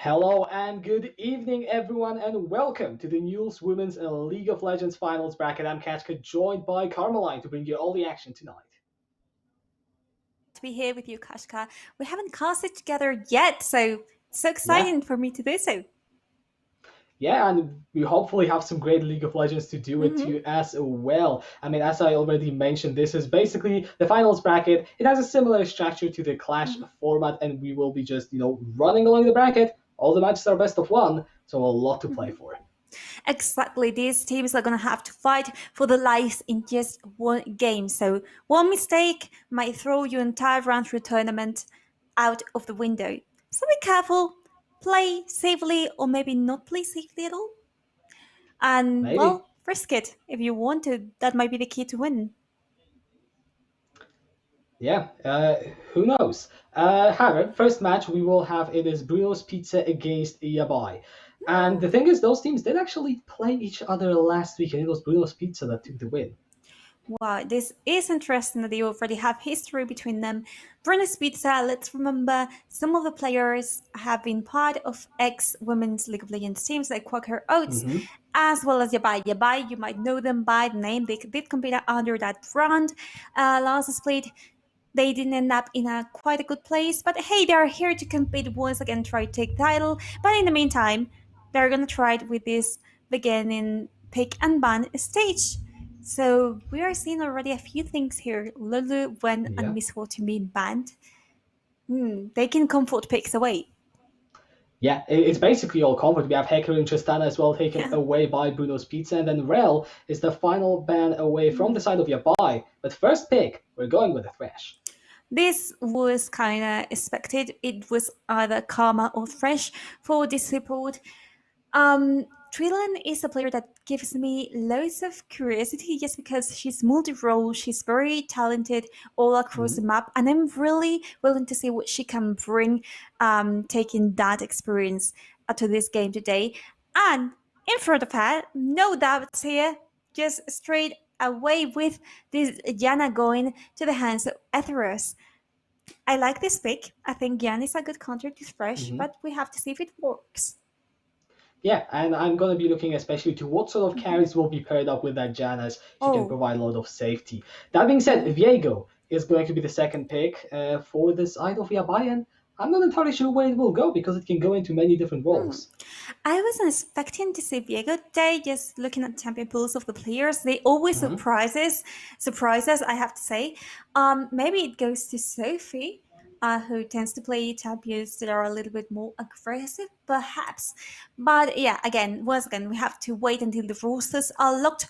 Hello and good evening, everyone, and welcome to the Newell's Women's League of Legends Finals bracket. I'm Katka, joined by Carmeline to bring you all the action tonight. To be here with you, Kashka. We haven't casted together yet, so it's so exciting for me to do so. Yeah, and we hopefully have some great League of Legends to do it to as well. I mean, as I already mentioned, this is basically the finals bracket. It has a similar structure to the Clash format, and we will be just, running along the bracket. All the matches are best of one, so a lot to play for. Exactly. These teams are going to have to fight for their lives in just one game. So one mistake might throw your entire round through tournament out of the window. So be careful, play safely, or maybe not play safely at all. And, Maybe. well, risk it if you want to. That might be the key to win. Yeah, who knows? However, first match we will have it is Bruno's Pizza against Yabai. And the thing is, those teams did actually play each other last week, and it was Bruno's Pizza that took the win. Wow, this is interesting that they already have history between them. Brenner's Pizza, let's remember some of the players have been part of ex-Women's League of Legends teams like Quaker Oats, hmm as well as Yabai. Yabai, you might know them by the name. They did compete under that brand. Last split, they didn't end up in a quite a good place, but hey, they're here to compete once again, try to take title. But in the meantime, they're gonna try it with this beginning pick and ban stage. So we are seeing already a few things here. Lulu, Wen, and Yeah. Miss Fortune being banned. They can comfort picks away. Yeah, it's basically all comfort. We have Hacker and Tristana as well taken away by Bruno's Pizza, and then Rel is the final ban away from the side of Yabai. But first pick, we're going with a Thresh. This was kind of expected. It was either Karma or Thresh for this support. Trillian is a player that gives me loads of curiosity just because she's multi-role, she's very talented all across the map, and I'm really willing to see what she can bring, taking that experience to this game today. And in front of her, no doubts here, just straight away with this Yana going to the hands of Etheros. I like this pick. I think Yana is a good counter to Fresh, hmm but we have to see if it works. Yeah, and I'm going to be looking especially to what sort of carries will be paired up with that Janus. She can Oh. provide a lot of safety. That being said, Viego is going to be the second pick for this Idol of Yabayan. I'm not entirely sure where it will go because it can go into many different roles. I wasn't expecting to see Viego today, just looking at champion pools of the players. They always surprise us, I have to say. Maybe it goes to Sophie, who tends to play champions that are a little bit more aggressive, perhaps. But yeah, once again, we have to wait until the rosters are locked.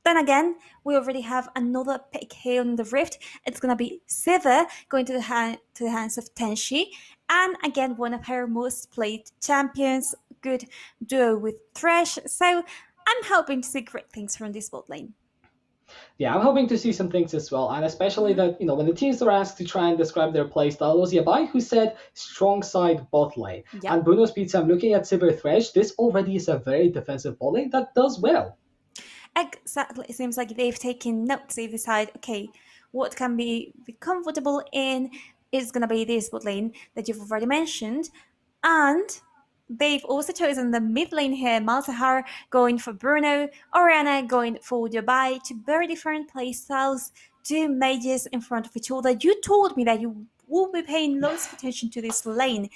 Then again, we already have another pick here on the Rift. It's gonna be Sivir going to the hands of Tenshi, and again one of her most played champions. Good duo with Thresh. So I'm hoping to see great things from this bot lane. Yeah, I'm hoping to see some things as well, and especially that when the teams are asked to try and describe their playstyle, it was Yabai who said strong side bot lane. Yep. And Bruno's Pizza, I'm looking at Sivir Thresh. This already is a very defensive bot lane that does well. Exactly. It seems like they've taken notes. They decide, okay, what can be comfortable in is going to be this bot lane that you've already mentioned. And they've also chosen the mid lane here, Malzahar going for Bruno, Oriana going for Dubai, two very different playstyles, two mages in front of each other. You told me that you will be paying lots of attention to this lane,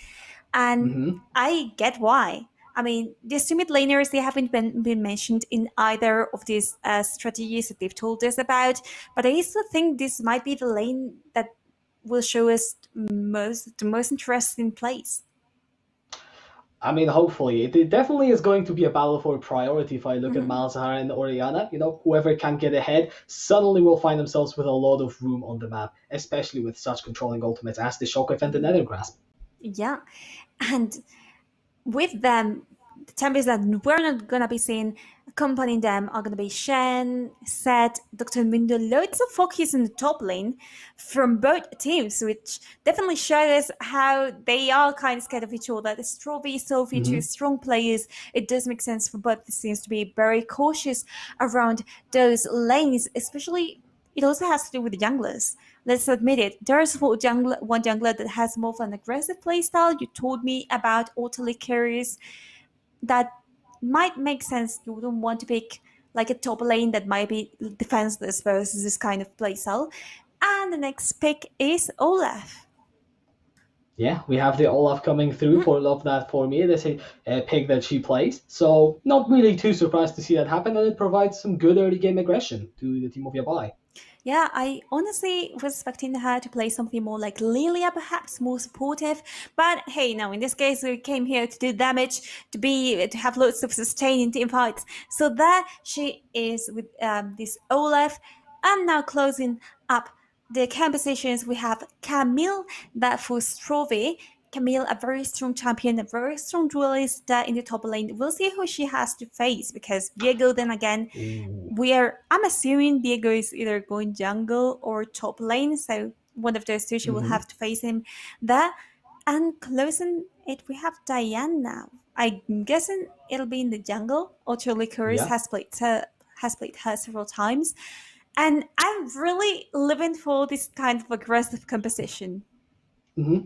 and hmm I get why. I mean, these two mid laners, they haven't been mentioned in either of these strategies that they've told us about, but I also think this might be the lane that will show us the most interesting plays. I mean, hopefully. It definitely is going to be a battle for priority if I look at Malzahar and Oriana. Whoever can get ahead suddenly will find themselves with a lot of room on the map, especially with such controlling ultimates as the Shockwave and the Nether Grasp. Yeah, and with them, the champions that we're not gonna be seeing accompanying them are gonna be Shen, Seth, Dr. Mundo, loads of focus in the top lane from both teams, which definitely shows us how they are kind of scared of each other. The Strawberry, Sophie, two hmm strong players. It does make sense for both the teams to be very cautious around those lanes, especially it also has to do with the junglers. Let's admit it. There's one jungler that has more of an aggressive playstyle. You told me about Auto carries that might make sense. You wouldn't want to pick like a top lane that might be defenseless versus this kind of playstyle. And the next pick is Olaf. Yeah, we have the Olaf coming through Mhm. for love that for me. This is a pick that she plays. So not really too surprised to see that happen, and it provides some good early game aggression to the team of Yabai. Yeah, I honestly was expecting her to play something more like Lilia, perhaps more supportive. But hey, no, in this case, we came here to do damage, to have lots of sustain in team fights. So there she is with this Olaf. And now closing up the compositions, we have Camille that for Strove. Camille, a very strong champion, a very strong duelist in the top lane. We'll see who she has to face because Diego, then again, Ooh. I'm assuming Diego is either going jungle or top lane, so one of those two she will Hmm. have to face him there. And closing it, we have Diana. I'm guessing it'll be in the jungle. Ultra Licorice Yeah. has played her several times, and I'm really living for this kind of aggressive composition. Hmm.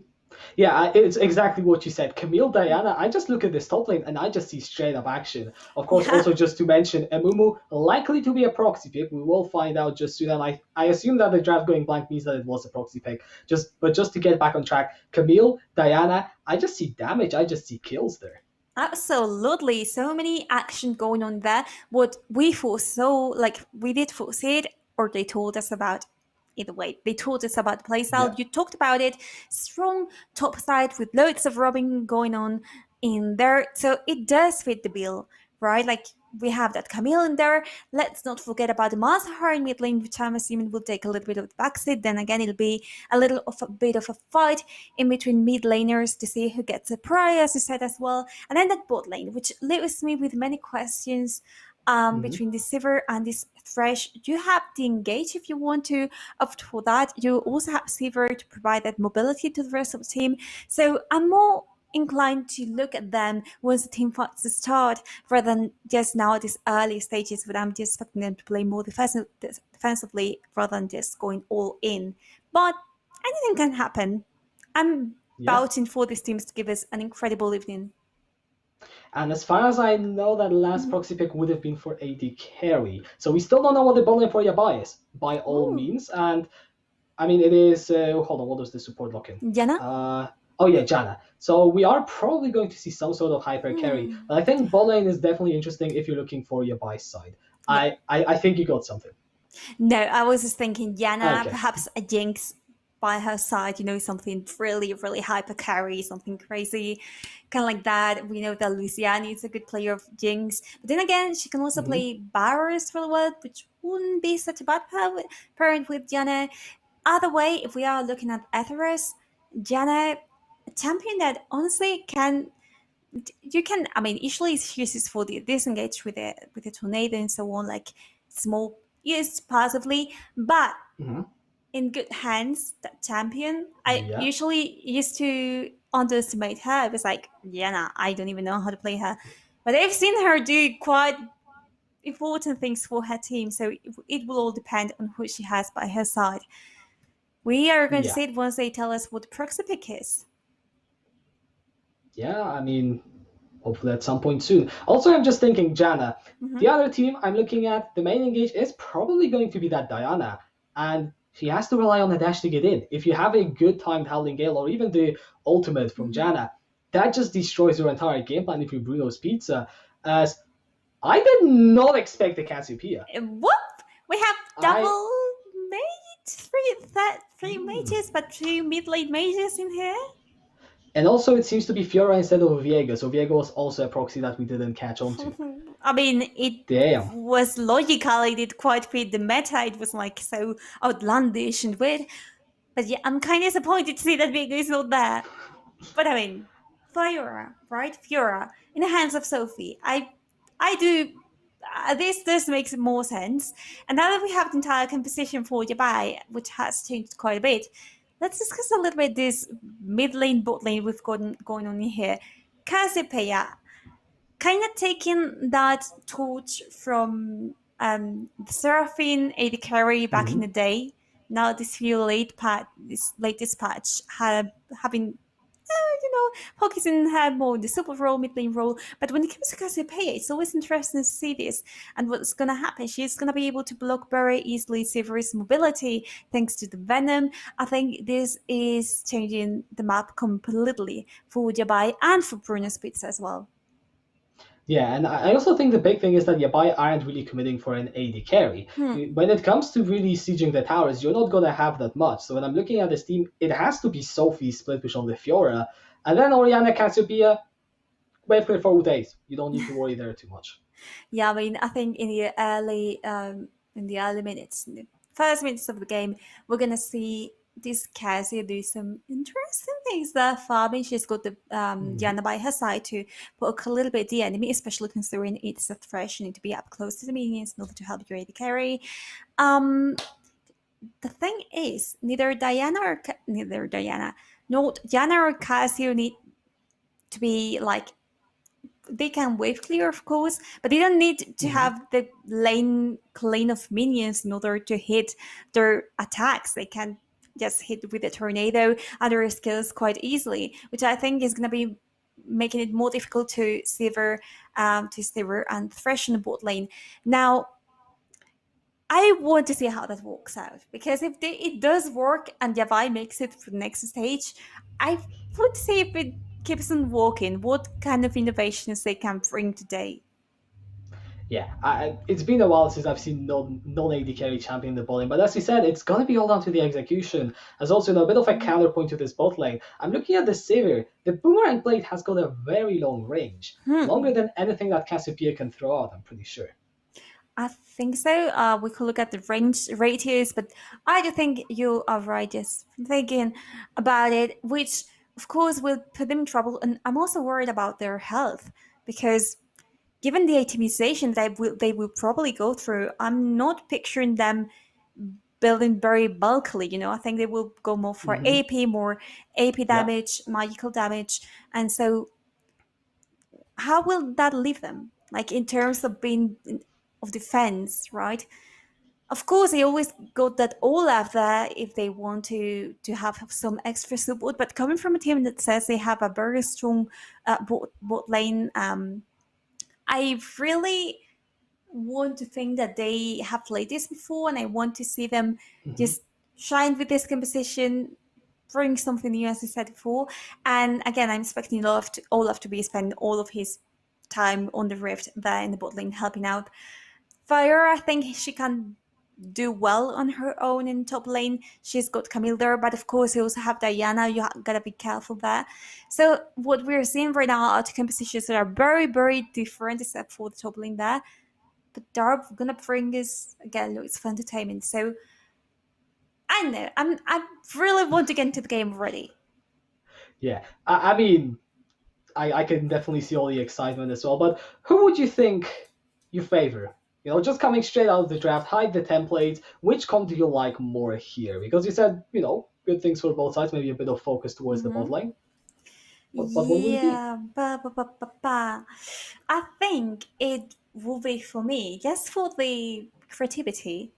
Yeah, it's exactly what you said. Camille Diana, I just look at this top lane and I just see straight up action. Of course, Yeah, also just to mention, Emumu likely to be a proxy pick. We will find out just soon. And I assume that the draft going blank means that it was a proxy pick. Just to get back on track, Camille, Diana, I just see damage. I just see kills there. absolutely. So many action going on there. What we foresaw, like we did foresee it, or they told us about. Either way, they told us about the playstyle. Yeah. You talked about it. Strong top side with loads of robbing going on in there. So it does fit the bill, right? Like we have that Camille in there. Let's not forget about the Mazahar in mid lane, which I'm assuming will take a little bit of the backseat. Then again, it'll be a bit of a fight in between mid laners to see who gets a pry, as you said as well. And then that bot lane, which leaves me with many questions Hmm. between this Sivir and this Thresh. You have the engage if you want to opt for that. You also have Sivir to provide that mobility to the rest of the team. So I'm more inclined to look at them once the team fights start rather than just now at these early stages where I'm just expecting them to play more defensively rather than just going all in. But anything can happen. I'm Yeah. vouching for these teams to give us an incredible evening. And as far as I know, that last Mhm. proxy pick would have been for AD carry. So we still don't know what the bot lane for Yabai is, by all Ooh. means. And I mean, it is. Hold on, what does the support lock in? Jana? Oh yeah, Janna. So we are probably going to see some sort of hyper carry. Hmm. But I think bot lane is definitely interesting if you're looking for your buy side. Yeah. I think you got something. No, I was just thinking Yana, Okay. perhaps a Jinx by her side, something really, really hyper carry, something crazy, kind of like that. We know that Luciani is a good player of Jinx. But then again, she can also Hmm. play Barrows really well, which wouldn't be such a bad parent with Yana. Either way, if we are looking at Etheros, Yana, a champion that honestly I mean, usually it's used for the disengage with the tornado and so on, like small used passively, but Hmm. in good hands, that champion, I Yeah. usually used to underestimate her. It was like, yeah, nah, I don't even know how to play her. But I've seen her do quite important things for her team, so it will all depend on who she has by her side. We are going to Yeah. see it once they tell us what the proxy pick is. Yeah. I mean, hopefully at some point soon. Also, I'm just thinking, Janna. The Hmm. other team I'm looking at, the main engage is probably going to be that Diana, and she has to rely on the dash to get in. If you have a good timed Howling Gale or even the ultimate from Hmm. Janna, that just destroys your entire game plan if you Bruno's Pizza. As I did not expect the Cassiopeia. Whoop! We have I double mage, three hmm. mages, but two mid lane mages in here. And also it seems to be Fiora instead of Viego, so Viego was also a proxy that we didn't catch on to. I mean, it Damn. was logical. It did quite fit the meta. It was like so outlandish and weird. But yeah, I'm kind of disappointed to see that Vigo is not there. But I mean, Fiora, right? Fiora in the hands of Sophie. I do. This makes more sense. And now that we have the entire composition for Yabai, which has changed quite a bit, let's discuss a little bit this mid lane, bot lane we've got going on in here. Cassiopeia, kind of taking that torch from The Seraphine AD carry back in Hmm. the day. Now this few this latest patch having Hawkinson had more in the super role, mid lane role. But when it comes to Cassiopeia, it's always interesting to see this and what's going to happen. She's going to be able to block very easily Severus' mobility thanks to the Venom. I think this is changing the map completely for Yabai and for Bruno's Pizza as well. Yeah, and I also think the big thing is that Yabai aren't really committing for an AD carry. When it comes to really sieging the towers, you're not going to have that much. So when I'm looking at this team, it has to be Sophie split push on the Fiora, and then Oriana Cassiopeia, wait for 4 days. You don't need to worry there too much. Yeah, I mean, I think in the early minutes, in the first minutes of the game, we're gonna see this Cassie do some interesting things there. Farming, she's got the Mhm. Diana by her side to poke a little bit the enemy, especially considering it's a thresh. You need to be up close to the minions in order to help your AD carry. Um, the thing is, neither Diana, nor Diana or Cassio need to be like they can wave clear, of course, but they don't need to Mhm. have the lane clean of minions in order to hit their attacks. They can just hit with a tornado and their skills quite easily, which I think is going to be making it more difficult to sever and thresh in the bot lane. Now, I want to see how that works out because if it does work and Yavai makes it for the next stage, I would see if it keeps on working, what kind of innovations they can bring today. Yeah, it's been a while since I've seen non AD carry champion the bot lane, but as you said, it's gonna be all down to the execution. As also a bit of a counterpoint to this bot lane. I'm looking at the Sivir. The boomerang blade has got a very long range, longer than anything that Cassiopeia can throw out. I'm pretty sure. I think so. We could look at the range ratios, but I do think you are right. Just thinking about it, which of course will put them in trouble. And I'm also worried about their health because given the atomization they will probably go through, I'm not picturing them building very bulkily. I think they will go more for Hmm. AP, more AP Yeah. damage, magical damage, and so how will that leave them? Like in terms of being of defense, right? Of course, they always got that Olaf there if they want to have some extra support. But coming from a team that says they have a very strong bot lane, I really want to think that they have played this before, and I want to see them Hmm. just shine with this composition, bring something new, as I said before. And again, I'm expecting Olaf to be spending all of his time on the Rift there in the bot lane, helping out. Fire, I think she can do well on her own in top lane. She's got Camille there, but of course you also have Diana. You gotta be careful there. So what we're seeing right now are two compositions that are very, very different, except for the top lane there. But they're gonna bring us again loads of entertainment. So I know I really want to get into the game already. Yeah. I mean, I can definitely see all the excitement as well. But who would you think you favor? Just coming straight out of the draft, hide the templates. Which comp do you like more here? Because you said, good things for both sides, maybe a bit of focus towards the bot Mm-hmm. lane. What one would it be? Yeah, I think it will be for me, just for the creativity.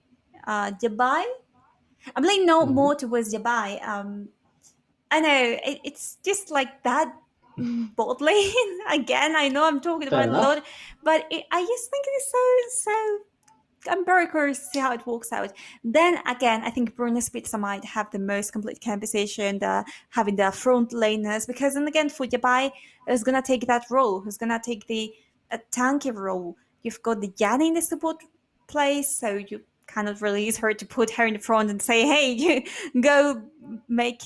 Dubai. I'm leaning no Hmm. more towards Dubai. I know it's just like that boldly. Again, I know I'm talking Fair about a enough. lot, but I just think it is so I'm very curious to see how it works out. Then again, I think Bruno Spitzer might have the most complete composition, having the front laners, because then again, for Yabai, who's gonna take that role, who's gonna take the tanky role. You've got the Yana in the support place, so you cannot release her to put her in the front and say, "Hey, you go make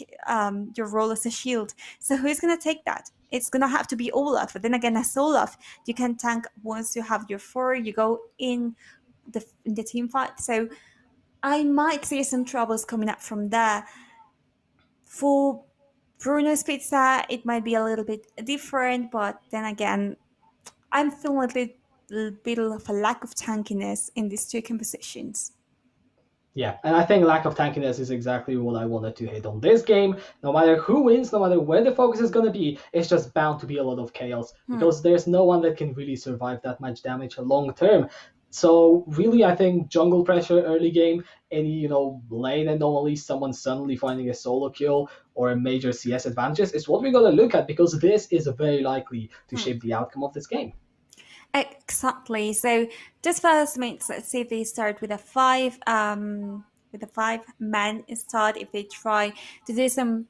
your role as a shield." So who's gonna take that? It's gonna have to be Olaf. But then again, as Olaf, you can tank once you have your four. You go in the team fight. So I might see some troubles coming up from there. For Bruno's Pizza, it might be a little bit different, but then again, I'm feeling a little bit of a lack of tankiness in these two compositions. Yeah, and I think lack of tankiness is exactly what I wanted to hit on this game. No matter who wins, no matter where the focus is going to be, it's just bound to be a lot of chaos because there's no one that can really survive that much damage long term. So really, I think jungle pressure early game, any lane anomaly, someone suddenly finding a solo kill or a major CS advantages is what we're gonna look at because this is very likely to Hmm. shape the outcome of this game. Exactly. So this first means, let's see if they start with a five-man start. If they try to do some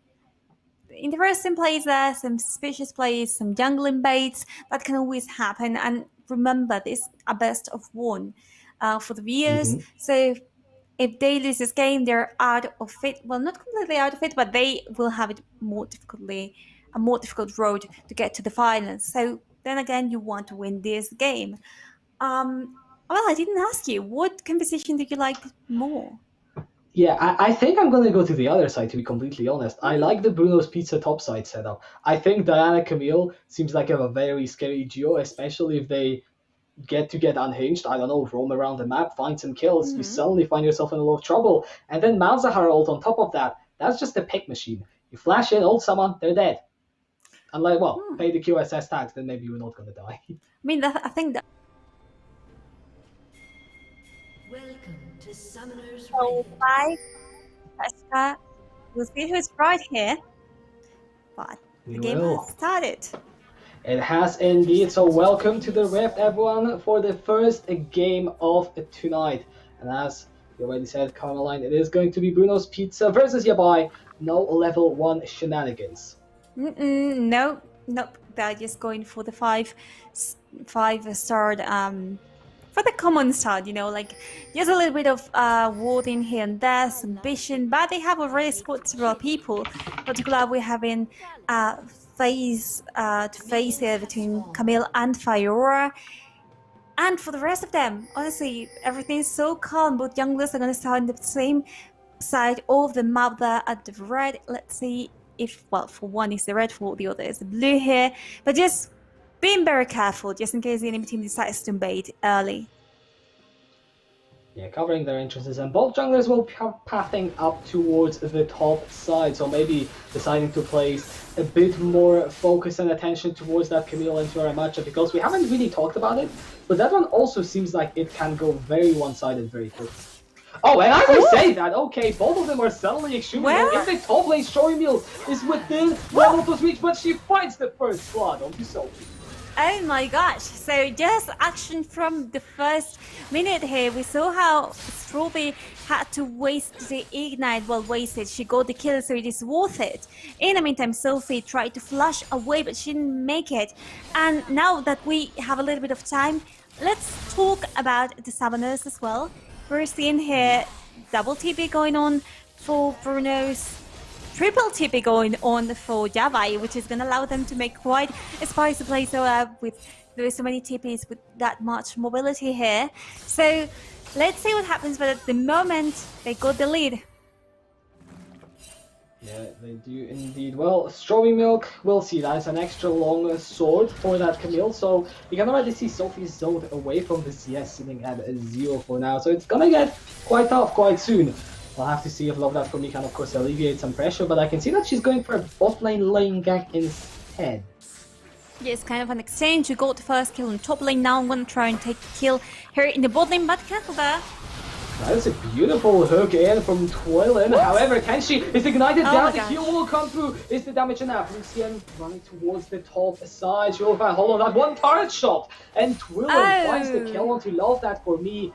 interesting plays there, some suspicious plays, some jungling baits, that can always happen. And remember, this a best of one for the viewers. Hmm. So if they lose this game, they're out of it. Well, not completely out of it, but they will have it a more difficult road to get to the finals. So then again, you want to win this game. Well, I didn't ask you, what composition did you like more? Yeah, I think I'm gonna go to the other side to be completely honest. I Mm, like the Bruno's Pizza topside setup. I think Diana Camille seems like a very scary duo, especially if they get unhinged. I don't know, roam around the map, find some kills. You mm, suddenly find yourself in a lot of trouble. And then Malzahar ult on top of that. That's just a pick machine. You flash in, ult someone, they're dead. Unlike, well, mm. pay the QSS tax, then maybe you're not gonna die. I mean, I think that. Welcome to Summoner's So, Rift. five, Jessica, we'll see who's right here, but the We game has will. started. It has indeed. So welcome to the Rift, everyone, for the first game of tonight. And as you already said, Caroline, it is going to be Bruno's Pizza versus Yabai. No level 1 shenanigans. No, nope. They're just going for the five star for the common start, like just a little bit of warding here and there, some vision, but they have already spotted several people. Particularly, we're having phase to phase here between Camille and Fiora. And for the rest of them, honestly, everything is so calm. Both junglers are going to start on the same side of the map there at the red. Let's see if, well, for one is the red, for the other is the blue here. But just being very careful, just in case the enemy team decides to invade early. Yeah, covering their entrances, and both junglers will be pathing up towards the top side, so maybe deciding to place a bit more focus and attention towards that Camille and Fiora matchup, because we haven't really talked about it, but that one also seems like it can go very one-sided very quickly. Oh, and as I say that, okay, both of them are suddenly extremely low. If the top lane Storymill is within level plus reach, but she finds the first blood onto Sophie. Oh my gosh, so just action from the first minute here. We saw how Strawberry had to waste the ignite, well wasted. She got the kill, so it is worth it. In the meantime, Sophie tried to flash away, but she didn't make it. And now that we have a little bit of time, let's talk about the summoners as well. We're seeing here double TP going on for Bruno's, triple TP going on for Yabai, which is going to allow them to make quite a spicy play. So with there is so many TPs with that much mobility here. So let's see what happens. But at the moment, they got the lead. Yeah, they do indeed. Well, Strawberry Milk, we'll see. That is an extra long sword for that Camille. So you can already see Sophie's zoned away from the CS, sitting at a 0 for now. So it's gonna get quite tough quite soon. We'll have to see if Love That For Me can, of course, alleviate some pressure. But I can see that she's going for a bot lane gank instead. Yeah, it's kind of an exchange. You got the first kill in top lane. Now I'm going to try and take the kill here in the bot lane. But careful there. That is a beautiful hook in from Twilin. However, Kenshi is ignited down. The heal will come through. Is the damage enough? Lucian running towards the top side. She will find hold on that one turret shot. And Twilin finds the kill onto Love That For Me.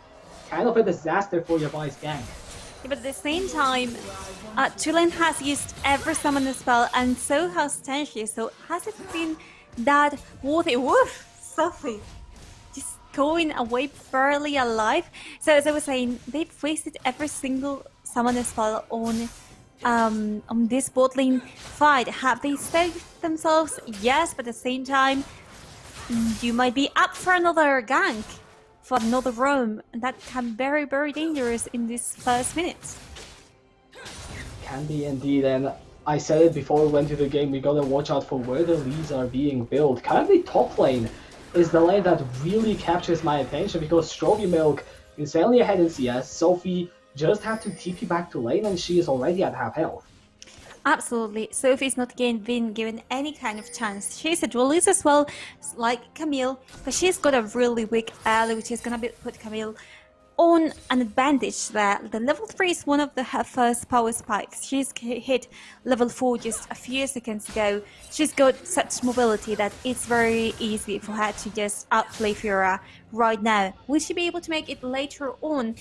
Kind of a disaster for Yabai's gang. Yeah, but at the same time, Twilin has used every summoner spell, and so has Tenshi. So has it been that worthy? Woof! Sophie just going away barely alive. So as I was saying, they've wasted every single summoner spell on this bot lane fight. Have they saved themselves? Yes, but at the same time, you might be up for another gank, for another roam, and that can be very, very dangerous in this first minute. Can be indeed, and I said it before we went to the game, we gotta watch out for where the leads are being built. Currently top lane is the lane that really captures my attention because Strawberry Milk is only ahead in CS. Sophie just had to TP back to lane and she is already at half health. Absolutely. Sophie's not been given any kind of chance. She's a duelist as well, like Camille, but she's got a really weak ally, which is going to put Camille on an advantage there. The level 3 is one of her first power spikes. She's hit level 4 just a few seconds ago. She's got such mobility that it's very easy for her to just outplay Fiora right now. Will she be able to make it later on?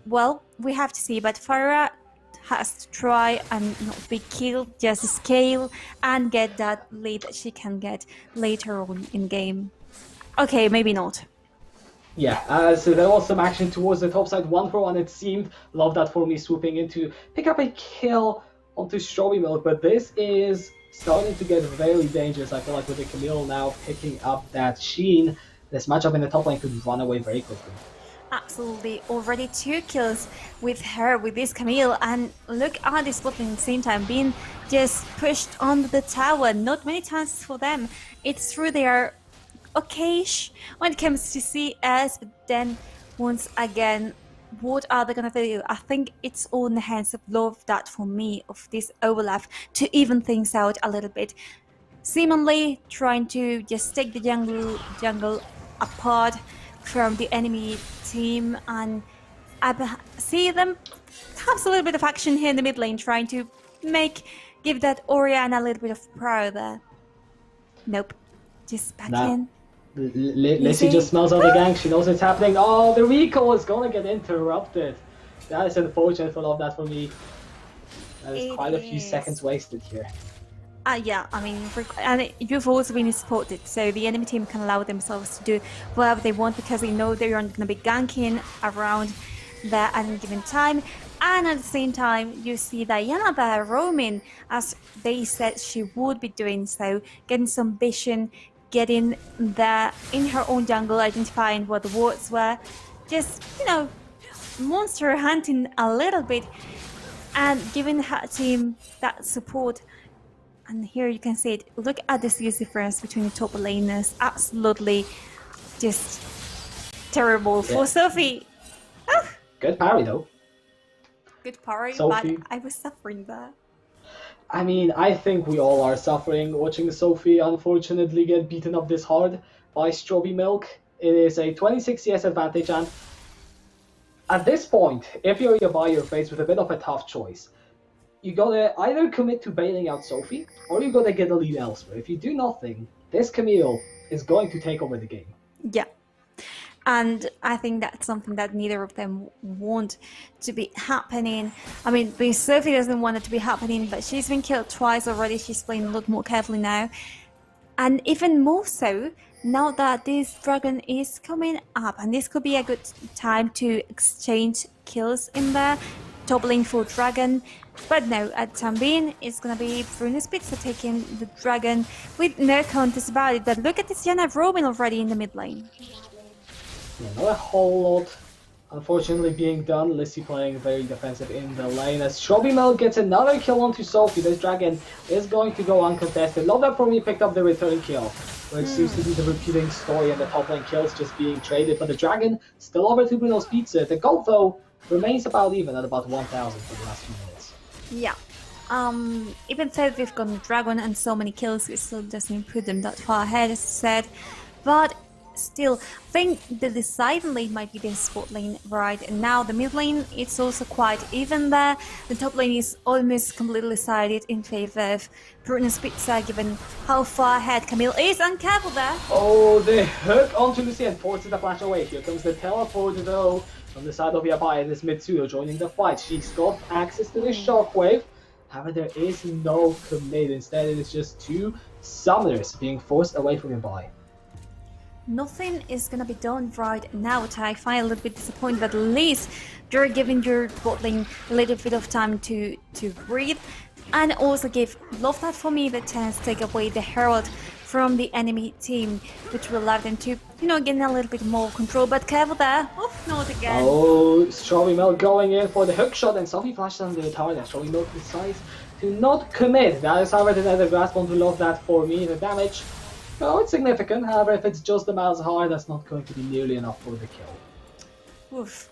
Well, we have to see, but Fiora has to try and not be killed, just scale and get that lead that she can get later on in game. Okay, maybe not. Yeah, so there was some action towards the top side, 1-for-1 it seemed. Love that for me swooping in to pick up a kill onto Strawberry Milk, but this is starting to get very dangerous. I feel like with the Camille now picking up that Sheen, this matchup in the top lane could run away very quickly. Absolutely, already 2 kills with her, with this Camille, and look at this bot lane at the same time being just pushed onto the tower. Not many chances for them. It's true they are okay-ish when it comes to CS, but then once again, what are they gonna do? I think it's all in the hands of Love that for me of this Olaf to even things out a little bit. Seemingly trying to just take the jungle apart from the enemy team, and I see them have a little bit of action here in the mid lane, trying to give that Orianna a little bit of power there. Nope, just back in. Lissy just smells out the gank. She knows what's happening. Oh, the recall is gonna get interrupted. That is unfortunate for Love that for me. That is quite a few seconds wasted here. Yeah, I mean, and you've also been spotted, so the enemy team can allow themselves to do whatever they want because they know they're going to be ganking around there at any given time. And at the same time, you see Diana there roaming, as they said she would be doing so, getting some vision, getting there in her own jungle, identifying what the wards were, just, monster hunting a little bit and giving her team that support. And here you can see it. Look at the CS difference between the top laners. Absolutely just terrible for Sophie. Good parry though. Good parry, Sophie. but I was suffering there. I mean, I think we all are suffering watching Sophie unfortunately get beaten up this hard by Strawberry Milk. It is a 26 CS advantage, and at this point, if you're Yabai, you're faced with a bit of a tough choice. You gotta either commit to bailing out Sophie, or you gotta get a lead elsewhere. If you do nothing, this Camille is going to take over the game. Yeah. And I think that's something that neither of them want to be happening. I mean, Sophie doesn't want it to be happening, but she's been killed twice already. She's playing a lot more carefully now. And even more so, now that this dragon is coming up, and this could be a good time to exchange kills in there. Top lane for dragon. But no, at Tambin, it's gonna be Bruno's Pizza taking the dragon with no contest about it. But look at this Yana roaming already in the mid lane. Yeah, not a whole lot, unfortunately, being done. Lissy playing very defensive in the lane. As Strawberry Milk gets another kill onto Sophie, this dragon is going to go uncontested. Love that for me picked up the return kill, which seems to be the repeating story, and the top lane kills just being traded. But the dragon still over to Bruno's Pizza. The gold, though, remains about even at about 1,000 for the last few minutes. Yeah. Even though we've got the dragon and so many kills, it still doesn't put them that far ahead, as I said. But still, I think the deciding lane might be the spot lane right now. The mid lane, it's also quite even there. The top lane is almost completely decided in favor of Bruno's Pizza, given how far ahead Camille is. And careful there. Oh, the hook onto Lucy and forces the flash away. Here comes the teleport, though, from the side of Yabai, and this Mitsuyo joining the fight. She's got access to the shockwave. However, there is no commit. Instead, it is just 2 summoners being forced away from Yabai. Nothing is gonna be done right now, which I find a little bit disappointing, but at least you're giving your bot lane a little bit of time to breathe, and also give Love that for me the chance to take away the Herald from the enemy team, which will allow them to, gain a little bit more control. But careful there. Oh, not again. Oh, Strawberry Milk going in for the hook shot, and Sophie flashes under the tower. Strawberry Milk decides to not commit. That is however the nether grasp onto Love that for me. The damage, well, it's significant. However, if it's just a miles high, that's not going to be nearly enough for the kill. Oof.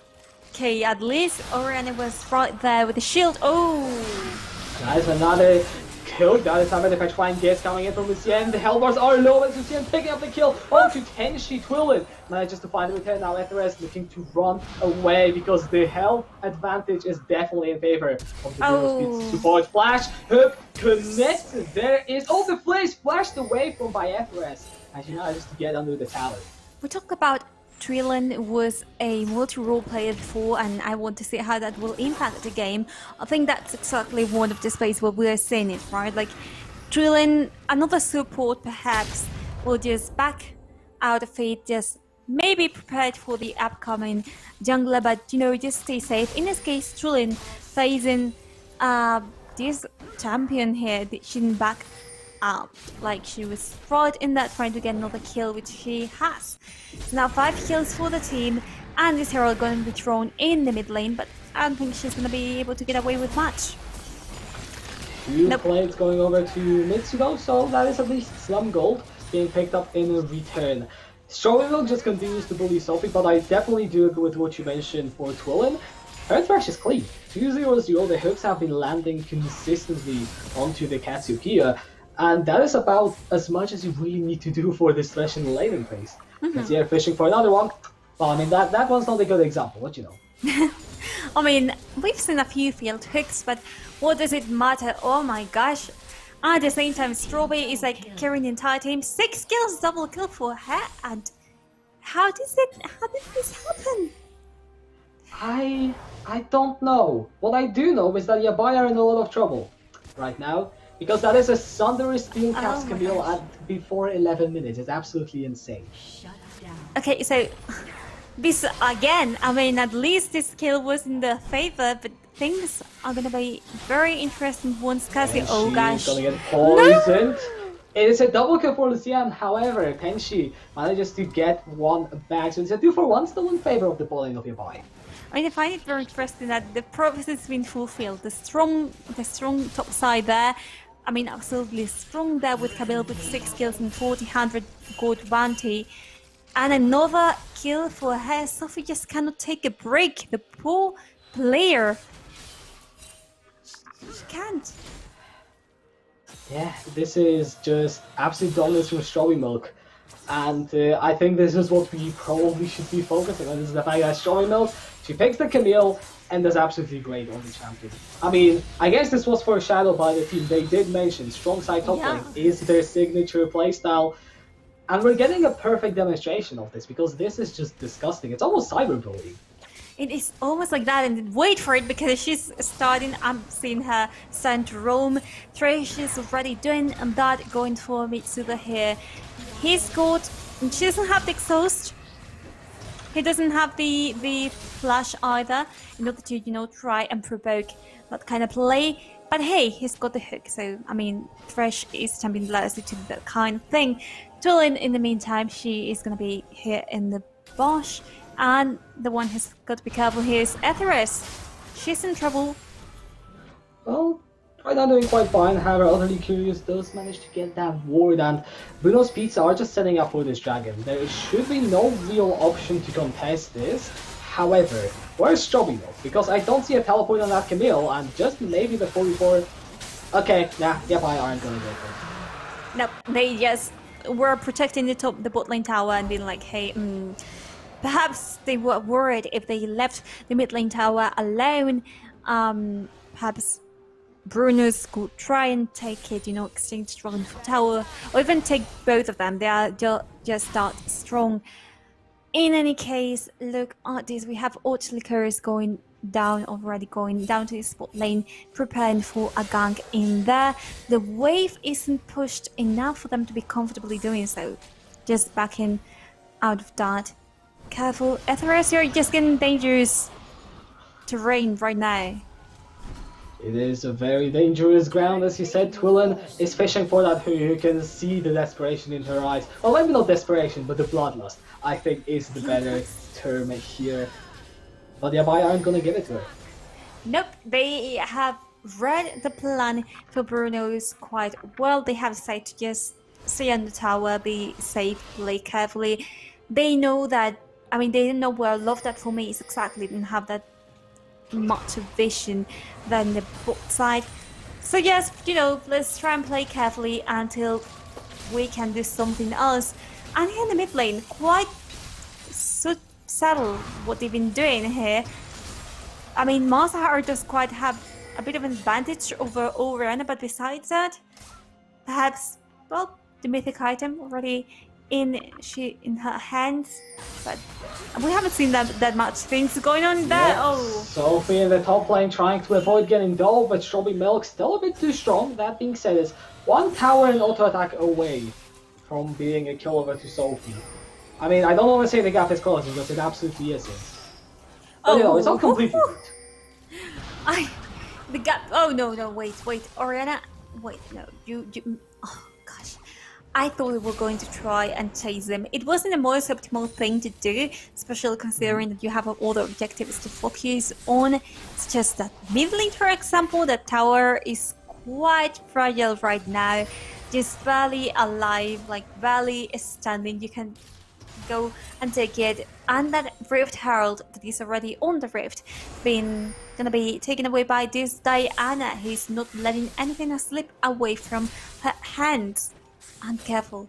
Okay, at least Orianna was right there with the shield. Oh! That is another kill. That is another petrifying gas coming in from Lucien. The Hellbars are low, and Lucien picking up the kill onto Tenshi. Twillin manages to find the return. Now Etheres looking to run away because the health advantage is definitely in favor of the Bruno Speed support. Flash, hook, connected. There is, oh, the flash flashed away from by Etheres, and she manages to get under the tower. We talked about Trillin was a multi-role player before, and I want to see how that will impact the game. I think that's exactly one of the spaces where we are seeing it, right? Like Trillin, another support perhaps, will just back out of it, just maybe prepared for the upcoming jungler, but you know, just stay safe. In this case, Trillin facing this champion here, she didn't back up, like she was right in that trying to get another kill, which she has. So now 5 kills for the team, and this hero going to be thrown in the mid lane, but I don't think she's going to be able to get away with much. 2 plates going over to Mitsugo, so that is at least some gold being picked up in return. Strowville just continues to bully Sophie, but I definitely do agree with what you mentioned for Twillin. Her thrash is clean. 2-0-0, the hooks have been landing consistently onto the Katsukiya. And that is about as much as you really need to do for this thresh in the laning phase. Because they're fishing for another one. Well, I mean, that one's not a good example, what you know. I mean, we've seen a few field hooks, but what does it matter? Oh my gosh. At the same time, Strawberry is like carrying the entire team. 6 kills, double kill for her. And how did this happen? I don't know. What I do know is that Yabai are in a lot of trouble right now. Because that is a Thunderous Steel Caps Camille at before 11 minutes. It's absolutely insane. Okay, so this again, I mean, at least this kill was in the favor, but things are gonna be very interesting once Cassie. Oh gosh. Gonna get poisoned. No! It is a double kill for Lucian, however, Tenshi manages to get one back. So it's a 2-for-1 still in favor of the bowling of Yabai. I mean, I find it very interesting that the prophecy has been fulfilled. The strong top side there. I mean, absolutely strong there with Camille with 6 kills and 1,400 gold bounty. And another kill for her. Sophie just cannot take a break. The poor player. She can't. Yeah, this is just absolute dominance from Strawberry Milk. And I think this is what we probably should be focusing on. This is the fact that Strawberry Milk, she picks the Camille and does absolutely great on the champion. I mean, I guess this was foreshadowed by the team. They did mention strong side top lane is their signature playstyle. And we're getting a perfect demonstration of this because this is just disgusting. It's almost cyberbullying. It is almost like that, and wait for it because she's starting. I'm seeing her starting to roam. Thresh is already doing that, going for Mitsuda here. He's got. She doesn't have the exhaust. He doesn't have the flash either in order to, you know, try and provoke that kind of play. But hey, he's got the hook. So I mean, Thresh is champion blessed to do that kind of thing. Tulin, in the meantime, she is gonna be here in the Bosch. And the one who's got to be careful here is Etheres. She's in trouble. Well, right now doing quite fine. However, Utterly Curious does manage to get that ward, and Bruno's Pizza are just setting up for this dragon. There should be no real option to contest this. However, where's Strawberry Milk? Because I don't see a teleport on that Camille, and just maybe the 44. Okay, nah, yep, I aren't gonna go for it. Nope, they just were protecting the bot lane tower and being like, hey, perhaps they were worried if they left the mid lane tower alone. Perhaps Bruno's could try and take it, you know, exchange strong tower, or even take both of them. They are just that strong. In any case, look at this. We have Orchlicers going down already, going down to the spot lane, preparing for a gank in there. The wave isn't pushed enough for them to be comfortably doing so. Just backing out of that. Careful, Etheres, you're just getting dangerous terrain right now. It is a very dangerous ground, as you said. Twillin is fishing for that who can see the desperation in her eyes. Well, maybe not desperation, but the bloodlust, I think, is the better term here. But the Yabai aren't gonna give it to her. Nope, they have read the plan for Bruno's quite well. They have decided to just stay on the tower, be safe, play carefully. They know that, I mean, they didn't know where Love That For Me is exactly, didn't have that much vision than the bot side. So yes, let's try and play carefully until we can do something else. And here in the mid lane, quite so subtle what they've been doing here. I mean, Mazahar does quite have a bit of an advantage over Oriana, but besides that, perhaps, well, the mythic item already in her hands, but we haven't seen that much things going on there. Yeah. Oh, Sophie in the top lane trying to avoid getting dulled, but Strawberry Milk still a bit too strong. That being said, is one tower and auto attack away from being a kill over to Sophie. I mean, I don't want to say the gap is closing because it absolutely isn't. But it's not completely good. The gap. Oh no, wait, Oriana, wait, no, you. Oh gosh, I thought we were going to try and chase them. It wasn't the most optimal thing to do, especially considering that you have all the objectives to focus on. It's just that mid lane, for example, the tower is quite fragile right now, just barely alive, like barely standing. You can go and take it, and that Rift Herald that is already on the Rift gonna be taken away by this Diana, who's not letting anything slip away from her hands. And careful,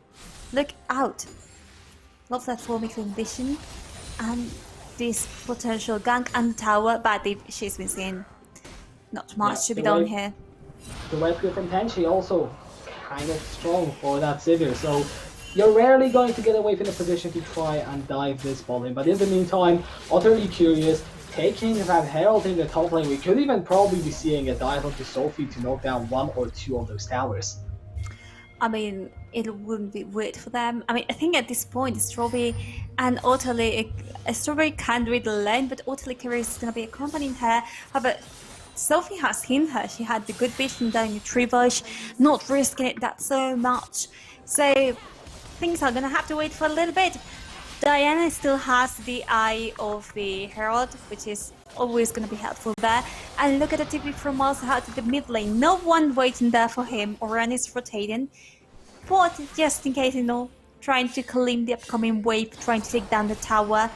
look out. Love that forming vision and this potential gank and tower, but she's been seeing not much to be done here. The red clip from Tenchi also kind of strong for that Sivir, so you're rarely going to get away from the position to try and dive this ball in. But in the meantime, utterly curious, taking that Herald in the top lane, we could even probably be seeing a dive onto Sophie to knock down one or two of those towers. I mean, it wouldn't be weird for them. I mean, I think at this point, Strawberry and Otterly, Strawberry can't read the lane, but Otterly Curious is going to be accompanying her. However, Sophie has seen her. She had the good vision down the tree bush, not risking it that so much. So things are gonna have to wait for a little bit. Diana still has the eye of the Herald, which is always gonna be helpful there. And look at the TP from Malzahar to the mid lane. No one waiting there for him. Oriana is rotating. But just in case, trying to claim the upcoming wave, trying to take down the tower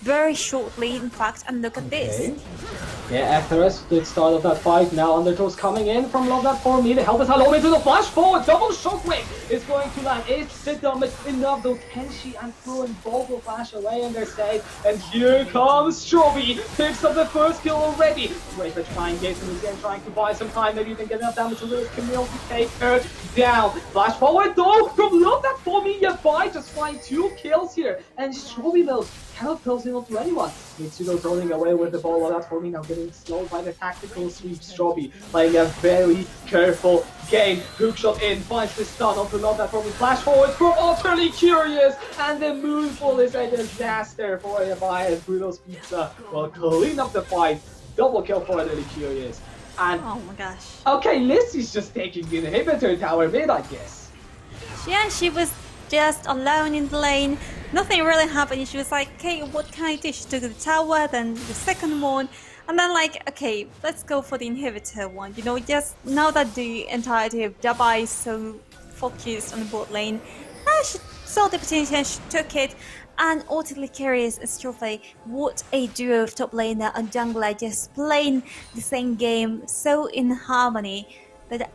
very shortly, in fact. And look at this. Yeah, Etheris, the start of that fight. Now Undertow's coming in from Love That for me to help us out over to the flash forward. Double shockwave is going to land. Is the damage enough though? Tenchi and Fu and both will flash away and they're safe. And here comes Strawberry. Picks up the first kill already. Great, but trying Gaten again, trying to buy some time. Maybe even get enough damage to lose Camille to take her down. Flash forward though from Love That for me. You buy just find 2 kills here. And Strawberry though cannot close in to anyone. Mitsudo's running away with the ball. That for me now getting slowed by the tactical sweep. Strawberry playing a very careful game. Hookshot in, finds the stun onto Love That for me. Flash forward from Utterly Curious, and the Moonfall is a disaster for Bias. Bruno's Pizza will clean up the fight. Double kill for Utterly Curious. And oh my gosh. Okay, Lizzie's just taking the inhibitor tower mid, I guess. Yeah, she was just alone in the lane. Nothing really happened. She was like, okay, what can I do? She took the tower, then the second one, and then like, okay, let's go for the inhibitor one. Just now that the entirety of Dabai is so focused on the bot lane, she saw the opportunity and she took it. And Utterly Curious and Strawberry, what a duo of top laner and jungler, just playing the same game so in harmony. But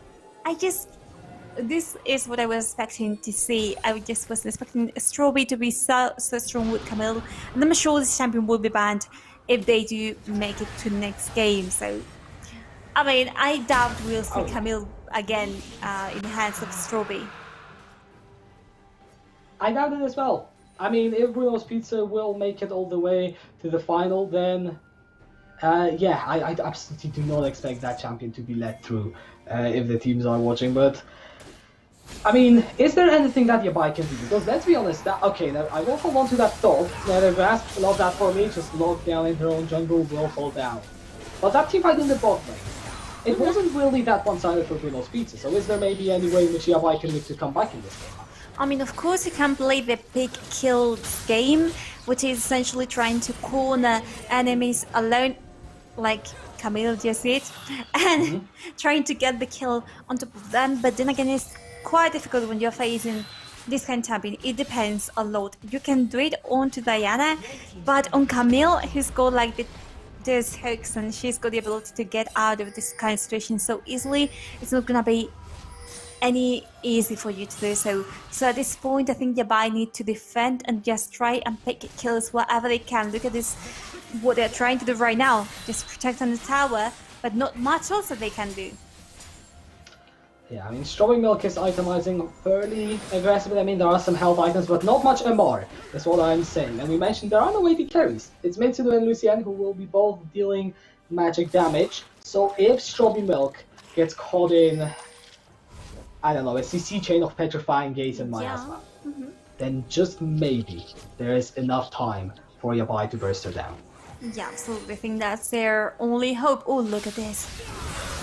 this is what I was expecting to see. I just was expecting Strawberry to be so strong with Camille, and I'm sure this champion will be banned if they do make it to the next game. So, I mean, I doubt we'll see Camille again in the hands of Strawberry. I doubt it as well. I mean, if Bruno's Pizza will make it all the way to the final, then yeah, I absolutely do not expect that champion to be let through if the teams are watching. But I mean, is there anything that Yabai can do? Because let's be honest, okay, now I will hold on to that thought. Now the Grasp, Love That for me, just locked down in her own jungle, will fall down. But that team fight in the bot lane, it wasn't really that one-sided for Bruno's Pizza, so is there maybe any way in which Yabai can look to come back in this game? I mean, of course you can play the pick kills game, which is essentially trying to corner enemies alone, like Camille just did, and trying to get the kill on top of them. But then again, it's quite difficult when you're facing this kind of champion. It depends a lot. You can do it onto Diana, but on Camille, who's got like the those hooks and she's got the ability to get out of this kind of situation so easily, it's not gonna be any easy for you to do so. So at this point, I think Yabai need to defend and just try and pick kills wherever they can. Look at this, what they're trying to do right now. Just protect on the tower, but not much else that they can do. Yeah, I mean, Strawberry Milk is itemizing fairly aggressively. I mean, there are some health items, but not much MR, is what I'm saying. And we mentioned there are no AD carries. It's Mitsudo and Lucian who will be both dealing magic damage. So if Strawberry Milk gets caught in, I don't know, a CC chain of Petrifying Gaze and Miasma, then just maybe there is enough time for Yabai to burst her down. Yeah, absolutely. I think that's their only hope. Oh, look at this.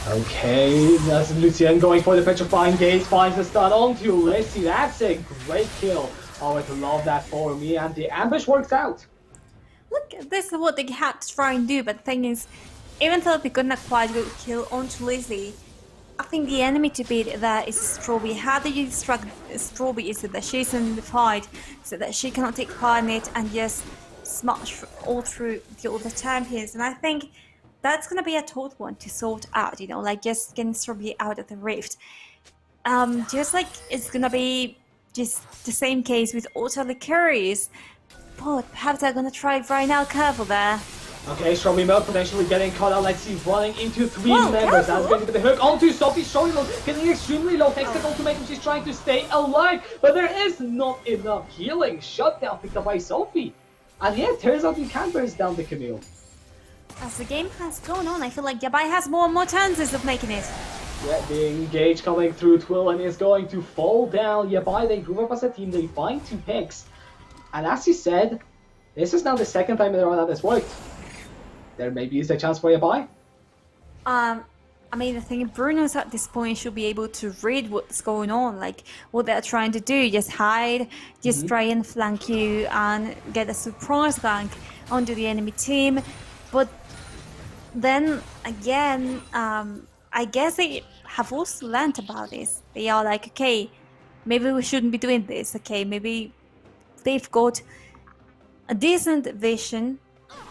Okay, that's Lucien going for the Petrifying Gaze, finds the stun onto Lissy. That's a great kill. Oh, I love that for me, and the ambush works out. Look, this is what they had to try and do, but the thing is, even though they couldn't quite get a kill onto Lizzie, I think the enemy to beat there is Strawberry. How do you distract Strawberry is that she's in the fight, so that she cannot take part in it and just smash all through the other champions. And I think that's gonna be a tough one to sort out, you know, like just getting Strawberry out of the rift. Just like it's gonna be just the same case with Auto Licorice, but perhaps they're gonna try right now. Careful there. Okay, Strawberry Milk potentially getting caught out. Let's see, running into three members. That's going to be the hook onto Sophie. Strawberry Milk getting extremely low. Takes the ultimatum. She's trying to stay alive, but there is not enough healing. Shutdown picked up by Sophie. And yeah, it turns out you can burst down the Camille. As the game has gone on, I feel like Yabai has more and more chances of making it. Yeah, the engage coming through Twill and is going to fall down. Yabai, they group up as a team. They find 2 picks. And as you said, this is now the second time in a row that this worked. There maybe is a chance for Yabai. I mean, the thing, Bruno's at this point should be able to read what's going on, like what they're trying to do. Just hide, just try and flank you and get a surprise gank onto the enemy team. But then again, I guess they have also learned about this. They are like, okay, maybe we shouldn't be doing this. Okay, maybe they've got a decent vision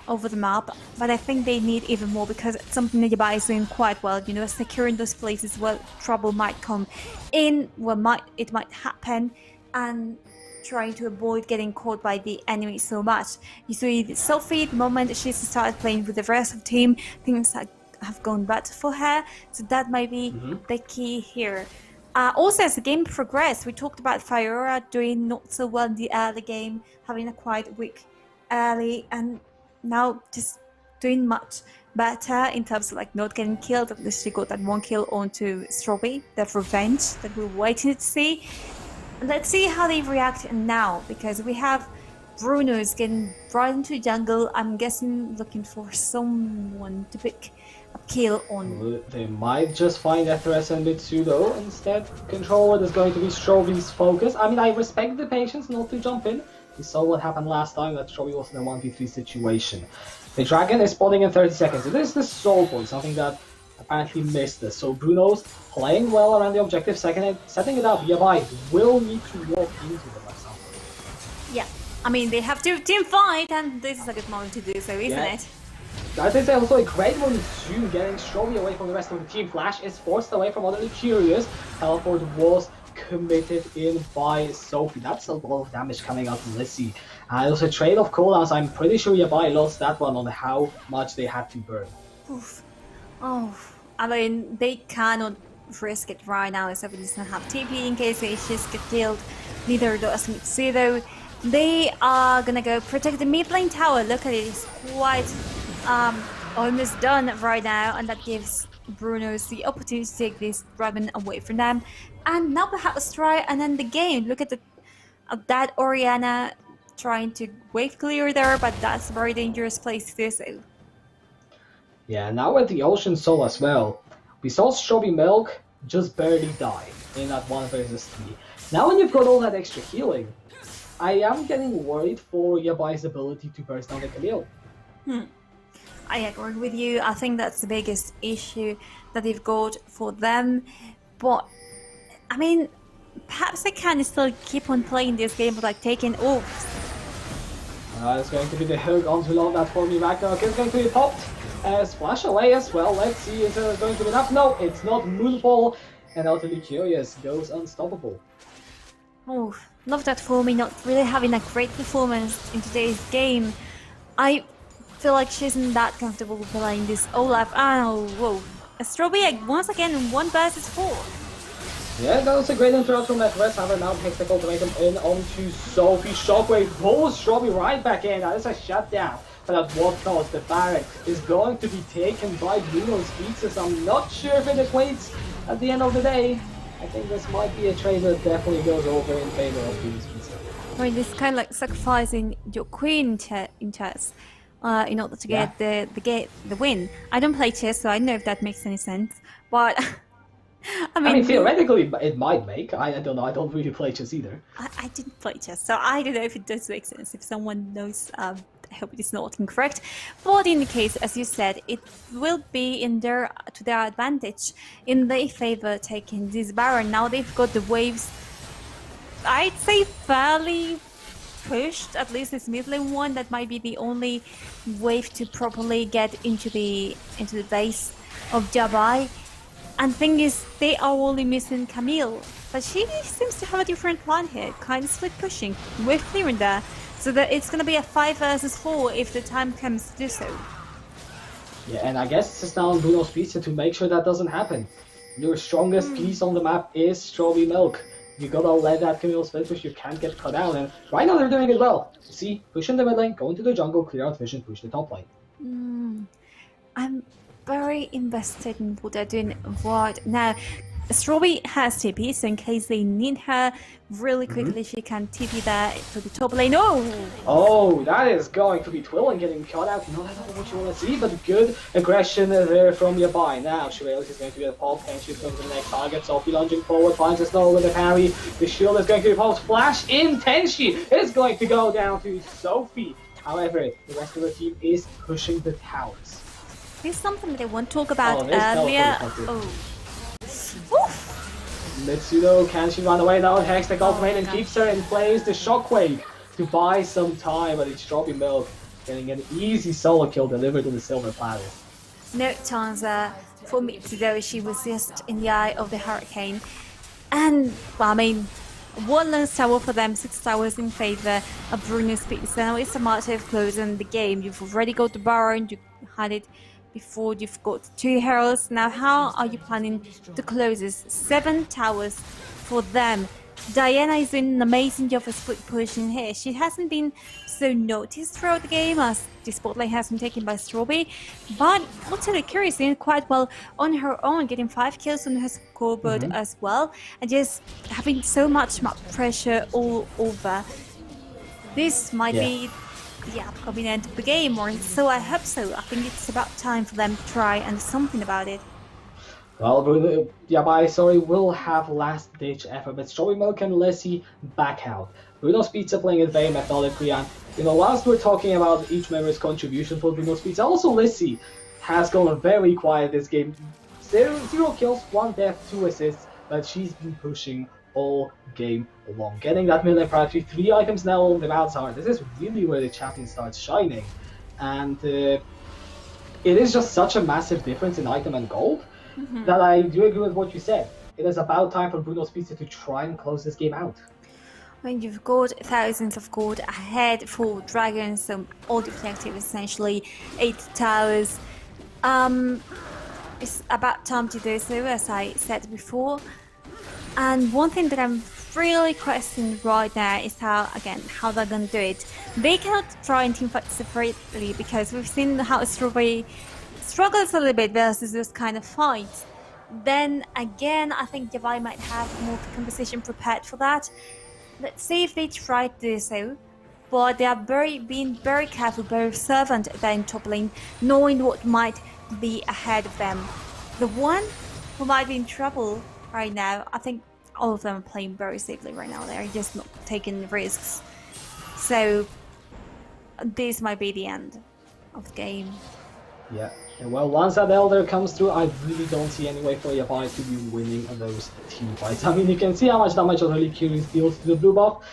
over the map, but I think they need even more because it's something that Yabai is doing quite well, you know, securing those places where trouble might come in, where it might happen, and trying to avoid getting caught by the enemy so much. You see Sophie, the moment she's started playing with the rest of the team, things have gone better for her, so that might be the key here. Also, as the game progressed, we talked about Fiora doing not so well in the early game, having a quite weak early, and now just doing much better in terms of like not getting killed. At least she got that 1 kill onto Strawberry, that revenge that we're waiting to see. Let's see how they react now, because we have Bruno's getting right into jungle. I'm guessing looking for someone to pick a kill on. They might just find Ethres and Mitsudo instead. Controller is going to be Strawberry's focus. I mean, I respect the patience not to jump in. We saw what happened last time, that Strawberry was in a 1v3 situation. The Dragon is spawning in 30 seconds. It is the Soul Point, something that apparently missed this. So Bruno's playing well around the objective, setting it up. Yabai will need to walk into them at some point. Yeah, I mean, they have to team fight, and this is a good moment to do so, isn't it? That is also a great moment to getting Strawberry away from the rest of the team. Flash is forced away from Utterly Curious. Teleport was committed in by Sophie. That's a lot of damage coming out from Lissy. And also trade of cooldowns. I'm pretty sure Yabai lost that one on how much they had to burn. Oof. Oh, I mean, they cannot risk it right now. Sophie doesn't have TP in case they just get killed. Neither does Mitsudo. They are gonna go protect the mid lane tower. Look at it, it's quite almost done right now, and that gives Bruno's the opportunity to take this dragon away from them. And now perhaps try and end the game. Look at that Oriana trying to wave clear there, but that's a very dangerous place to do so. Yeah, now with the Ocean Soul as well, we saw Strawberry Milk just barely die in that 1 versus 3. Now when you've got all that extra healing, I am getting worried for Yabai's ability to burst down the Camille. I agree with you. I think that's the biggest issue that they've got for them. But, I mean, perhaps they can still keep on playing this game, but like taking off. It's going to be the hook onto long that for me. Ragnarok is going to be popped. splash away as well. Let's see, is it going to be enough? No, it's not. Moonfall and Utterly Curious goes unstoppable. Oh, love that Foamy not really having a great performance in today's game. I feel like she isn't that comfortable playing this Olaf. Oh, whoa. A Strawberry once again in 1 versus 4. Yeah, that was a great interrupt from that West Hammer. Now takes the ultimatum in onto Sophie. Shockwave pulls Strawberry right back in. That is a shutdown. But at what cost? The Baron is going to be taken by Bruno's Pizzas. I'm not sure if it equates at the end of the day. I think this might be a trade that definitely goes over in favor of Bruno's Pizza. I mean, this kind of like sacrificing your queen in chess in order to get the win. I don't play chess, so I don't know if that makes any sense. But I mean, theoretically, it might make. I don't know. I don't really play chess either. I didn't play chess, so I don't know if it does make sense. If someone knows, I hope it is not incorrect. But in the case, as you said, it will be to their advantage in their favor taking this Baron. Now they've got the waves, I'd say, fairly pushed. At least this mid lane one, that might be the only wave to properly get into the base of Jabai. And thing is, they are only missing Camille, but she seems to have a different plan here, kind of split pushing with clearing there, so that it's going to be a 5 versus 4 if the time comes to do so. Yeah, and I guess it's now on Bruno's Pizza to make sure that doesn't happen. Your strongest piece on the map is Strawberry Milk. You gotta let that Camille split push, you can't get cut out, and right now they're doing it well. See, push in the mid lane, go into the jungle, clear out vision, push the top lane. I'm very invested in what they're doing right now. Strawberry has TP, so in case they need her really quickly, she can TP there to the top lane. Oh, that is going to be Twilling getting caught out. Not at all what you want to see, but good aggression there from Yabai. Now, Shiralis is going to get a pulse, and she's going to the next target. Sophie lunging forward, finds a snow with a parry. The shield is going to be pulse. Flash in, Tenshi is going to go down to Sophie. However, the rest of the team is pushing the towers. Here's something that I want to talk about earlier. Mitsudo, can she run away now? Hex the ultimate and keeps her in place. The Shockwave to buy some time, but it's Strawberry Milk getting an easy solo kill delivered on the silver platter. No chance for Mitsudo. She was just in the eye of the hurricane. And, well, I mean, 1 last tower for them, 6 towers in favor of Bruno's Pizza. Now it's a matter of closing the game. You've already got the Baron, you had it before, you've got 2 heralds. Now how are you planning to close this? 7 towers for them. Diana is doing an amazing job of split pushing here. She hasn't been so noticed throughout the game as the spotlight has been taken by Strawberry, but Utterly Curious doing quite well on her own, getting 5 kills on her scoreboard as well, and just having so much map pressure all over. This might be the upcoming end of the game, or so I hope so. I think it's about time for them to try and do something about it. Well, Yabai, will have last-ditch effort, but Strawberry Milk and Lessie back out. Bruno's Pizza playing it very methodically, and whilst we're talking about each member's contribution for Bruno's Pizza, also Lessie has gone very quiet this game. 0 kills, 1 death, 2 assists, but she's been pushing all game long. Getting that mid-lane priority, 3 items now on the Mount. This is really where the champion starts shining, and it is just such a massive difference in item and gold. That I do agree with what you said. It is about time for Bruno's Pizza to try and close this game out. When you've got thousands of gold ahead for dragons, so all the objectives essentially, 8 towers. It's about time to do so, as I said before. And one thing that I'm really questioning right now is how they're gonna do it. They cannot try and teamfight separately because we've seen how Strawberry struggles a little bit versus those kind of fights. Then again, I think Yabai might have more composition prepared for that. Let's see if they try to do so. But they are being very careful, very observant there in top lane, knowing what might be ahead of them. The one who might be in trouble right now, I think all of them are playing very safely right now. They're just not taking risks. So this might be the end of the game. Yeah, and well, once that Elder comes through, I really don't see any way for Yabai to be winning those team fights. I mean, you can see how much damage Utterly Curious deals to the blue buff,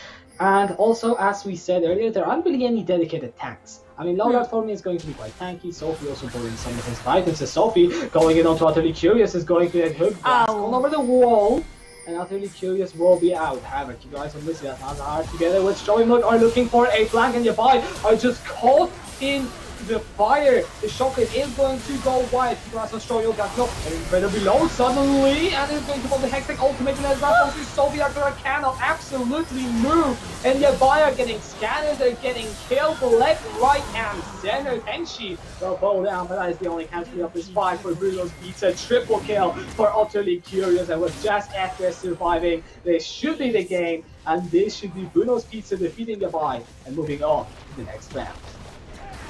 and also, as we said earlier, there aren't really any dedicated tanks. I mean, loadout for me is going to be quite tanky. Sophie also bringing some defensive items. So Sophie going in onto Utterly Curious is going to get hooked. Blast going over the wall. And Utterly Curious will be out. However, keep your eyes on Missy. That's hard together with Showing Look are looking for a flank, and Yabai are just caught in the fire. The shotgun is going to go wide. Keep your eyes on Showing Look. That's not incredibly low suddenly, and it's going to put the Hextech ultimate in as well. Sophie Akira cannot absolutely move. And Yabai are getting scanned, they're getting killed left, right, and center. Tenshi will pull down, but that is the only casualty of this fight for Bruno's Pizza. Triple kill for Utterly Curious, and with just FPS surviving, this should be the game, and this should be Bruno's Pizza defeating Yabai and moving on to the next round.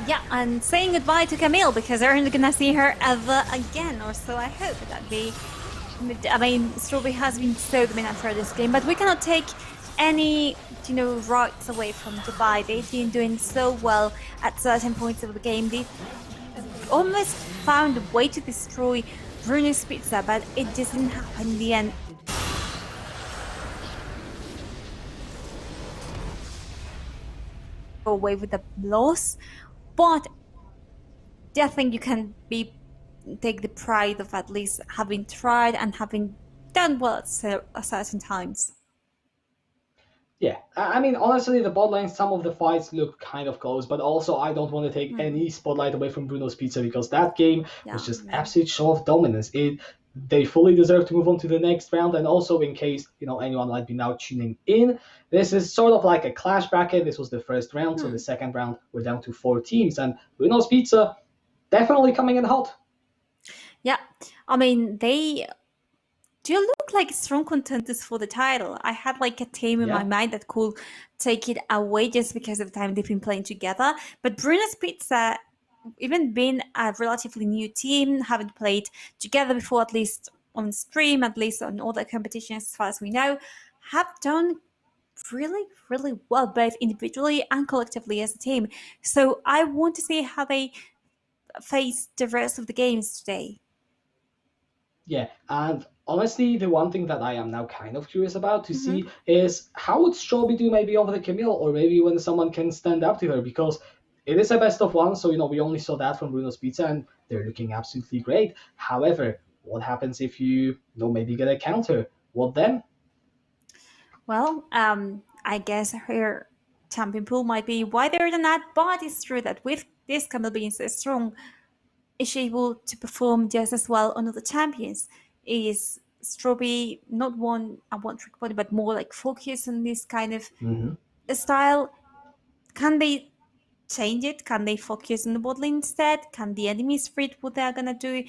Yeah, and saying goodbye to Camille because they're not gonna see her ever again, or so I hope that they. I mean, Strawberry has been so dominant for this game, but we cannot take any, rights away from Dubai. They've been doing so well at certain points of the game. They almost found a way to destroy Bruno's Pizza, but it didn't happen in the end. Go away with the loss, but I think you can take the pride of at least having tried and having done well at certain times. Yeah, I mean, honestly, the bot lane, some of the fights look kind of close, but also I don't want to take any spotlight away from Bruno's Pizza because that game was just absolute show of dominance. They fully deserve to move on to the next round, and also in case anyone might be now tuning in, this is sort of like a clash bracket. This was the first round, so the second round we're down to 4 teams, and Bruno's Pizza definitely coming in hot. Yeah, I mean they do look like strong contenders for the title. I had like a team in my mind that could take it away just because of the time they've been playing together. But Bruno's Pizza, even being a relatively new team, haven't played together before, at least on stream, at least on all the competitions as far as we know, have done really, really well, both individually and collectively as a team. So I want to see how they face the rest of the games today. Yeah, and honestly, the one thing that I am now kind of curious about to see is how would Stroby do maybe over the Camille, or maybe when someone can stand up to her, because it is a best of one, so we only saw that from Bruno's Pizza, and they're looking absolutely great. However, what happens if you maybe get a counter? What then? Well, I guess her champion pool might be wider than that, but it's true that with this Camille being so strong, is she able to perform just as well on other champions? Is Stroby not a one-trick pony, but more like focus on this kind of style? Can they change it? Can they focus on the bot lane instead? Can the enemies read what they're gonna do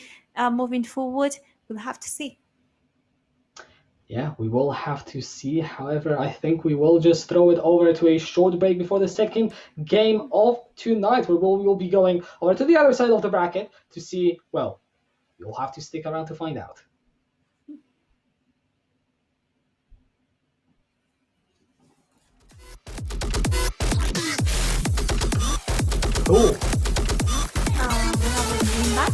moving forward? We'll have to see. Yeah, we will have to see. However, I think we will just throw it over to a short break before the second game of tonight, where we'll be going over to the other side of the bracket to see, well, you'll have to stick around to find out. Cool. We have a green back.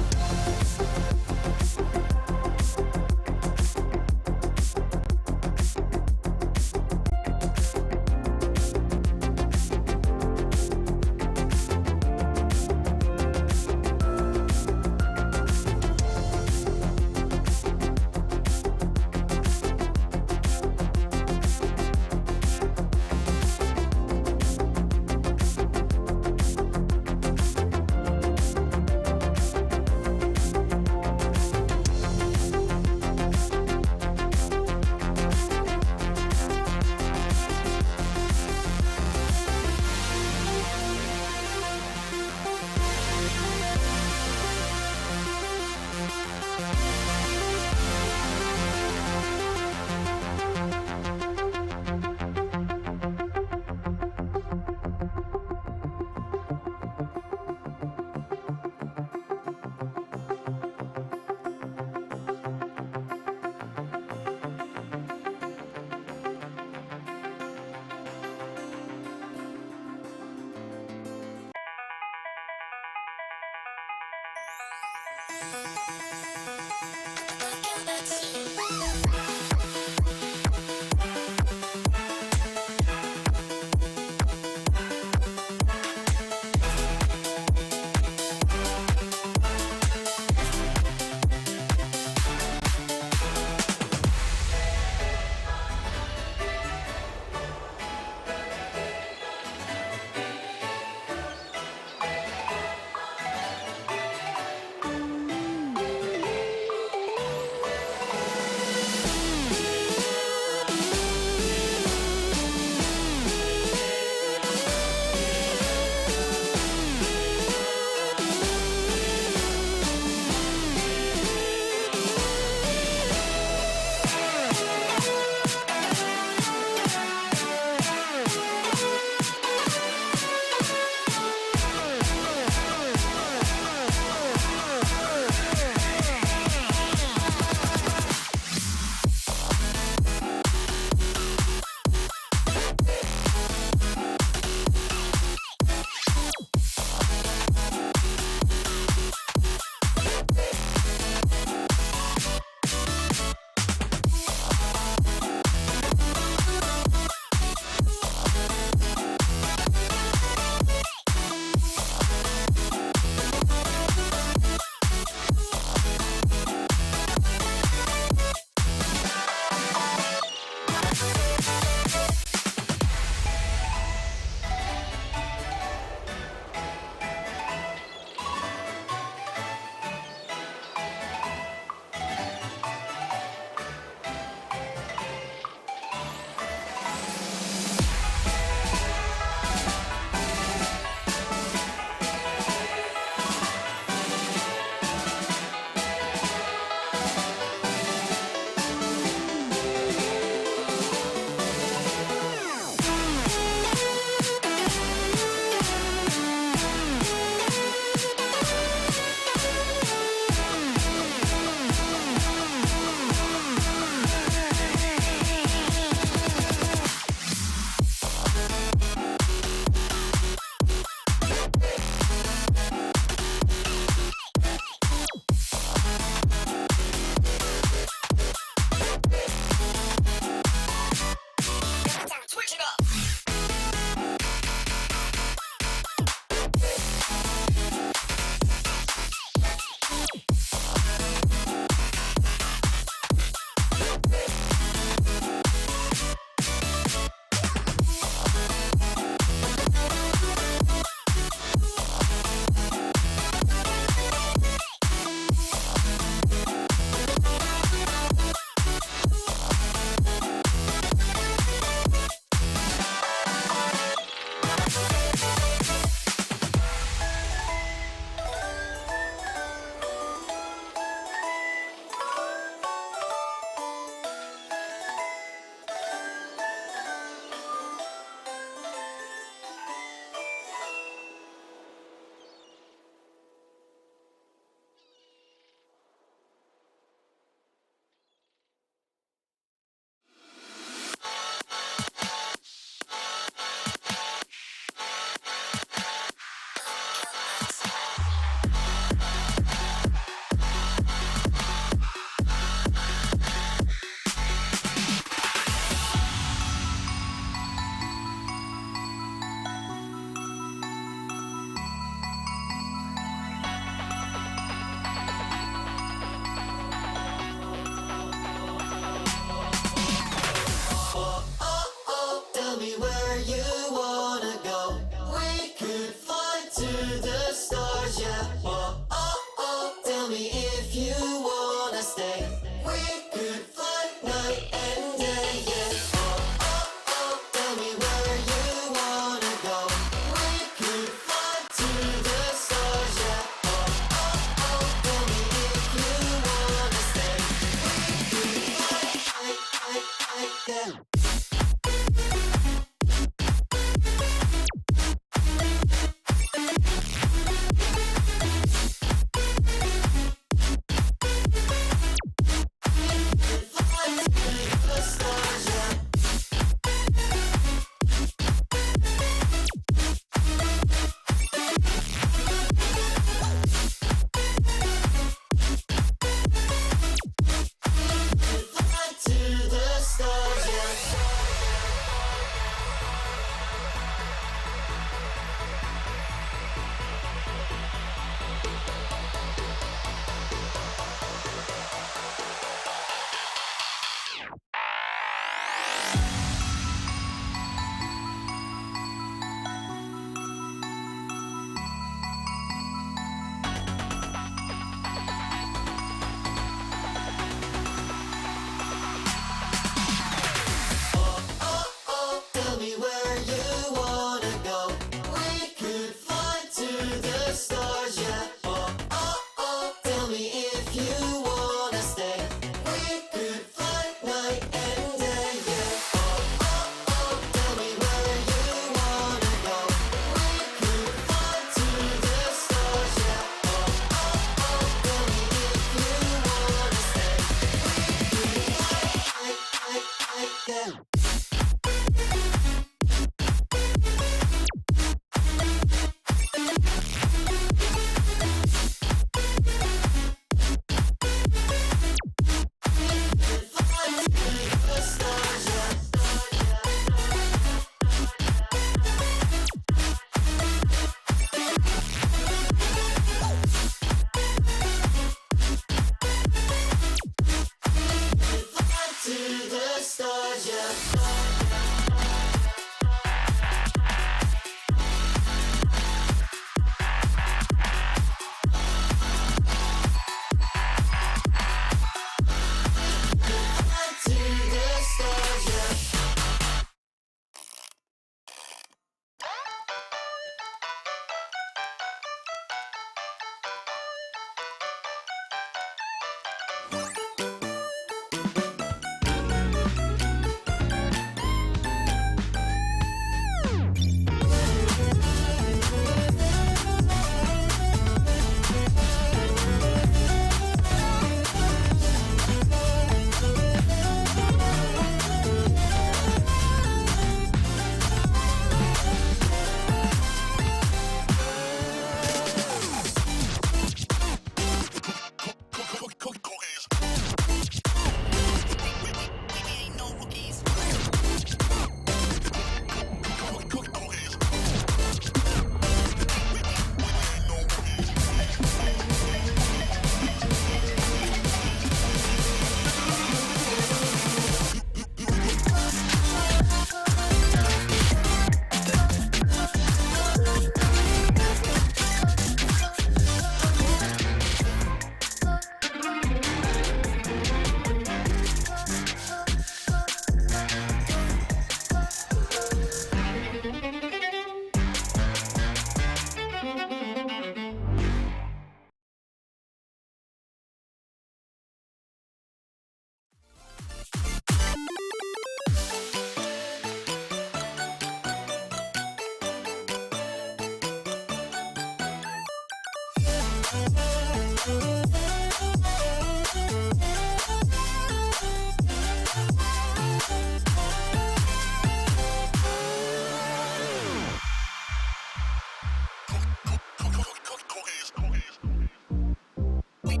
ain't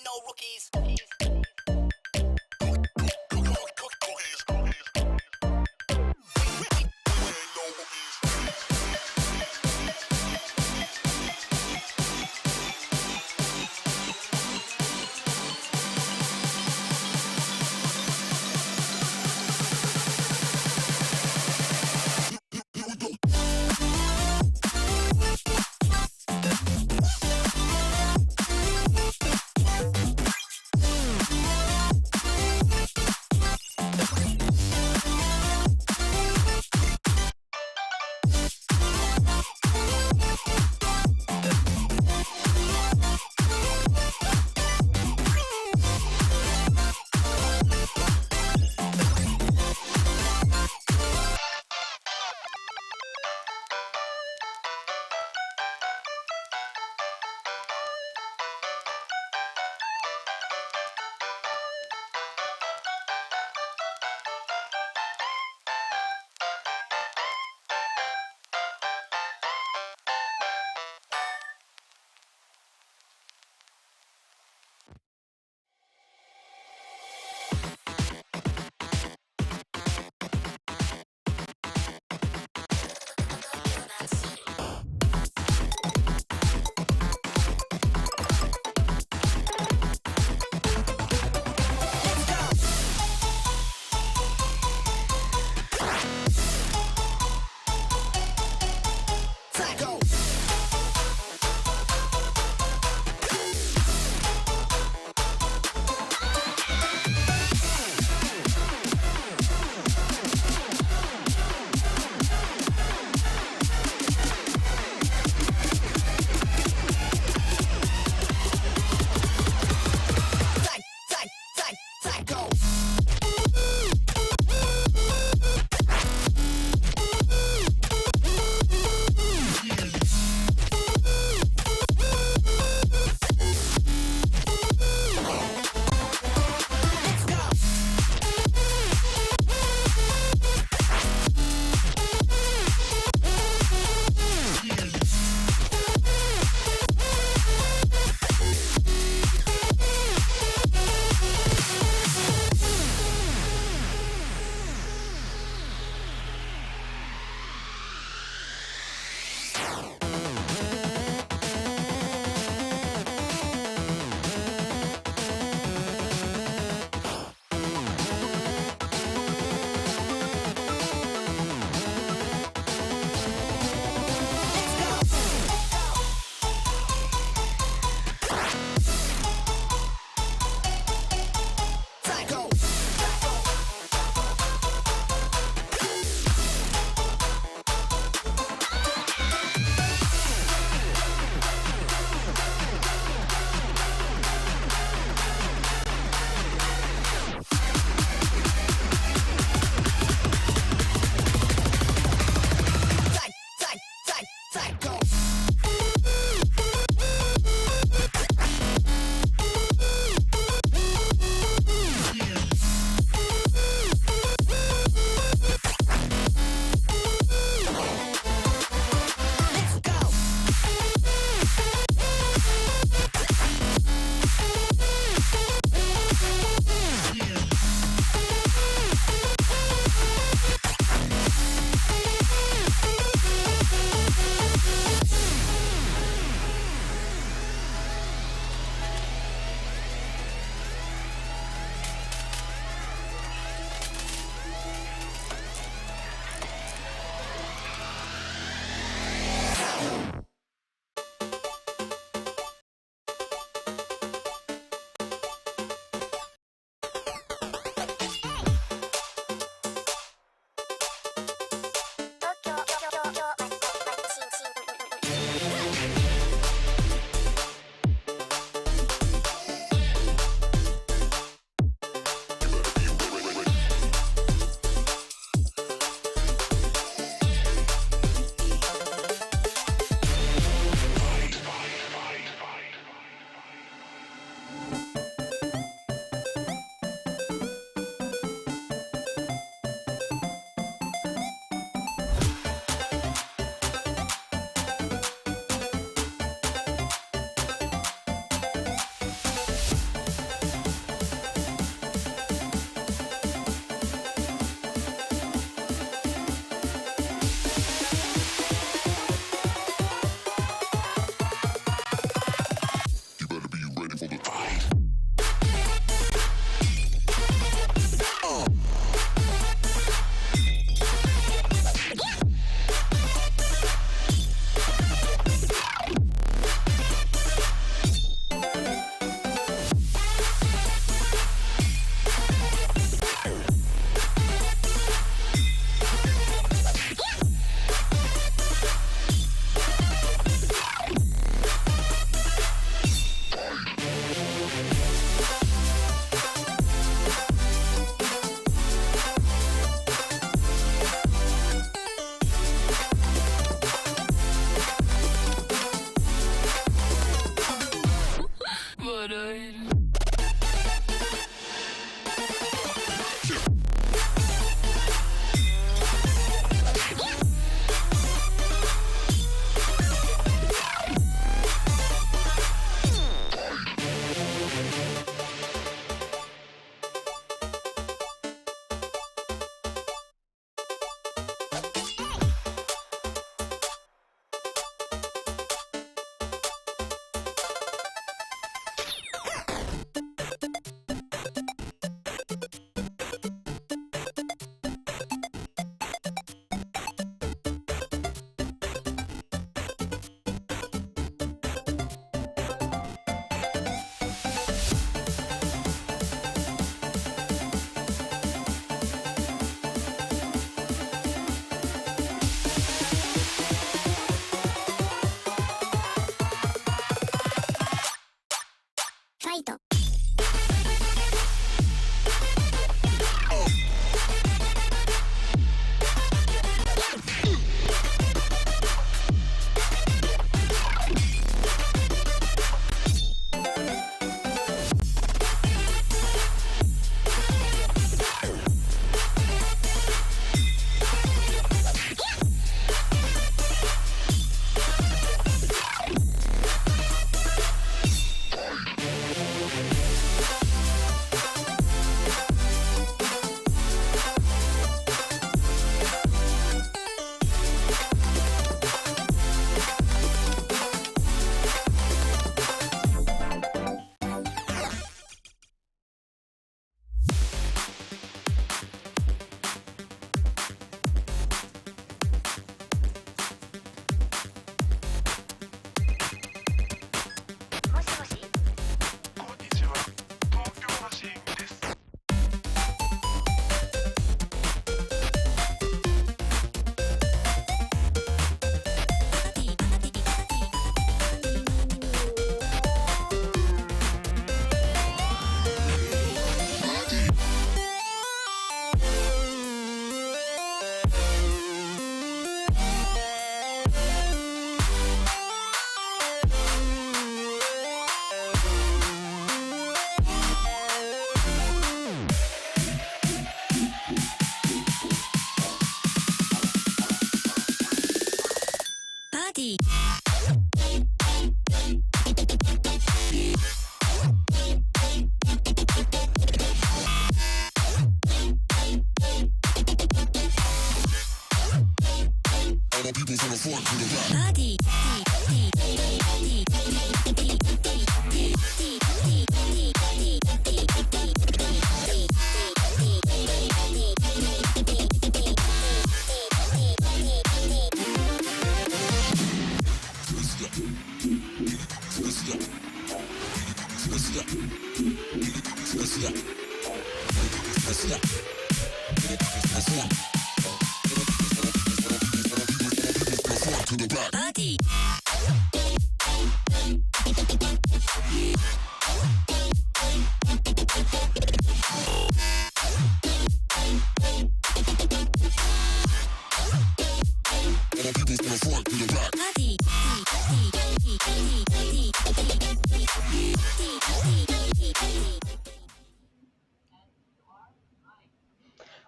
no rookies.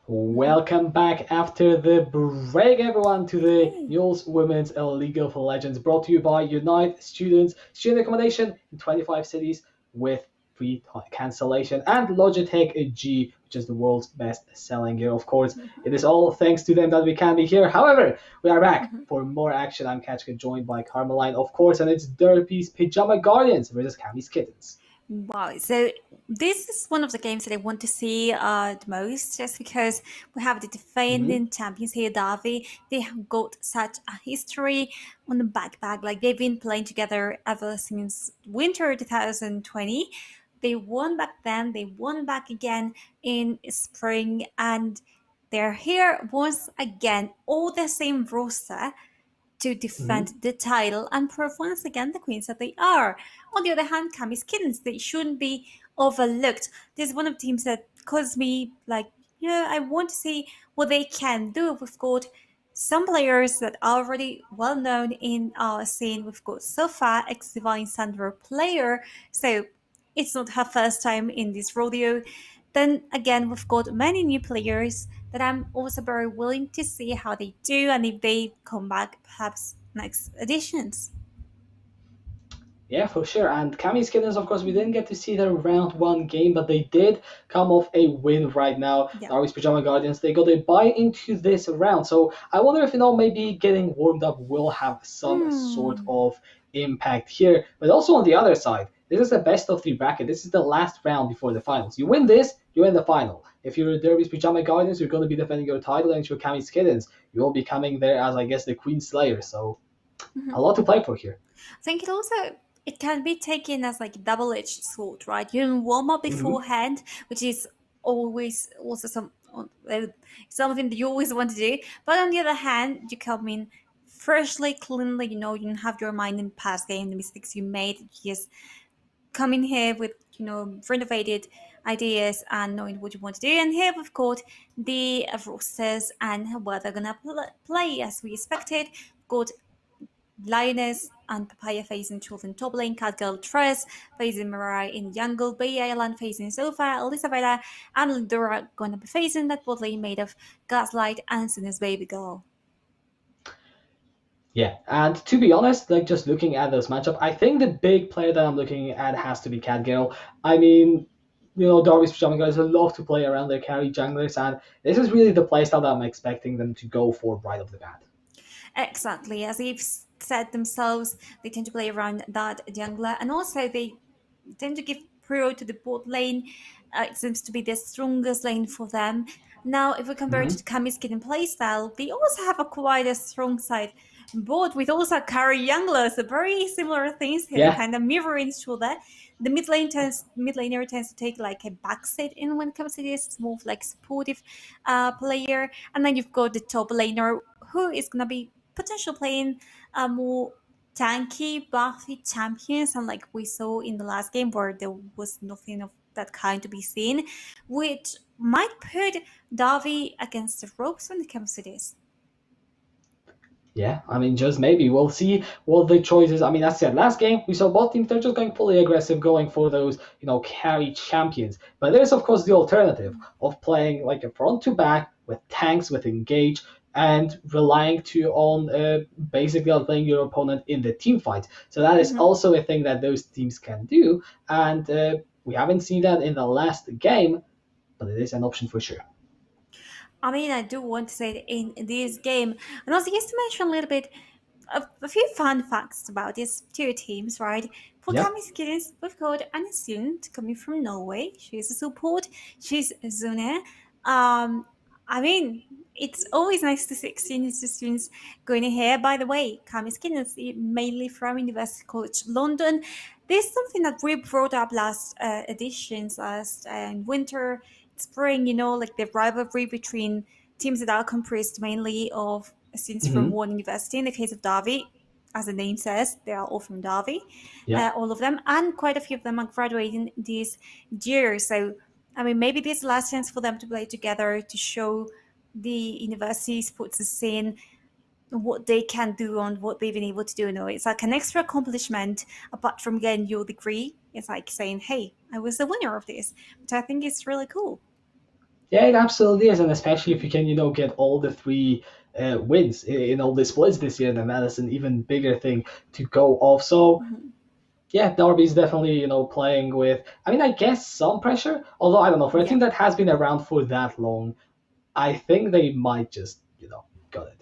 Welcome back after the break, everyone, to the Yule's Women's League of Legends, brought to you by Unite Students, student accommodation in 25 cities with free cancellation, and Logitech G, which is the world's best-selling gear. Of course, it is all thanks to them that we can be here. However, we are back for more action. I'm Kachka, joined by Carmeline, of course, and it's Derpy's Pajama Guardians versus Cammy's Kittens. Wow. So this is one of the games that I want to see the most, just because we have the Hmm. defending champions here, Davi. They have got such a history on the backpack. Like they've been playing together ever since winter 2020. They won back then. They won back again in spring, and they're here once again. All the same roster to Hmm. defend the title and prove once again the queens that they are. On the other hand, Cammy's Kittens, they shouldn't be overlooked. This is one of the teams that caused me like, I want to see what they can do. We've got some players that are already well known in our scene. We've got Sofa, ex Divine Sandra player, so it's not her first time in this rodeo. Then again, we've got many new players that I'm also very willing to see how they do and if they come back perhaps next editions. Yeah, for sure. And Cami Skinners, of course, we didn't get to see their round one game, but they did come off a win right now. Yeah. Darby's Pajama Guardians, they got a buy into this round. So I wonder if, maybe getting warmed up will have some sort Hmm. of impact here. But also on the other side, this is the best of three bracket. This is the last round before the finals. You win this, you're in the final. If you're Derby's Pajama Guardians, you're going to be defending your title, and if you're Cami Skinners, you'll be coming there as, I guess, the Queen Slayer. So a Mhm. lot to play for here. I think it can be taken as like a double-edged sword, right? You can warm up Hmm. beforehand, which is always also something that you always want to do. But on the other hand, you come in freshly, cleanly. You don't have your mind in past game, the mistakes you made. You just come in here with renovated ideas and knowing what you want to do. And here we've got the rosters and what they're gonna play as we expected. Got Lioness and Papaya facing Children top lane, Catgirl Tress facing Mirai in jungle, Bay Island facing Sofa, Elisabetta, and Lindora gonna be facing that bot lane made of Gaslight and Sinner's Baby Girl. Yeah, and to be honest, like just looking at this matchup, I think the big player that I'm looking at has to be Catgirl. I mean, Darby's Pajama Guys love to play around their carry junglers, and this is really the playstyle that I'm expecting them to go for right off the bat. Exactly, as they've said themselves, they tend to play around that jungler, and also they tend to give priority to the bot lane. It seems to be the strongest lane for them. Now, if we compare it Hmm. to Kami's kit and playstyle, they also have a quite a strong side both with also carry junglers, so very similar things here, Yeah. kind of mirroring each other. The mid laner tends to take like a backseat in when it comes to this. It's more of like supportive player, and then you've got the top laner who is gonna be potential playing a more tanky, buffy champions, unlike we saw in the last game where there was nothing of that kind to be seen, which might put Davi against the ropes when it comes to this. Yeah, I mean, just maybe we'll see what the choices. I mean, as I said, last game we saw both teams, they're just going fully aggressive, going for those carry champions. But there's of course the alternative of playing like a front to back with tanks, with engage, and relying on basically outplaying your opponent in the team fight. So that is Mhm. also a thing that those teams can do, and we haven't seen that in the last game, but it is an option for sure. I mean, I do want to say that in this game, and also just to mention a little bit a few fun facts about these two teams, right? For Yep. Kami's Kittens, we've got Anna Sund coming from Norway. She's a support. She's Zune. Um, I mean, it's always nice to see exchange students going here. By the way, Kami's Kittens is mainly from University College London. This is something that we brought up last editions, last winter, spring, like the rivalry between teams that are comprised mainly of students from Hmm. one university. In the case of Derby, as the name says, they are all from Derby, Yep. all of them, and quite a few of them are graduating this year. So, I mean, maybe this is the last chance for them to play together to show the university sports scene what they can do and what they've been able to do. It's like an extra accomplishment apart from getting your degree. It's like saying, "Hey, I was the winner of this," which I think is really cool. Yeah, it absolutely is, and especially if you can, get all the three wins in all the splits this year, then that is an even bigger thing to go off. So Mhm. yeah, Derby's definitely, playing with, I mean, I guess some pressure. Although I don't know, for a Yeah. team that has been around for that long, I think they might just, got it.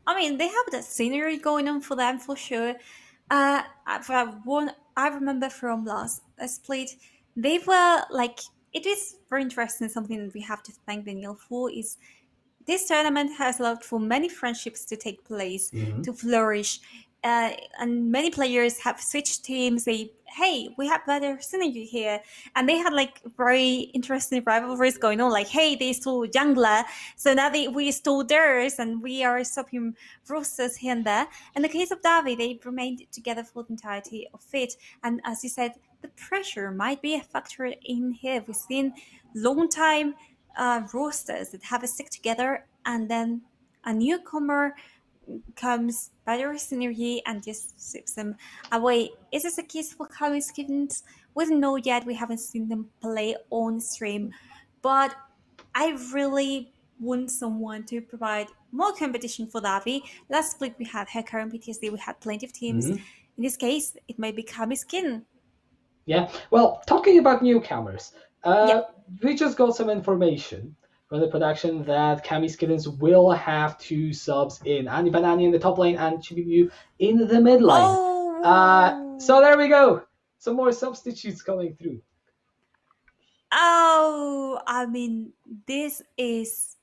I mean, they have that scenery going on for them for sure. For one I remember from last split, they were like, it is very interesting. Something that we have to thank Daniel for is this tournament has allowed for many friendships to take place, Hmm. to flourish. And many players have switched teams. Hey, we have better synergy here. And they had like very interesting rivalries going on. Like, hey, they stole jungler. So now we stole theirs and we are stopping rosters here and there. In the case of Davi, they remained together for the entirety of it. And as you said, the pressure might be a factor in here. We've seen long time rosters that have a stick together, and then a newcomer comes better synergy and just sweeps them away. Is this a case for Kami's Kittens? We don't know yet. We haven't seen them play on stream, but I really want someone to provide more competition for Davi. Last split we had Hacker and PTSD. We had plenty of teams. Hmm. In this case, it may be Kami's Kitten. Yeah. Well, talking about newcomers, Yeah. we just got some information from the production that Kami's Kittens will have two subs in Annie Banani in the top lane and Chibibu in the mid lane. So Oh. there we go. Some more substitutes coming through. Oh, I mean, this is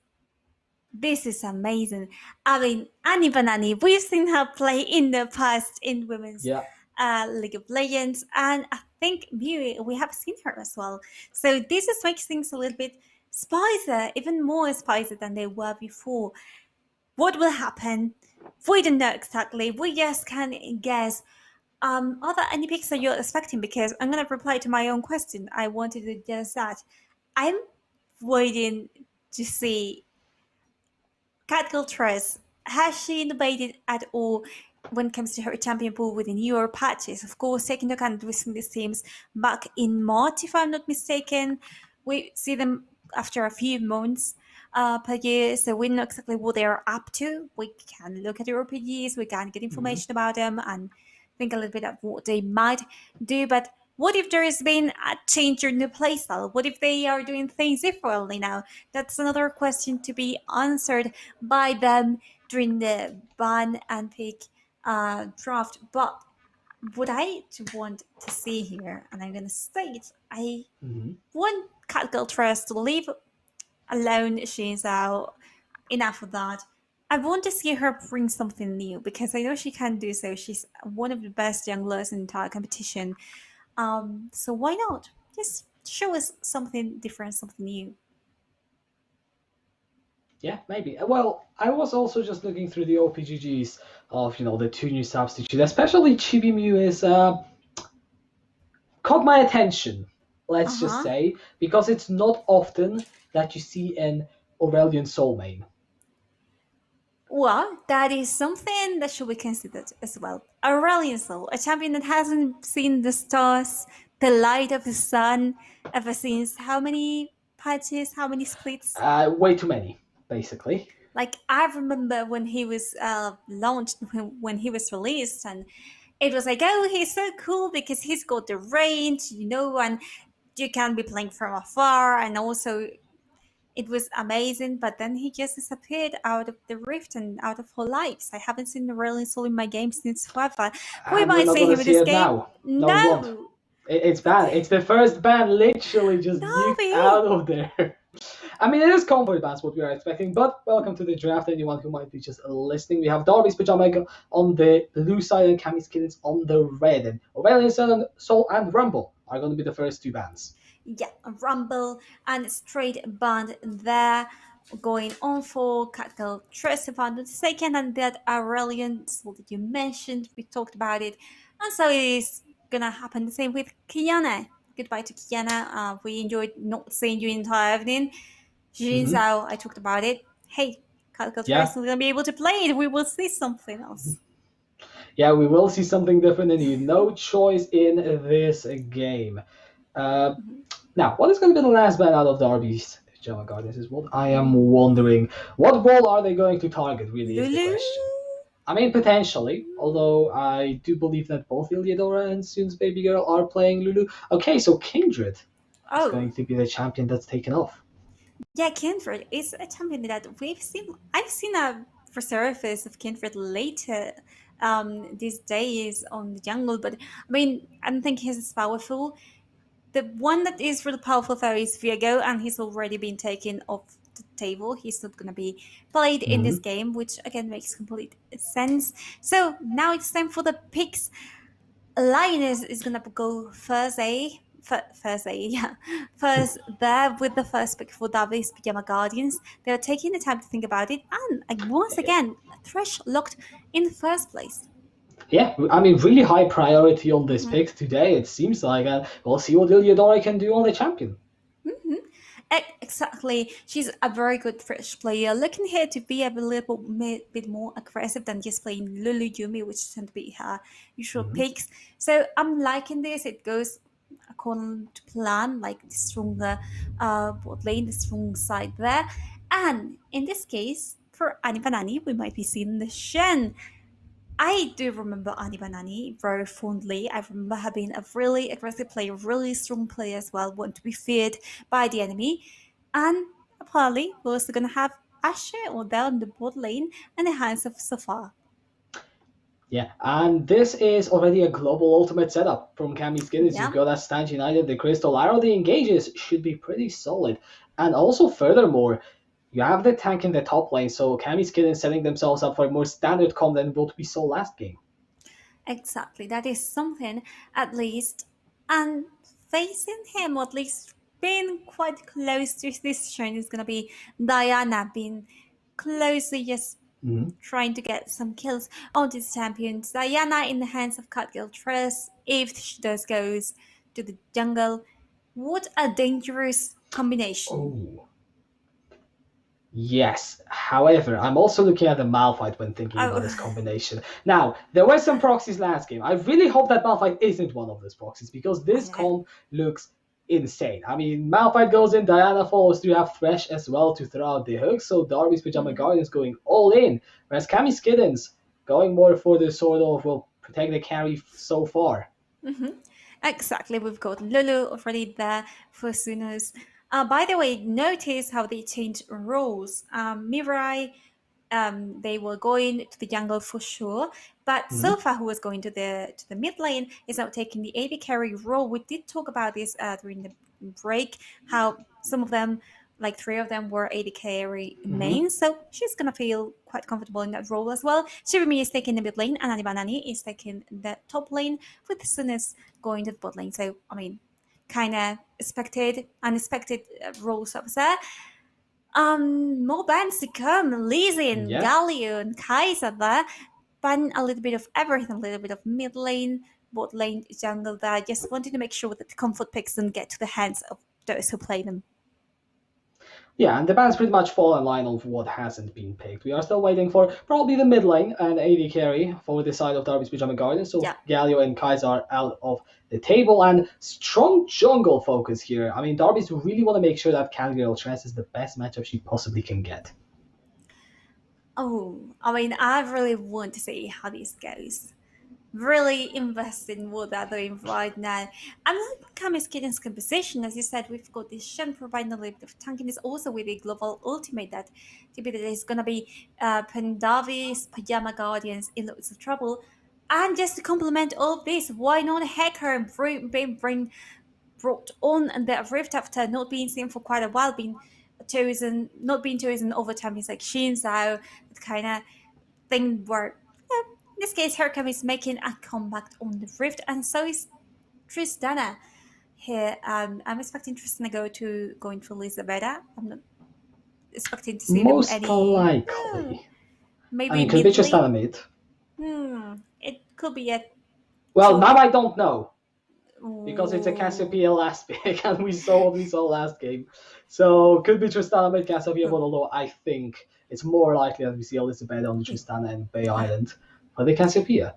amazing. I mean, Annie Banani, we've seen her play in the past in women's Yeah. League of Legends, and I think Mew, we have seen her as well. So this just makes things a little bit spicier, even more spicier than they were before. What will happen? We don't know exactly. We just can guess. Are there any picks that you're expecting? Because I'm gonna reply to my own question. I wanted to just that. I'm waiting to see Catgirl Tress. Has she innovated at all when it comes to her champion pool with the newer patches? Of course, taking into account recent these teams back in March, if I'm not mistaken. We see them after a few months per year, so we know exactly what they're up to. We can look at their RPGs, we can get Hmm. information about them and think a little bit of what they might do. But what if there has been a change in the playstyle? What if they are doing things differently now? That's another question to be answered by them during the ban and pick draft. But what I want to see here, and I'm going to state, I Hmm. want Catgirl Trust to leave alone She's out. Enough of that. I want to see her bring something new because I know she can do so. She's one of the best junglers in the entire competition. So why not? Just show us something different, something new. Yeah, maybe. Well, I was also just looking through the OPGGs of the two new substitutes, especially Chibimu is caught my attention. Uh Let's just huh. say because it's not often that you see an Aurelian Soul main. Well, that is something that should be considered as well. Aurelion Sol, a champion that hasn't seen the stars, the light of the sun, ever since how many patches, how many splits? Way too many, basically. Like, I remember when he was launched, when he was released, and it was like, oh, he's so cool because he's got the range, and you can be playing from afar, and also it was amazing, but then he just disappeared out of the rift and out of our lives. I haven't seen the Rolling Soul in my game since forever. We And we're might not see gonna him in see this it game. now. No, we won't. No! It's But banned. It's the first ban, literally just nuked Navi! out of there. I mean, it is comfort bans what we are expecting, but welcome to the draft. Anyone who might be just listening, we have Darby's Pajama on the blue side and Cammy's Kittens on the red. And Aurelian Soul and Rumble are going to be the first two bans. Yeah, a Rumble and straight band there. Going on for Catgirl Trust, if I'm not mistaken, and that Aurelian Soul that you mentioned, we talked about it. And so it is gonna happen the same with Kiana. Goodbye to Kiana. We enjoyed not seeing you in the entire evening. Jin Hmm. Zhao, I talked about it. Hey, Calcutta is Yeah, not going to be able to play it. We will see something else. yeah, we will see something different and you no choice in this game. Uh, Mhm. Now, what is going to be the last ban out of Darby's Pajama Guardians is what I am wondering. What role are they going to target, really, is the Lulu? question. I mean, potentially, although I do believe that both Iliadora and Soon's baby girl are playing Lulu. Okay, so Kindred is Oh, going to be the champion that's taken off. yeah, Kindred is a champion that we've seen. I've seen a resurface of Kindred later these days on the jungle. But I mean, I don't think he's as powerful. The one that is really powerful there is Viego, and he's already been taken off the table. He's not going to be played in this Mhm. game, which again makes complete sense. So now it's time for the picks. Lioness is going to go first, First, yeah. First, there with the first pick for Davis Pajama Guardians. They're taking the time to think about it, and once again, Thresh locked in the first place. Yeah, I mean, really high priority on this Mhm. pick today. It seems like, and we'll see what Iliadora can do on the champion. Exactly. She's a very good Thresh player, looking here to be a little bit more aggressive than just playing Lulu Yumi, which tend to be her usual Mhm. picks. So I'm liking this. It goes according to plan, like the stronger bot lane, the strong side there. And in this case, for Ani Banani, we might be seeing the Shen. I do remember Ani Banani very fondly. I remember her being a really aggressive player, really strong player as well, one to be feared by the enemy. And apparently, we're also going to have Ashe or down the bot lane in the hands of Safar. Yeah, and this is already a global ultimate setup from Cammy Skinners. You've Yeah, got that Stand United, the Crystal Arrow, the engages should be pretty solid. And also, furthermore, you have the tank in the top lane, so Cammy Skinners setting themselves up for a more standard comp than what we saw last game. exactly. That is something, at least. And facing him, or at least being quite close to this turn, is going to be Diana being closely just Mhm. trying to get some kills on this champion. Diana in the hands of Catgirl Tress, if she does goes to the jungle. What a dangerous combination. Oh. Yes. However, I'm also looking at the Malphite when thinking about this Oh, combination. Now, there were some proxies last game. I really hope that Malphite isn't one of those proxies because I this know. comp looks insane. I mean, Malphite goes in, Diana follows through, you have Thresh as well to throw out the hook, so Darby's Pajama Mhm. Guardians going all in, whereas Cammy Skiddens going more for the sort of, well, protect the carry so far. Mhm. Exactly, we've got Lulu already there for Sunos. By the way, notice how they changed roles. Mirai, they were going to the jungle for sure, but Mhm. Silva, who was going to the mid lane, is now taking the AD carry role. We did talk about this during the break, how some of them, like three of them, were AD carry Mhm. main, so she's gonna feel quite comfortable in that role as well. Shirumi is taking the mid lane, and Anibanani is taking the top lane, with Sunis going to the bot lane. So, I mean, kind of expected, unexpected roles up there. More bands to come. Lizin, Yeah. Galio, and Kaiser there. Ban a little bit of everything, a little bit of mid lane, bot lane, jungle there. Just wanted to make sure that the comfort picks don't get to the hands of those who play them. Yeah, and the bans pretty much fall in line of what hasn't been picked. We are still waiting for probably the mid lane and AD carry for the side of Darby's Pajama Guardians. So Yeah. Galio and Kaiser are out of the table, and strong jungle focus here. I mean, Darby's really want to make sure that Calgary Tress is the best matchup she possibly can get. Oh, I mean, I really want to see how this goes. Really invested in what they're doing right now. I'm not Kami's Kitten's composition. As you said, we've got this Shen providing a little bit of tanking. Is also with the global ultimate that typically is going to be Pendavis, Pajama Guardians in lots of trouble. And just to complement all of this, why not Hacker and bring brought on the Rift after not being seen for quite a while, not being chosen over champions like Shin Zhao, that kind of thing where, yeah, in this case, Hercam is making a comeback on the Rift, and so is Tristana here. I'm expecting Tristana going to Elizabeth. I'm not expecting to see them Most any. likely. I Maybe mean, could be mid just lane. mid. It could be a Well, now choice. I don't know because it's a Ooh. Cassiopeia last pick, and we saw what we saw last game. So could be Tristana mid Cassiopeia, but Ooh. although I think it's more likely that we see Elizabeth on the Tristana and Bay Island for the Cassiopeia.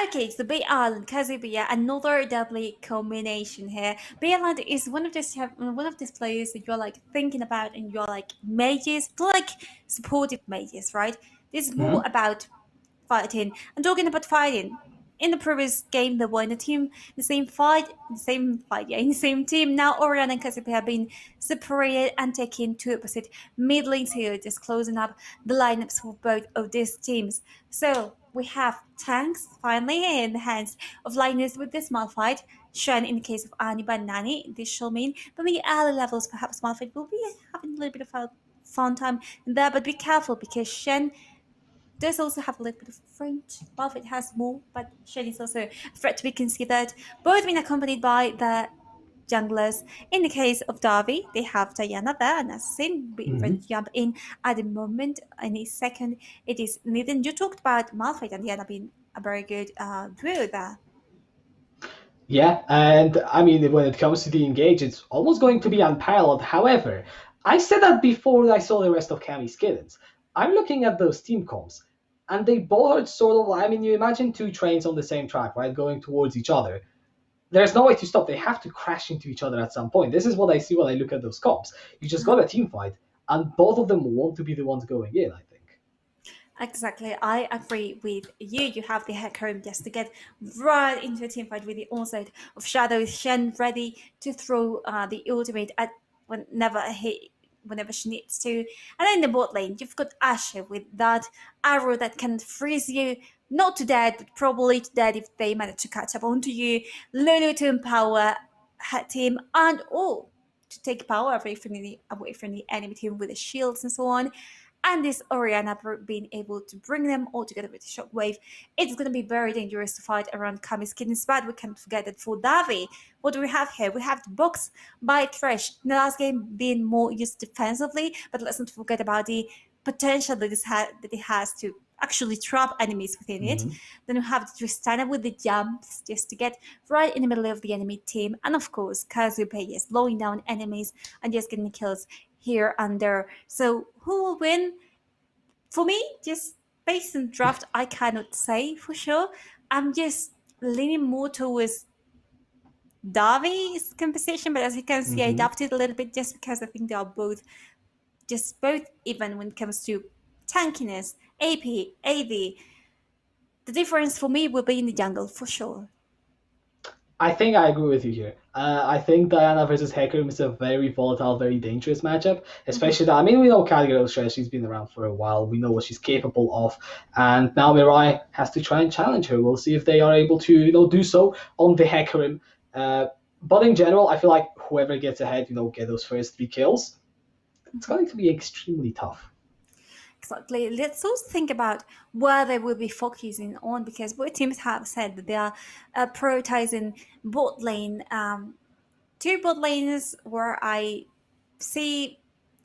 Okay, so Bay Island, Kazubia, another deadly combination here. Bay Island is one of these players that you're like thinking about, and you're like mages, they're like supportive mages, right? This is more Mhm. about fighting. And talking about fighting, in the previous game, they were in a team, yeah, in the same team. Now Orion and Cassiopeia have been separated and taken to opposite mid lanes here, just closing up the lineups for both of these teams. So we have tanks finally in the hands of Linus with this Malphite. Shen in the case of Aniba and Nani, this shall mean, but maybe early levels perhaps Malphite will be having a little bit of a fun time in there, but be careful because Shen does also have a little bit of French. Malphite has more, but Shen is also a threat to be considered. Both being accompanied by the junglers. In the case of Darby, they have Diana there, and Assassin being ready to jump in at the moment. In a second, it is Nathan. You talked about Malphite and Diana being a very good duo there. Yeah, and I mean, when it comes to the engage, it's almost going to be unparalleled. However, I said that before I saw the rest of Cammy's kittens. I'm looking at those team comps, and they both are sort of, I mean, you imagine two trains on the same track, right, going towards each other. There's no way to stop. They have to crash into each other at some point. This is what I see when I look at those comps. You just got a team fight, and both of them want to be the ones going in, I think. Exactly, I agree with you. You have the Hecarim just to get right into a team fight with the onslaught of shadows. Shen ready to throw the ultimate at whenever she needs to. And then in the bot lane, you've got Ashe with that arrow that can freeze you, not to death, but probably to death if they manage to catch up onto you. Lulu to empower her team, and all to take power away from the enemy team with the shields and so on. And this Orianna being able to bring them all together with the shockwave. It's going to be very dangerous to fight around Kami's kittens, but we can't forget that for Davi, what do we have here? We have the box by Thresh. In the last game being more used defensively, but let's not forget about the potential that it has to actually trap enemies within it. Then we have Tristana with the jumps just to get right in the middle of the enemy team. And of course, Kazupe is slowing down enemies and just getting kills here and there. So who will win? For me, just based on draft, I cannot say for sure. I'm just leaning more towards Davi's composition, but as you can see, I adapted a little bit just because I think they are both even when it comes to tankiness, AP, AD. The difference for me will be in the jungle for sure. I think I agree with you here. I think Diana versus Hecarim is a very volatile, very dangerous matchup. Especially that, I mean, we know Calgary's Stress, she's been around for a while. We know what she's capable of. And now Mirai has to try and challenge her. We'll see if they are able to, do so on the Hecarim. But in general, I feel like whoever gets ahead, get those first 3 kills, it's going to be extremely tough. Exactly. Let's also think about where they will be focusing on, because both teams have said that they are prioritizing bot lane. 2 bot lanes where I see,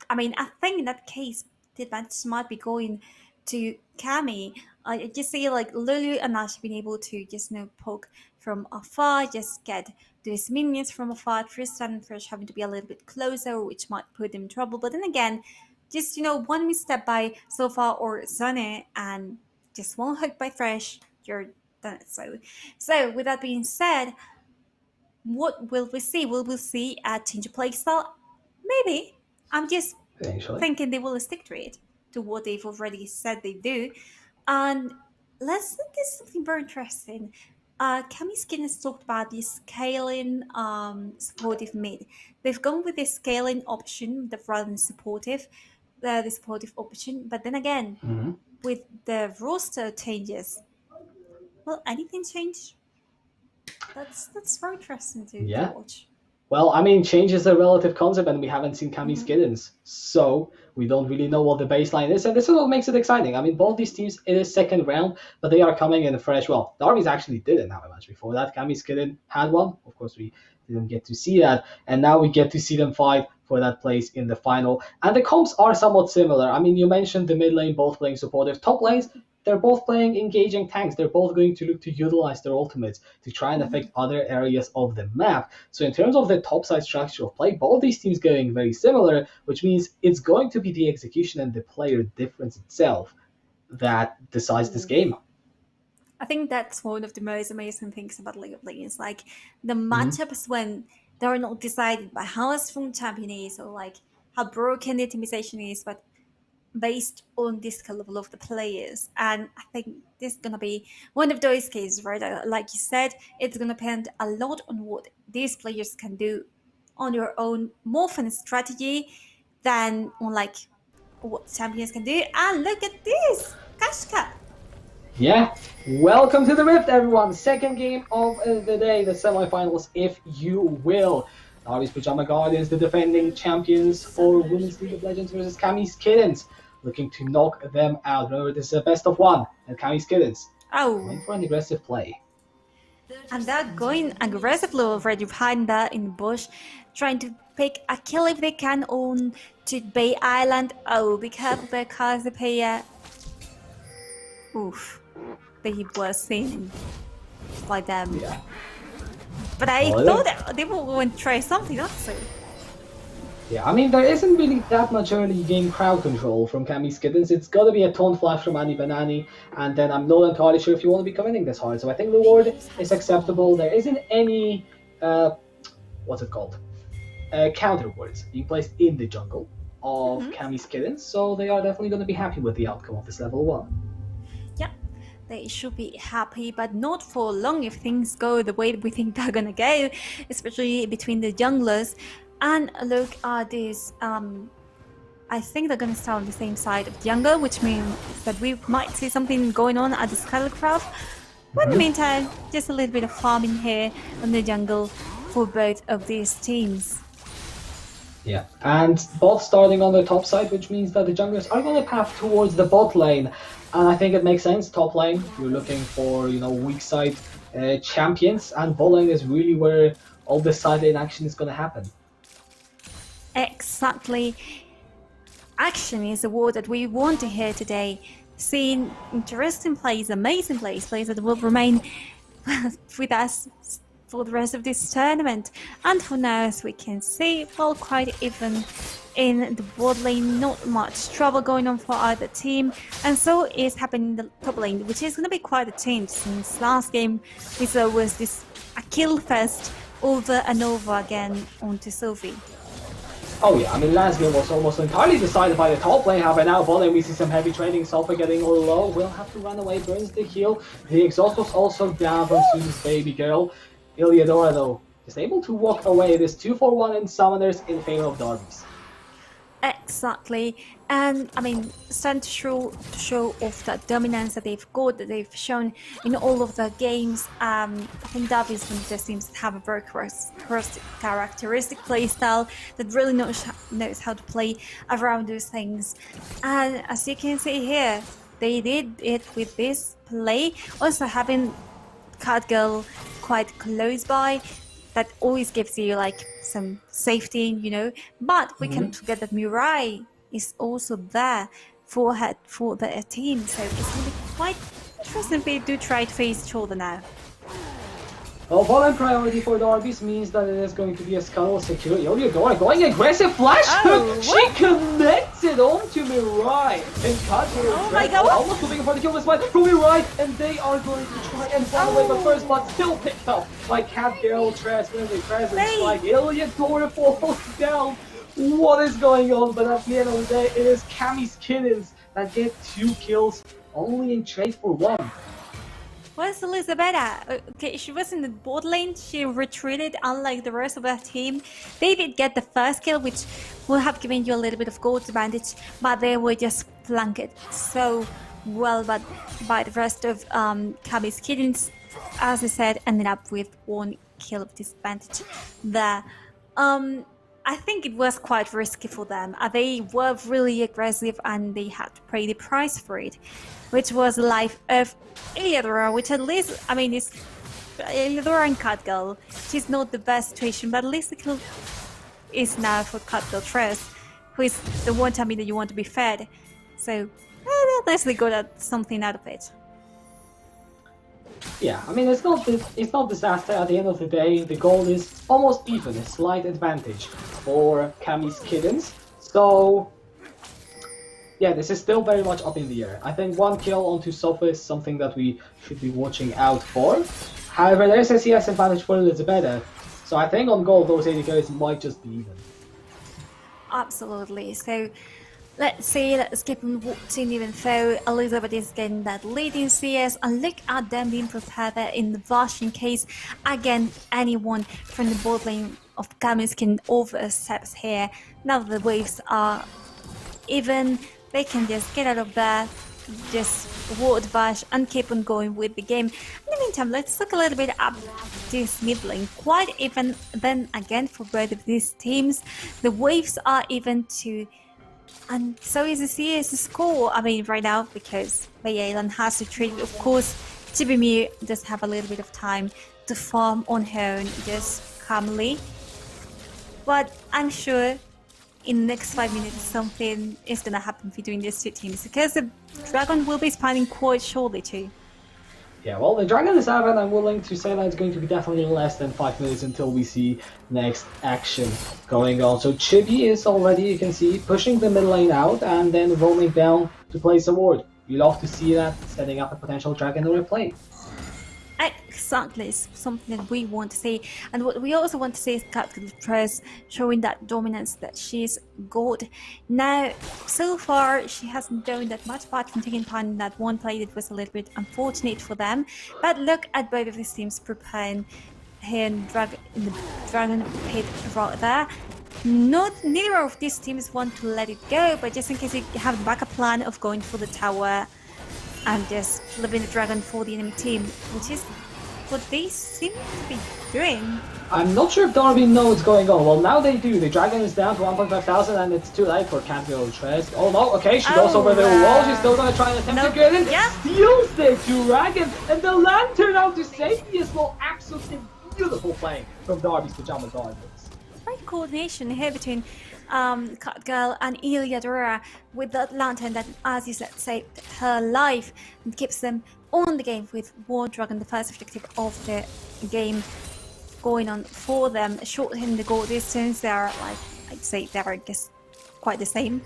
I think in that case, the advantage might be going to Cammy. I just see like Lulu and Nash being able to just poke from afar, just get these minions from afar. Tristan and Fresh having to be a little bit closer, which might put them in trouble. But then again, just one misstep by Sofa or Zane and just one hook by Fresh, you're done. So with that being said, what will we see? Will we see a change of playstyle? Maybe. I'm just thinking they will stick to it, to what they've already said they do. And let's look at something very interesting. Cami Skin has talked about the scaling supportive mid. They've gone with the scaling option rather than supportive, the supportive option. But then again, with the roster changes, will anything change? That's very interesting to watch. Well, change is a relative concept, and we haven't seen Cammy's kittens, so we don't really know what the baseline is, and this is what makes it exciting. Both these teams, it is second round, but they are coming in fresh. Well, Darby's actually didn't have a match before that. Cammy's kitten had one. Of course, we didn't get to see that, and now we get to see them fight for that place in the final. And the comps are somewhat similar. You mentioned the mid lane both playing supportive. Top lanes, they're both playing engaging tanks. They're both going to look to utilize their ultimates to try and affect other areas of the map. So in terms of the topside structure of play, both these teams going very similar, which means it's going to be the execution and the player difference itself that decides this game. I think that's one of the most amazing things about League of Legends. Like the matchups when they're not decided by how strong champion is or like how broken the optimization is, but based on the skill level of the players. And I think this is going to be one of those cases, right? Like you said, it's going to depend a lot on what these players can do on your own, more fun strategy than on like what champions can do. And look at this, Kashka. Yeah, welcome to the Rift, everyone. Second game of the day, the semifinals, if you will. Darby's Pajama Guardians, the defending champions for Women's League of Legends versus Cammy's Kittens, looking to knock them out. Remember, this is a best of one, and Cammy's Kittens going for an aggressive play. And they're going aggressively already behind that in the bush, trying to pick a kill if they can on to Bay Island. Oh, be careful there, Cassiopeia. Oof. They were seen by them. Yeah. But I thought that they were going to try something also. Yeah, I mean, there isn't really that much early game crowd control from Cammy's Kittens. It's got to be a taunt flash from Annie Banani, and then I'm not entirely sure if you want to be committing this hard. So I think the ward is acceptable. There isn't any, what's it called? Counter wards being placed in the jungle of Cammy's Kittens, so they are definitely going to be happy with the outcome of this level 1. Yeah, they should be happy, but not for long if things go the way we think they're gonna go, especially between the junglers. And look at this, I think they're gonna start on the same side of the jungle, which means that we might see something going on at the Skylecraft. But in the meantime, just a little bit of farming here on the jungle for both of these teams. Yeah, and both starting on the top side, which means that the junglers are going to path towards the bot lane. And I think it makes sense. Top lane, you're looking for, weak side champions, and bot lane is really where all the side lane action is going to happen. Exactly. Action is the word that we want to hear today. Seeing interesting plays, amazing plays that will remain with us for the rest of this tournament. And for now, as we can see, well, quite even in the bot lane, not much trouble going on for either team, and so is happening in the top lane, which is going to be quite a change since last game we saw was this a kill fest over and over again onto Sophie. Oh yeah, I mean, last game was almost entirely decided by the top lane. However, now bot lane we see some heavy trading. Sofa getting low, will have to run away, burns the heal. The exhaust was also down from Susan's baby girl. Iliadora, though, is able to walk away. It is 2-4-1 in summoners in favor of Darby's. Exactly, and I mean, starting to show off that dominance that they've got, that they've shown in all of the games. I think Darby's one of those teams that have a very characteristic playstyle that really knows how to play around those things. And as you can see here, they did it with this play. Also having Catgirl quite close by, that always gives you like some safety, but we can't forget that Mirai is also there for the team, so it's going to be quite interesting if they do try to face each other now. Well, bottom priority for Darby's means that it is going to be a scuttle secure. Iliadora going aggressive flash hook! She connects it onto Mirai! And Catgirl almost looking for the kill this fight from Mirai, and they are going to try and run away, but first blood still picked up by Catgirl, Tress, with the presence, like Iliadora falls down. What is going on? But at the end of the day, it is Cammy's Kittens that get 2 kills, only in trade for 1. Where's Elizabeth? Okay, she was in the bot lane, she retreated unlike the rest of her team. They did get the first kill, which will have given you a little bit of gold advantage, but they were just flanked so well by the rest of Cammy's Kittens. As I said, ended up with 1 kill of disadvantage there. I think it was quite risky for them. They were really aggressive and they had to pay the price for it, which was the life of Iliadora, which at least, I mean, it's Iliadora and Catgirl. She's not the best situation, but at least the kill is now for Catgirl Tress, who is the one time that you want to be fed. So, at least they got something out of it. Yeah, I mean, it's not disaster at the end of the day. The goal is almost even, a slight advantage for Cammy's Kittens. So, yeah, this is still very much up in the air. I think 1 kill onto Sofa is something that we should be watching out for. However, there is a CS advantage for Elizabeth. So I think on goal, those 80 kills might just be even. Absolutely. So, let's see, let's keep on watching even though Elizabeth is getting that lead in CS, and look at them being prepared there in the Vash in case, again, anyone from the bot lane of Cammy's can oversteps here. Now that the waves are even, they can just get out of there, just ward bash and keep on going with the game. In the meantime, let's look a little bit up this mid lane. Quite even then again for both of these teams. The waves are even too. And so is the CS score. I mean, right now, because Bayalen has to trade, of course, Tibimir does have a little bit of time to farm on her own, just calmly. But I'm sure in the next 5 minutes something is gonna happen between these two teams, because the Dragon will be spawning quite shortly too. Yeah, well, the Dragon is out, and I'm willing to say that it's going to be definitely less than 5 minutes until we see next action going on. So Chibi is already, you can see, pushing the mid lane out and then roaming down to place a ward. You love to see that, setting up a potential Dragon replay. Exactly, it's something that we want to see. And what we also want to see is Captain Press showing that dominance that she's good. Now, so far, she hasn't done that much, apart from taking part in that one play that was a little bit unfortunate for them. But look at both of these teams preparing here in the Dragon Pit right there. Neither of these teams want to let it go, but just in case you have the backup plan of going for the tower and just flipping the Dragon for the enemy team, which is what they seem to be doing. I'm not sure if Darby knows what's going on. Well, now they do. The Dragon is down to 1.5 thousand, and it's too late for Camille Trest. Oh no, okay, she goes over the wall. She's still gonna try and attempt to get in. Yeah. Steals the Dragon, and the Lantern out to safety as well. Absolutely beautiful play from Darby's Pajama Guardians. Great coordination here between Cut Girl and Iliadora with that lantern that, as you said, saved her life and keeps them on the game with War Dragon, the first objective of the game, going on for them. Shortening the goal distance, they are like, I'd say they're just quite the same.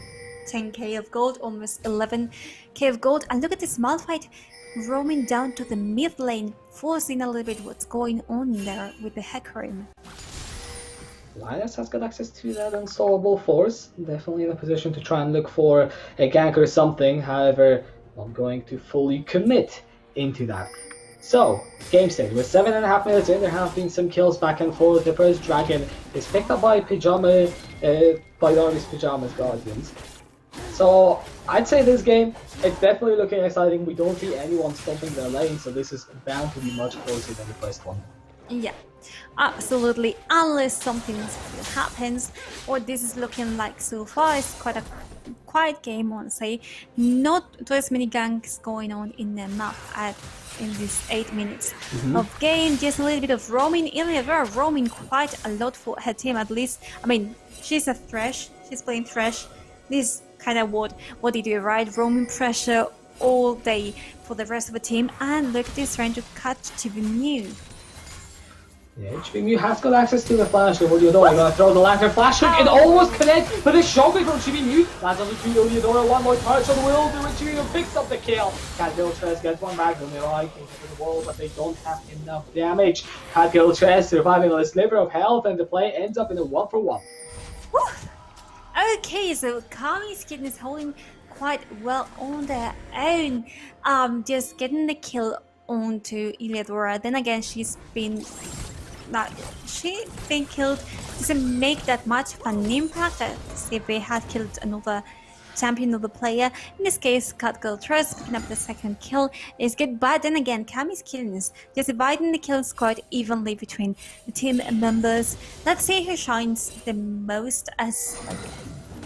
10k of gold, almost 11k of gold. And look at this Malphite roaming down to the mid lane, forcing a little bit what's going on there with the Hecarim. Linus has got access to that unstoppable force, definitely in a position to try and look for a gank or something, however, not going to fully commit into that. So, game state, we're 7.5 minutes in, there have been some kills back and forth. The first Dragon is picked up by Darby's Pajamas Guardians. So, I'd say this game, it's definitely looking exciting. We don't see anyone stopping their lane, so this is bound to be much closer than the first one. Yeah, absolutely. Unless something happens, what this is looking like so far is quite a quiet game, I want to say. Not too as many ganks going on in the map in these 8 minutes of game. Just a little bit of roaming. Iliadora roaming quite a lot for her team, at least. I mean, she's a Thresh. She's playing Thresh. This kind of what they do, right? Roaming pressure all day for the rest of the team. And look at this trying to cut to be new. Yeah, Chibi has got access to the flash. What are you doing? Gonna throw the lantern flash hook. It almost connects, but it's shocking from Chibi. That's on the two. Iliadora, one more touch on the will do it. Chibi picks up the kill. Catgirl Tress gets one back. Then they like into the wall, but they don't have enough damage. Catgirl Tress surviving on a sliver of health, and the play ends up in a 1-for-1. Okay, so Kami's kitten is holding quite well on their own. Just getting the kill onto Iliadora. Then again, she's been killed. Doesn't make that much of an impact as if they had killed another champion of the player. In this case, Catgirl Trust picking up the second kill is good, but then again, Kami's killing is just dividing the kills quite evenly between the team members. Let's see who shines the most as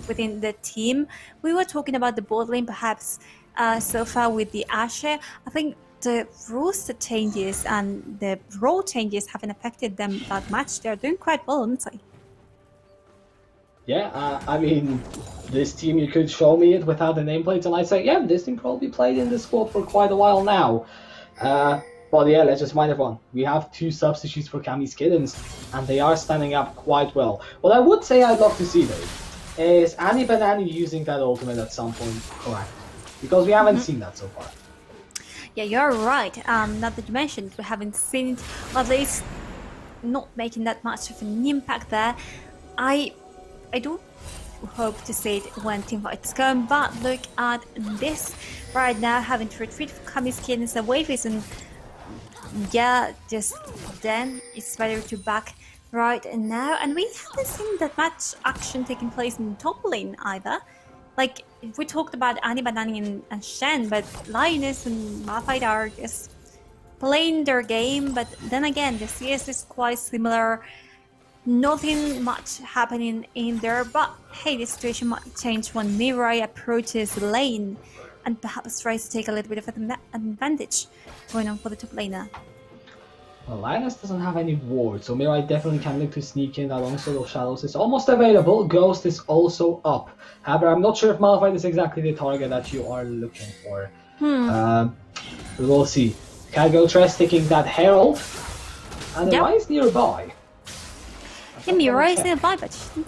within the team. We were talking about the bot lane perhaps so far with the Ashe. I think the roster changes and the role changes haven't affected them that much. They're doing quite well, honestly. Yeah, I mean, this team, you could show me it without the nameplates, and I'd say, yeah, this team probably played in the squad for quite a while now. But yeah, let's just remind everyone, we have 2 substitutes for Kami's Kittens, and they are standing up quite well. What I would say I'd love to see, though, is Annie Banani using that ultimate at some point, correct? Because we haven't seen that so far. Yeah, you're right. Now that you mentioned, we haven't seen it, or at least not making that much of an impact there. I do hope to see it when teamfights come, but look at this right now, having to retreat for Kami's Kittens. The wave isn't, yeah, just then it's better to back right now, and we haven't seen that much action taking place in the top lane either. Like, we talked about Annie Banani and Shen, but Lioness and Malphite are just playing their game. But then again, the CS is quite similar. Nothing much happening in there, but hey, the situation might change when Mirai approaches the lane and perhaps tries to take a little bit of an advantage going on for the top laner. Well, Linus doesn't have any ward, so Mirai definitely can look to sneak in. Alongside of Shadows is almost available. Ghost is also up. However, I'm not sure if Malphite is exactly the target that you are looking for. We'll see. Cargo Tress taking that Herald, and Mirai is nearby. Yeah, Mirai is nearby, but she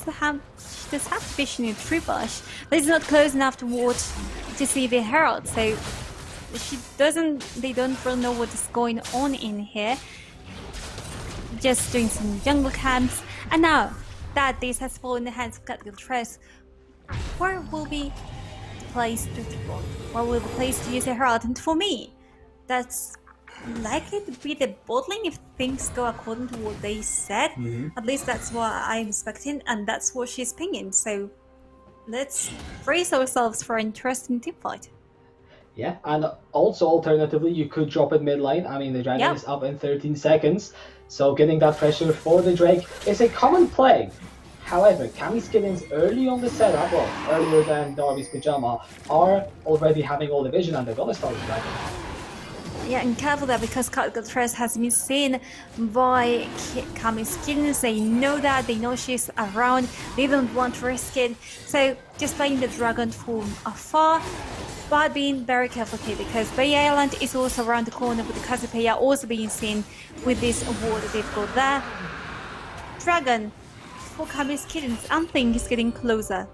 does have vision in Tree Bush, but it's not close enough to watch to see the Herald, so they don't really know what is going on in here. Just doing some jungle camps, and now that this has fallen in the hands of Cargo Tress, where will be the place to use a Herald? And for me, that's likely to be the bot lane if things go according to what they said. At least that's what I'm expecting, and that's what she's pinging. So let's brace ourselves for an interesting team fight. Yeah, and also alternatively, you could drop it mid lane. I mean, the dragon is up in 13 seconds, so getting that pressure for the Drake is a common play. However, Cammy's Kittens early on the setup, well, earlier than Darby's Pajama, are already having all the vision, and they're gonna start the dragon. Yeah, and careful there, because Cargo Tress has been seen by Cammy's Kittens. They know that, they know she's around, they don't want to risk it. So just playing the dragon from afar, but being very careful here, because Bay Island is also around the corner, with the Cassiopeia also being seen with this award that they've got there. Dragon for Cammy's Kittens, and thing is getting closer.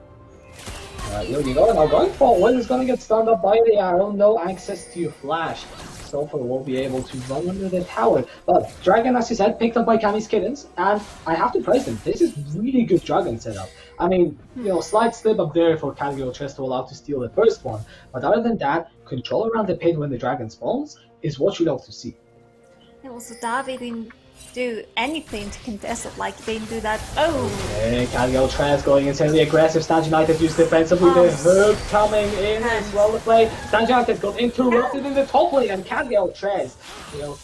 You know, now going forward is going to get stunned up by the arrow, no access to flash. Sofa will be able to run under the tower, but Dragon, as you said, picked up by Cammy's Kittens, and I have to praise them. This is really good Dragon setup. I mean, you know, slight slip up there for Cargo Tress to allow to steal the first one, but other than that, control around the pit when the Dragon spawns is what you love to see. And also Darby didn't do anything to contest it, like they didn't do that. Oh! Okay, Cargo Tress going insanely aggressive. Stand United used defensively, the hook coming in as well to play. Stand United got interrupted in the top lane, and Cargo Tress, you know,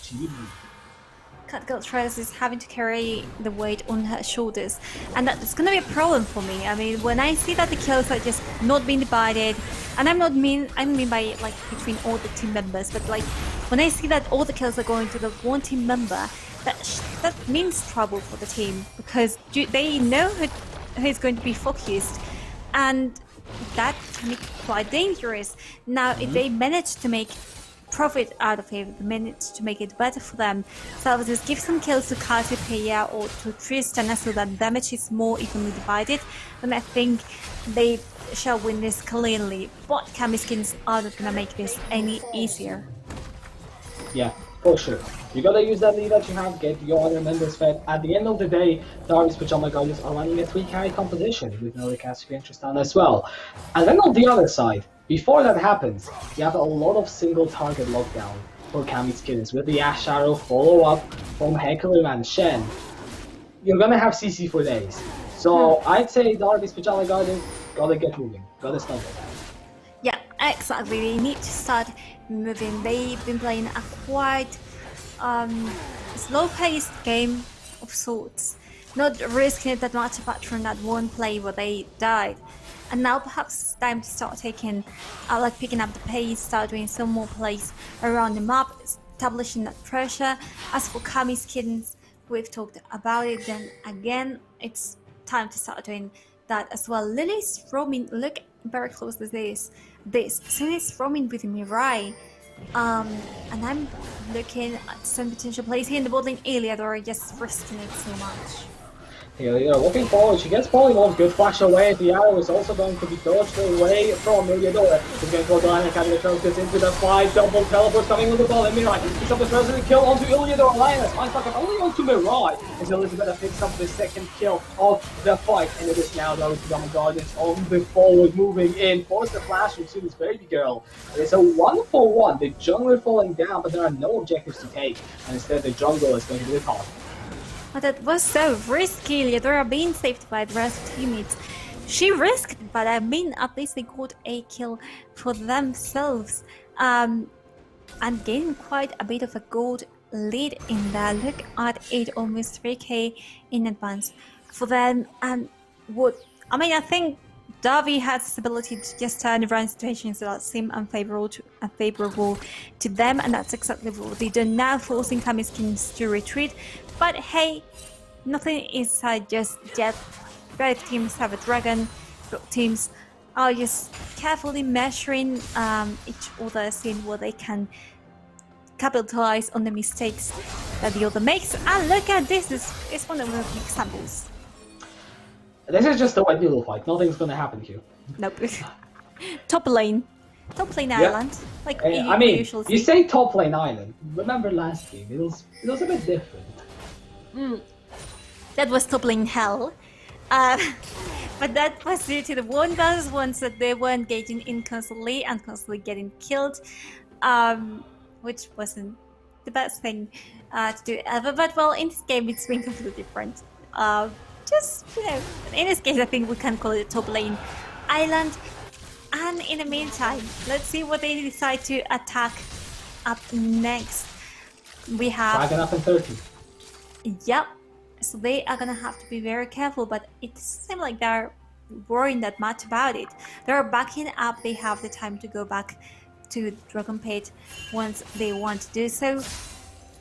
Cargo Tress is having to carry the weight on her shoulders, and that's gonna be a problem for me. I mean, when I see that the kills are just not being divided, and I don't mean by like between all the team members, but like when I see that all the kills are going to the one team member, that means trouble for the team, because they know who is going to be focused, and that can be quite dangerous. Now, if they manage to make profit out of it, manage to make it better for them, so just give some kills to Cassiopeia or to Tristana so that damage is more evenly divided, then I think they shall win this cleanly. But Cammy's Kittens are not gonna make this any easier. Yeah, for sure. You gotta use that lead that you have, get your other members fed. At the end of the day, Darby's Pajama Guardians are running a 3-carry composition with another Cassiopeia and Tristana as well. And then on the other side, before that happens, you have a lot of single target lockdown for Cammy's Kittens with the Ash Arrow follow-up from Heckler and Shen. You're gonna have CC for days. So I'd say Darby's Pajama Guardians gotta get moving, gotta stop it. Yeah, exactly. They need to start moving. They've been playing a quite slow-paced game of sorts, not risking it that much apart from that one play where they died. And now perhaps it's time to start taking, picking up the pace, start doing some more plays around the map, establishing that pressure. As for Cammy's Kittens, we've talked about it, then again, it's time to start doing that as well. Lily's roaming, look very close to this. Sunny's roaming with Mirai. And I'm looking at some potential plays here in the bot lane. Iliador just risking it so much. Yeah, looking forward, she gets polymorph, good flash away. The arrow is also going to be dodged away from Iliador. She's going to go down and Academy gets into the fight. Double teleport coming with the ball. And Mirai picks up the first kill onto Iliador. Lioness finds Bucket only onto Mirai as Elizabeth picks up the second kill of the fight. And it is now those Guardians on the forward, moving in. Force the flash from Sue's baby girl. It's a 1-for-1. The jungler falling down, but there are no objectives to take. And instead, the jungle is going to be the top. But that was so risky. Iliadora being saved by the rest of teammates. she risked, but I mean, at least they got a kill for themselves. And gaining quite a bit of a gold lead in there. Look at it, almost 3k in advance for them. And I think Davi has this ability to just turn around situations that seem unfavorable to them, and that's exactly what they do now, forcing Kamiskins to retreat. But hey, nothing is just yet. Both teams have a dragon. Both teams are just carefully measuring each other, seeing what they can capitalize on the mistakes that the other makes. And look at this, it's one of the examples. This is just a wet noodle fight. Nothing's gonna happen here. Nope. Top lane island. Like I mean, usually you say top lane island. Remember last game? It was a bit different. That was top lane hell. But that was due to the Wonders ones that they were engaging in constantly and constantly getting killed, which wasn't the best thing to do ever. But well, in this game it's been completely different. Just, in this case I think we can call it top lane island. And in the meantime, let's see what they decide to attack up next. We have Dragon up in 30. Yep. So they are gonna have to be very careful, but it seems like they're worrying that much about it. They're backing up, they have the time to go back to Dragon Pit once they want to do so.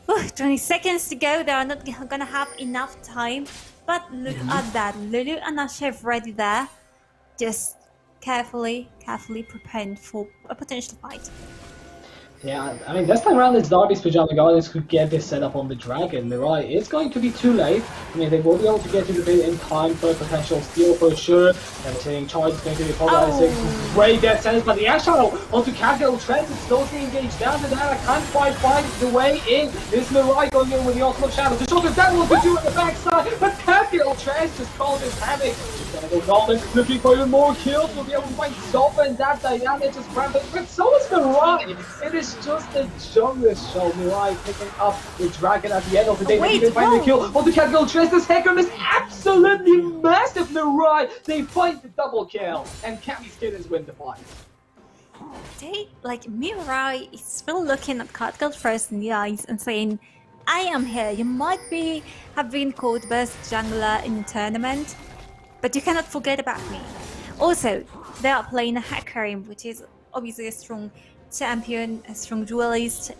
20 seconds to go, they are not gonna have enough time, but look at that. Lulu and Ashev ready there, just carefully preparing for a potential fight. Yeah, I mean, this time around it's Darby's Pajama Guardians who get this set up on the Dragon. Right, it's going to be too late. I mean, they will be able to get to the pit in time for a potential steal for sure. And saying charge is going to be followed by a great death sentence, but the Ash Shadow onto Capital Trent is still being engaged down to that. I can't quite find the way in. This Mirai going in with the Ultimate Shadow. The shot is that one to do at the backside, but Capital Trent just causes havoc. Golden looking for even more kills. We'll be able to find Sofa and that Diana just rampant, but so is Mirai. It is just a jungle show. Mirai picking up the Dragon at the end of the day. They find the kill on the Capital Trent. This Hecarim is absolutely massive. Mirai, they find the double kill, and Kami's Kittens win the fight. Mirai is still looking at Catgirl first in the eyes and saying, I am here. You might have been called best jungler in the tournament, but you cannot forget about me. Also, they are playing a Hecarim, which is obviously a strong champion, a strong duelist,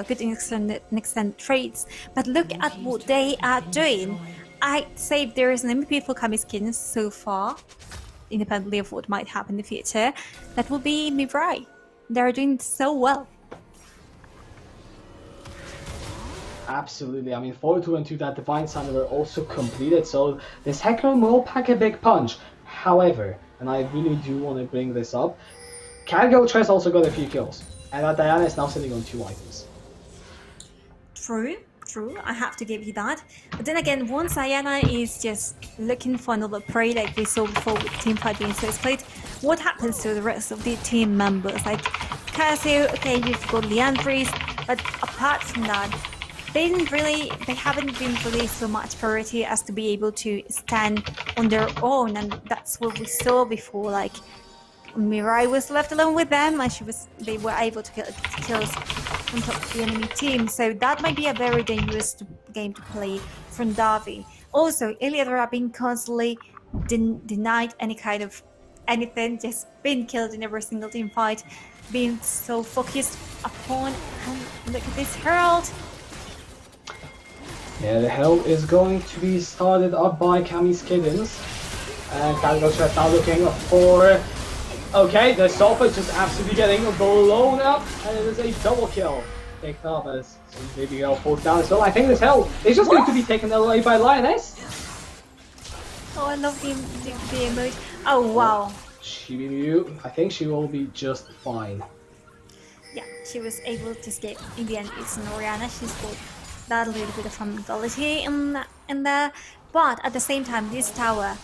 good in extended traits. But look at what they are doing. I'd say if there is an MVP for Kamiskins so far, independently of what might happen in the future, that will be Mirai. They're doing so well. Absolutely. I mean, 4-2 and 2, that Divine Summoner also completed, so this Hecarim will pack a big punch. However, and I really do want to bring this up, Cargo Tress also got a few kills, and that Diana is now sitting on 2 items. True, I have to give you that. But then again, once Diana is just looking for another prey like we saw before with Teamfight being so split, what happens to the rest of the team members? Like Casio, okay, you've got Leandris, but apart from that, they haven't been really so much priority as to be able to stand on their own, and that's what we saw before. Like Mirai was left alone with them, and they were able to get kills on top of the enemy team. So that might be a very dangerous game to play from Davi. Also, Iliadra being constantly denied any kind of anything, just being killed in every single team fight, being so focused upon. And look at this Herald. Yeah, the Herald is going to be started up by Kami's Kittens. And Cargo Tress now looking for... Okay, the Sofa is just absolutely getting blown up, and it is a double kill. Picked up as maybe I'll falls down as well. I think this Herald is just going to be taken away by Lioness. Oh, I love the emoji. Oh, wow. I think she will be just fine. Yeah, she was able to escape. In the end, it's Oriana. She's got that little bit of ability in there. But at the same time, this tower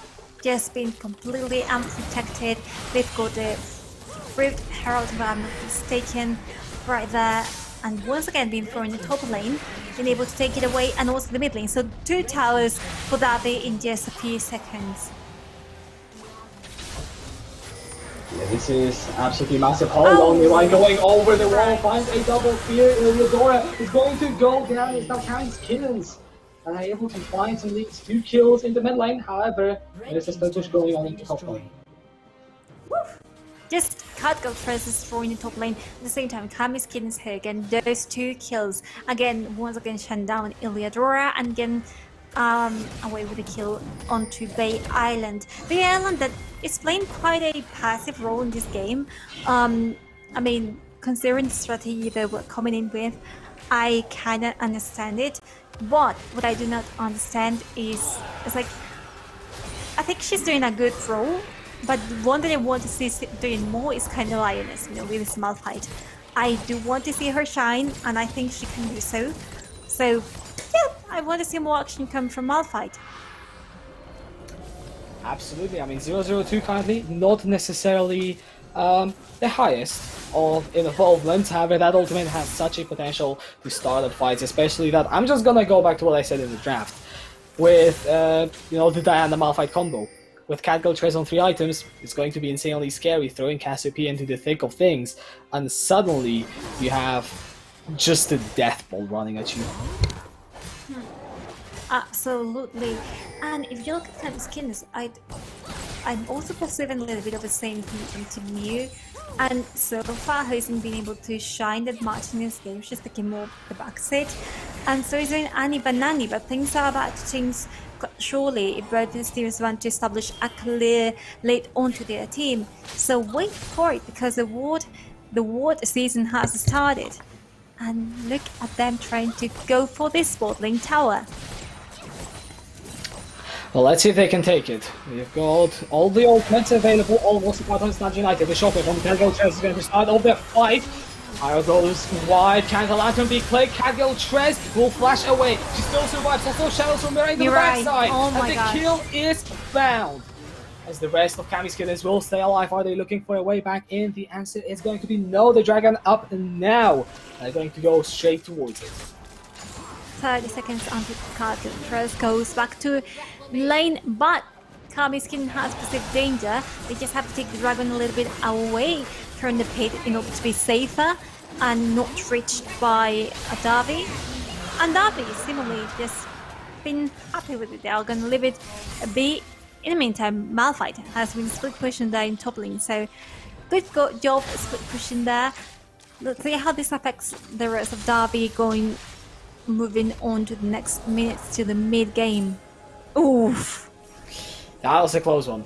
just been completely unprotected. They've got the Rift Herald, if I'm not mistaken, right there. And once again being thrown in the top lane, being able to take it away, and also the mid lane. So 2 towers for Davi in just a few seconds. Yeah, this is absolutely massive. Hold on, Mirai going over the wall, finds a double spear. Iliadora is going to go down. It's now counting kills. And are able to find some leads, 2 kills in the mid lane. However, there is a split push going on into top lane. Just Cutgirl versus Roy in the top lane. At the same time, Kami's Kittens here again. Those 2 kills. Again, once again, shut down Iliadora and again away with a kill onto Bay Island. Bay Island that is playing quite a passive role in this game. I mean, considering the strategy they were coming in with, I kind of understand it. But what I do not understand is, it's like, I think she's doing a good role. But the one that I want to see doing more is kind of Lioness, you know, with this Malphite. I do want to see her shine, and I think she can do so. So, yeah, I want to see more action come from Malphite. Absolutely. I mean, 002 currently not necessarily the highest of involvement. However, that ultimate has such a potential to start up fights, especially that I'm just gonna go back to what I said in the draft with you know, the Diana Malphite combo. With Catgirl Trace on 3 items, it's going to be insanely scary, throwing Cassiopeia into the thick of things, and suddenly you have just a death ball running at you. Absolutely. And if you look at Kami's Kittens, I'm also perceiving a little bit of the same thing to Mew. And so far, he hasn't been able to shine that much in this game. She's taking more of the backseat. And so is doing Annie Banani, but things are about to change surely if both these teams want to establish a clear lead onto their team. So wait for it, because the ward season has started. And look at them trying to go for this bot lane tower. Well, let's see if they can take it. We've got all the ultimates available, almost about on Stand United. The shot from Catgirl Trez is going to start off their fight. Pyro goes wide, can the lantern be clicked? Catgirl Trez will flash away. She still survives, also shadows from Mirai to the backside. Oh my and the gosh. kill is found. As the rest of Kami's Kittens will stay alive, are they looking for a way back in? The answer is going to be no. The dragon up now. They're going to go straight towards it. 30 seconds until Catgirl Trez goes back to lane, but Kami's Kitten has perceived danger. They just have to take the dragon a little bit away from the pit in order to be safer and not reached by a Davi. And Davi similarly just been happy with it. They are going to leave it be. In the meantime, Malphite has been split pushing there in top lane, so good job split pushing there. Let's see how this affects the rest of Davi moving on to the next minutes to the mid game. Oof. That was a close one.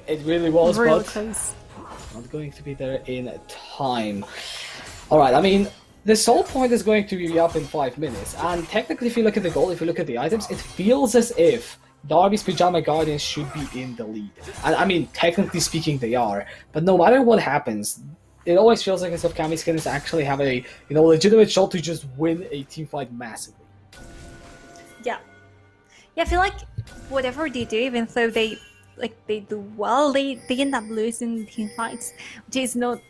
It really was, Real but close. not going to be there in time. Alright, I mean, the soul point is going to be up in 5 minutes, and technically if you look at the goal, if you look at the items, it feels as if Darby's Pajama Guardians should be in the lead. And I mean, technically speaking, they are, but no matter what happens, it always feels like as if Kami's Kittens actually have a, you know, legitimate shot to just win a team fight massively. Yeah. Yeah, I feel like whatever they do, even though they do well, they end up losing team fights, which is not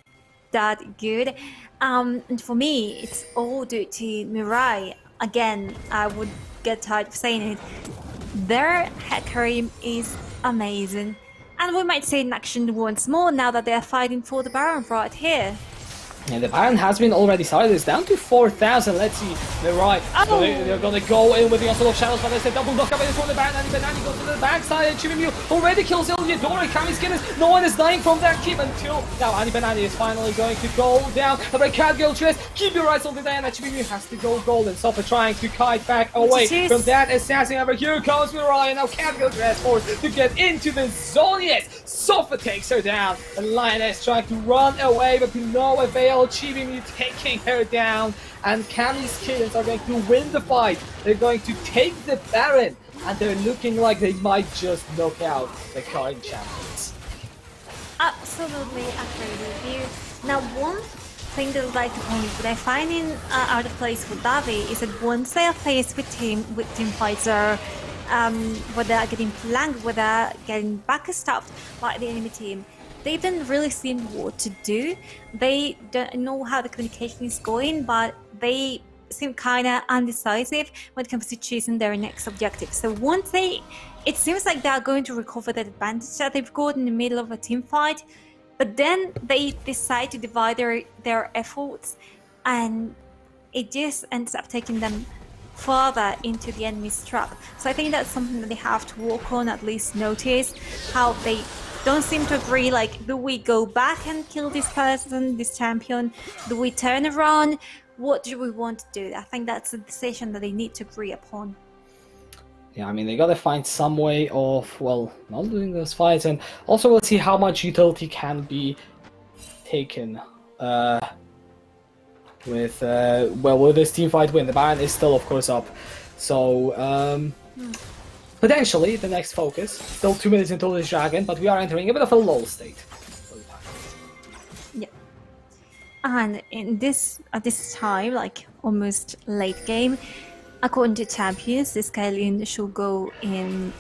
that good. And for me, it's all due to Mirai. Again, I would get tired of saying it. Their Hecarim is amazing. And we might see it in action once more now that they are fighting for the Baron right here. And the Baron has been already started. It's down to 4,000. Let's see. They're right. Oh. They're going to go in with the Onslaught of Shadows, but there's a double knockup in from the Baron. And Banani goes to the backside. And Chibimu already kills Iliadora. Kami's Kittens. No one is dying from that keep until now. Annie Banani is finally going to go down. But Catgirl Trez, keep your eyes on the Diana. Chibimu has to go golden. Sofa trying to kite back away from that assassin. Over here comes Mirai. And now Catgirl Trez forced to get into the zone. Yes, Sofa takes her down. And Lioness trying to run away, but to no avail. Chibimu taking her down, and Kami's Kittens are going to win the fight. They're going to take the Baron, and they're looking like they might just knock out the current champions. Absolutely agree with you. Now, one thing that I'd like to point that I find in out of place with Davi is that once they are faced with team fights, or whether they're getting flanked, whether they're getting backstabbed by the enemy team, they don't really seem what to do. They don't know how the communication is going, but they seem kind of undecisive when it comes to choosing their next objective. So once it seems like they are going to recover that advantage that they've got in the middle of a team fight, But then they decide to divide their efforts, and it just ends up taking them further into the enemy's trap. So I think that's something that they have to work on, at least notice how they don't seem to agree, like, do we go back and kill this person, this champion? Do we turn around? What do we want to do? I think that's a decision that they need to agree upon. Yeah, I mean, they gotta find some way of, well, not doing those fights, and also we'll see how much utility can be taken with this team fight win. The Baron is still, of course, up. So, potentially, the next focus, still 2 minutes until this dragon, but we are entering a bit of a lull state. Yeah. And at this time, like almost late game, according to champions, this Kaelin should go in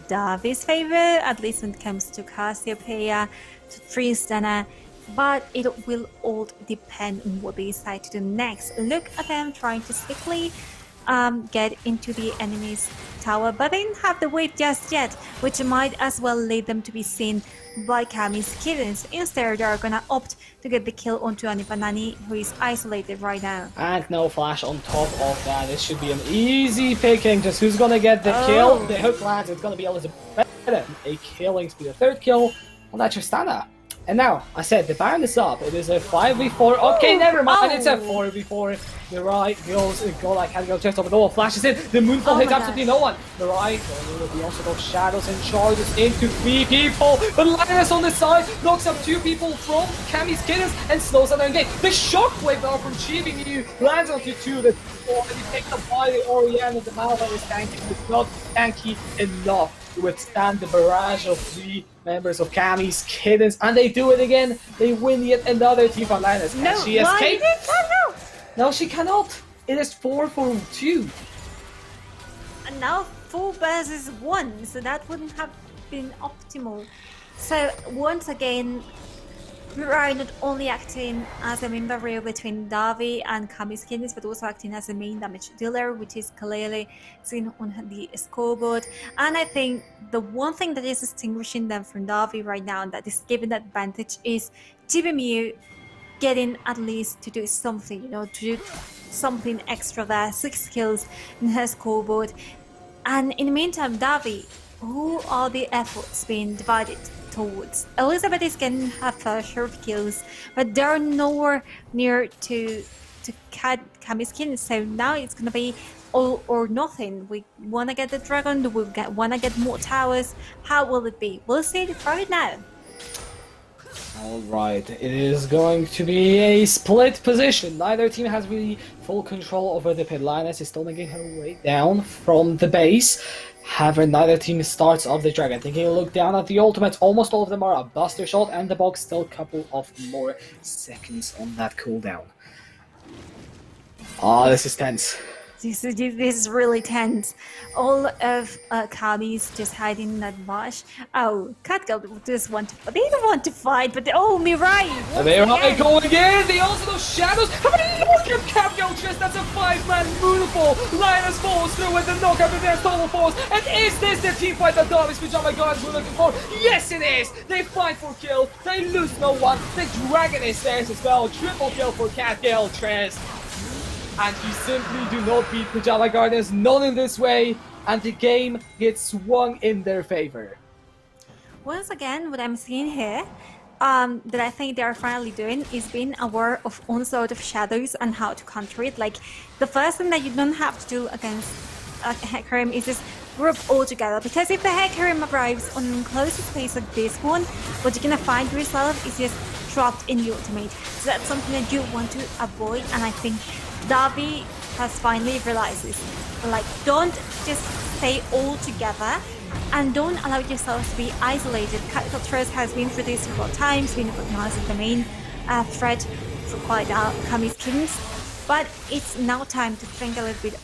Davi's favor, at least when it comes to Cassiopeia, to Tristana, but it will all depend on what they decide to do next. Look at them trying to swiftly get into the enemy's tower, but they didn't have the wave just yet, which might as well lead them to be seen by Kami's kittens. Instead, they are gonna opt to get the kill onto Anipanani, who is isolated right now. And no flash on top of that. This should be an easy picking. Just who's gonna get the kill? The hook lands. It's gonna be Elizabeth. A killing speed. A third kill on that Tristana. And now, I said, the Baron is up. It is a 5v4. Okay, never mind. It's a 4v4. Mirai goes, I can't go chest over the wall. Flashes in. The Moonfall hits absolutely no one. Mirai going with the onslaught of shadows and charges into 3 people. But Linus on the side knocks up 2 people from Kami's kittens and slows down their engage. The shockwave though from Chibimu lands onto 2 that's already picked up by the Oriana. The Malva is tanky. It's not tanky enough to withstand the barrage of 3 members of Kami's kittens, and they do it again. They win yet another team from Linus. Can she escape? No, she cannot. It is 4 for 2. And now 4 versus 1, so that wouldn't have been optimal. So once again, Mirai not only acting as a main barrier between Davi and Kami's kittens, but also acting as a main damage dealer, which is clearly seen on the scoreboard. And I think the one thing that is distinguishing them from Davi right now, and that is giving that advantage, is Chibimu getting at least to do something, to do something extra there. 6 kills in her scoreboard. And in the meantime, Davi, who are the efforts being divided towards? Elizabeth is getting her fair share of kills, but they're nowhere near to Kami's kittens. So now it's gonna be all or nothing. We want to get the dragon. Do we want to get more towers? How will it be? We'll see it right now. Alright, it is going to be a split position. Neither team has really full control over the pit. Linus is still making her way down from the base. However, neither team starts off the dragon. Taking a look down at the ultimates, almost all of them are a buster shot, and the box still a couple of more seconds on that cooldown. Ah, this is tense. This is really tense. All of Kami's just hiding in that bush. Oh, Catgirl just they don't want to fight, but Mirai! Mirai going in! They also those shadows! Have a look at Catgirl just that's a 5-man moonfall! Linus falls through with the knockout with their total force! And is this the team fight that Davi's Pajama Guards were looking for? Yes it is! They fight for kill, they lose no one, the dragon is theirs as well, triple kill for Catgirl Trist. And you simply do not beat Pajama Guardians, not in this way, and the game gets swung in their favor. Once again, what I'm seeing here, that I think they are finally doing, is being aware of onslaught of shadows and how to counter it. Like, the first thing that you don't have to do against a Hecarim is just group all together, because if the Hecarim arrives on close space like this one, what you're gonna find yourself is just trapped in the ultimate. So that's something that you want to avoid, and I think Davi has finally realized this. Like, don't just stay all together and don't allow yourselves to be isolated. Catgirl has been through this several times, been recognized as the main threat for quite Kami's kittens. But it's now time to think a little bit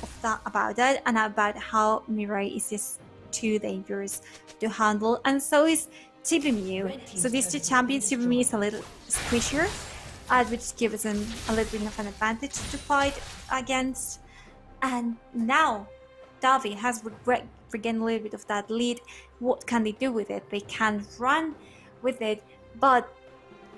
about that and about how Mirai is just too dangerous to handle, and so is Chibimu. So these 2 champions, Chibimu is a little squishier, which gives them a little bit of an advantage to fight against. And now Davi has regained a little bit of that lead. What can they do with it? They can run with it, but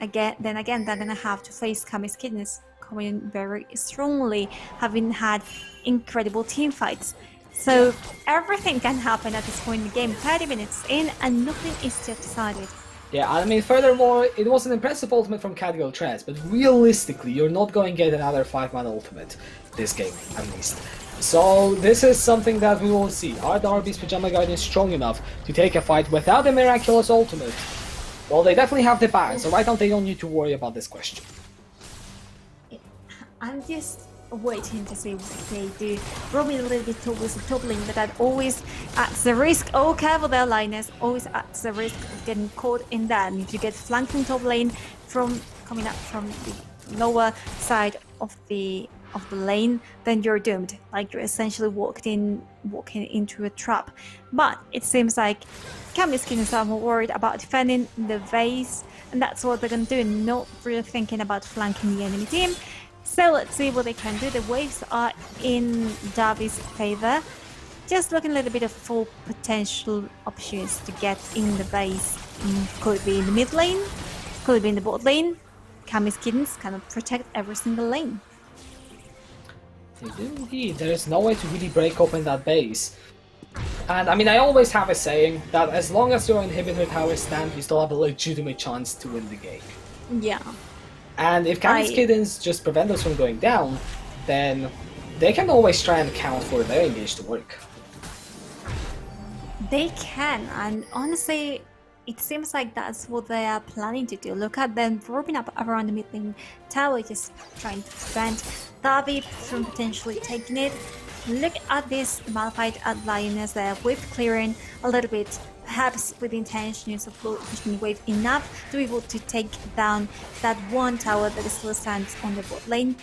then again, they're gonna have to face Kami's Kittens coming very strongly, having had incredible team fights. So everything can happen at this point in the game. 30 minutes in, and nothing is yet decided. Yeah, I mean, furthermore, it was an impressive ultimate from Cadgel Trez, but realistically, you're not going to get another 5-man ultimate this game, at least. So this is something that we will see. Are Darby's Pajama Guardians strong enough to take a fight without a miraculous ultimate? Well, they definitely have the bag, so right now they don't need to worry about this question. I'm just waiting to see what they do. Roaming a little bit towards the top lane, but that always at the risk, careful there, Linus, always at the risk of getting caught in that. And if you get flanked in top lane from coming up from the lower side of the lane, then you're doomed. Like you're essentially walking into a trap. But it seems like Kami's Kittens are more worried about defending the base, and that's what they're gonna do, not really thinking about flanking the enemy team. So let's see what they can do. The waves are in Darby's favor. Just looking a little bit of full potential options to get in the base. Could it be in the mid lane? Could it be in the bot lane? Kami's Kittens cannot protect every single lane. They do indeed. There is no way to really break open that base. And I mean, I always have a saying that as long as your inhibitor towers stand, you still have a legitimate chance to win the game. Yeah. And if Kami's Kittens just prevent us from going down, then they can always try and count for their engage to work. They can, and honestly, it seems like that's what they are planning to do. Look at them warping up around the mid lane tower, just trying to prevent Darby from potentially taking it. Look at this Malphite at Lioness there, wave clearing a little bit, perhaps with the intentions of pushing wave enough to be able to take down that one tower that still stands on the bot lane.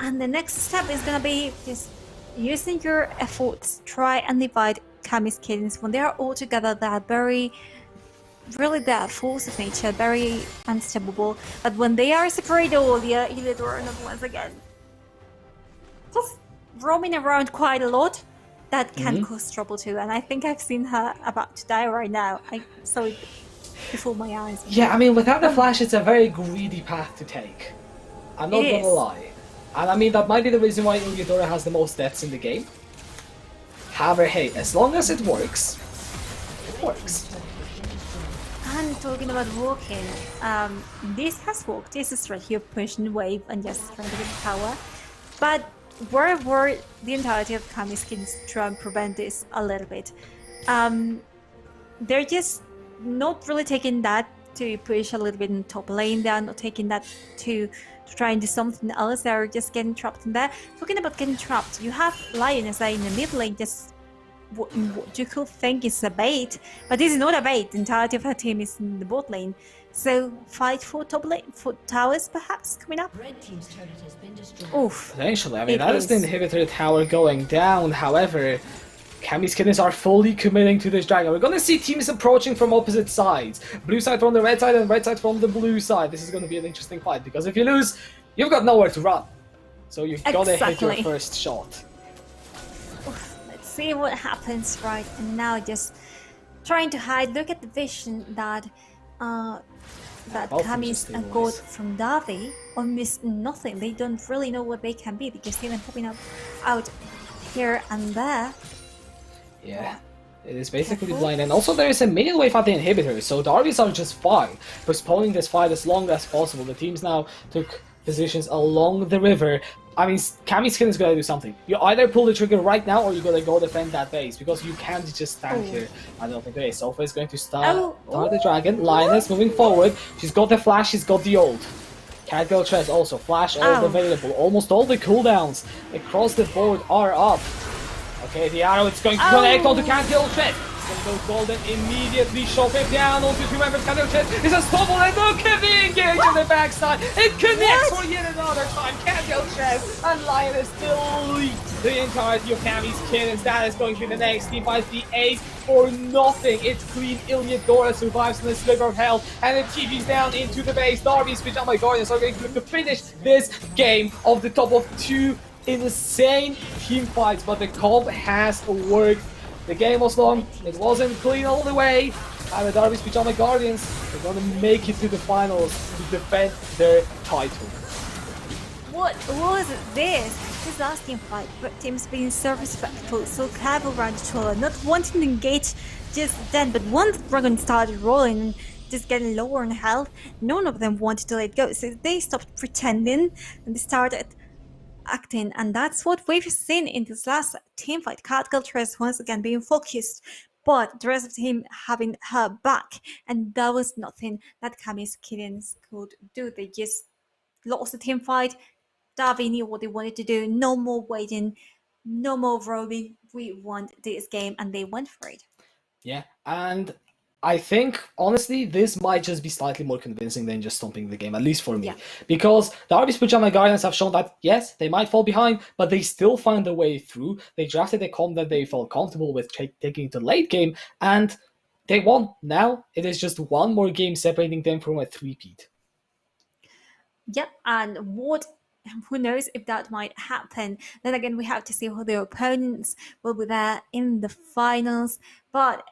And the next step is gonna be just using your efforts, try and divide Kami's Kittens. When they are all together, they are really they are force of nature, very unstoppable. But when they are separated, Illidan once again just roaming around quite a lot, that can cause trouble too. And I think I've seen her about to die right now. I saw it before my eyes. Yeah, I mean, without the flash, it's a very greedy path to take. I'm not gonna lie. And I mean, that might be the reason why Illidan has the most deaths in the game. However, hey, as long as it works, it works. And talking about walking, this has worked. This is right here, pushing wave and just trying to get power. But where were the entirety of Kami's Kittens to try and prevent this a little bit? They're just not really taking that to push a little bit in top lane. They're not taking that to try and do something else. They're just getting trapped in there. Talking about getting trapped, you have Lioness in the mid lane, just what you could think is a bait, but this is not a bait. The entirety of her team is in the bot lane. So fight for top lane, for towers perhaps coming up. Red team's turret has been destroyed. Oof. Potentially, I mean, that is the inhibitor tower going down. However, Kami's Kittens are fully committing to this dragon. We're gonna see teams approaching from opposite sides. Blue side from the red side and red side from the blue side. This is gonna be an interesting fight, because if you lose, you've got nowhere to run. So you've gotta hit your first shot. Oof. Let's see what happens right and now. Just trying to hide. Look at the vision that Kami's got from Darby. Almost nothing. They don't really know what they can be. They just even popping up out here and there. Yeah, it is basically blind. And also there is a minion wave at the inhibitor, so Darby's are just fine postponing this fight as long as possible. The teams now took positions along the river. I mean, Kami's Kittens is gonna do something. You either pull the trigger right now or you're gonna go defend that base, because you can't just stand here. I don't think there is. Sofa is going to start the dragon. Lioness moving forward. She's got the flash, she's got the ult. Cadgel Trez also. Flash ult available. Almost all the cooldowns across the board are up. Okay, the arrow, it's going to connect onto Cadgel Trez. It's going to go golden immediately. Shockwave down onto 2 members. Cadgel Trez is unstoppable, and look at the engage on the backside. It connects for yet another time. Cadgel Trez and Lioness still lead the entirety of Kami's Kittens. That is going to be the next team fight. The 8 or nothing. It's Queen Illidan survives in the sliver of hell, and it TV's down into the base. Darby's Pajama Guardians are going to look to finish this game off the top of 2 insane team fights, but the comp has worked. The game was long, it wasn't clean all the way, And the Darby's Pajama Guardians are gonna make it to the finals to defend their title. What was this? This last team fight, but teams being so respectful, so clever around each other, not wanting to engage just then, but once Dragon started rolling and just getting lower in health, none of them wanted to let go, so they stopped pretending and they started acting, and that's what we've seen in this last team fight. Cat once again being focused, but the rest of the team having her back, and that was nothing that Kami's Kittens could do. They just lost the team fight. Davi knew what they wanted to do. No more waiting, no more roaming. We want this game, and they went for it. Yeah, and I think, honestly, this might just be slightly more convincing than just stomping the game, at least for me. Yeah. Because the Arby's Pajama Guardians have shown that, yes, they might fall behind, but they still find a way through. They drafted a comp that they felt comfortable with taking to late game, and they won. Now, it is just one more game separating them from a three-peat. Yep, and who knows if that might happen. Then again, we have to see who their opponents will be there in the finals. But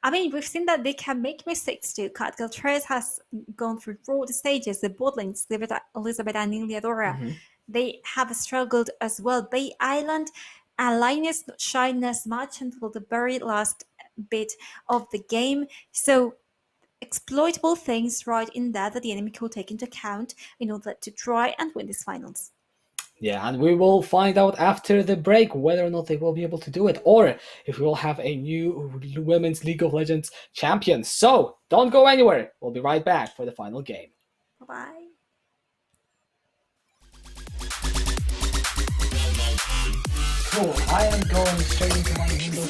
I mean, we've seen that they can make mistakes too. Catgaltres has gone through both stages. The bot lanes, Elizabeth and Iliadora, they have struggled as well. Bay Island and Linus not shine as much until the very last bit of the game. So exploitable things right in there that the enemy could take into account in order to try and win these finals. Yeah, and we will find out after the break whether or not they will be able to do it, or if we will have a new Women's League of Legends champion. So, don't go anywhere. We'll be right back for the final game. Bye-bye. Cool, I am going straight into my window.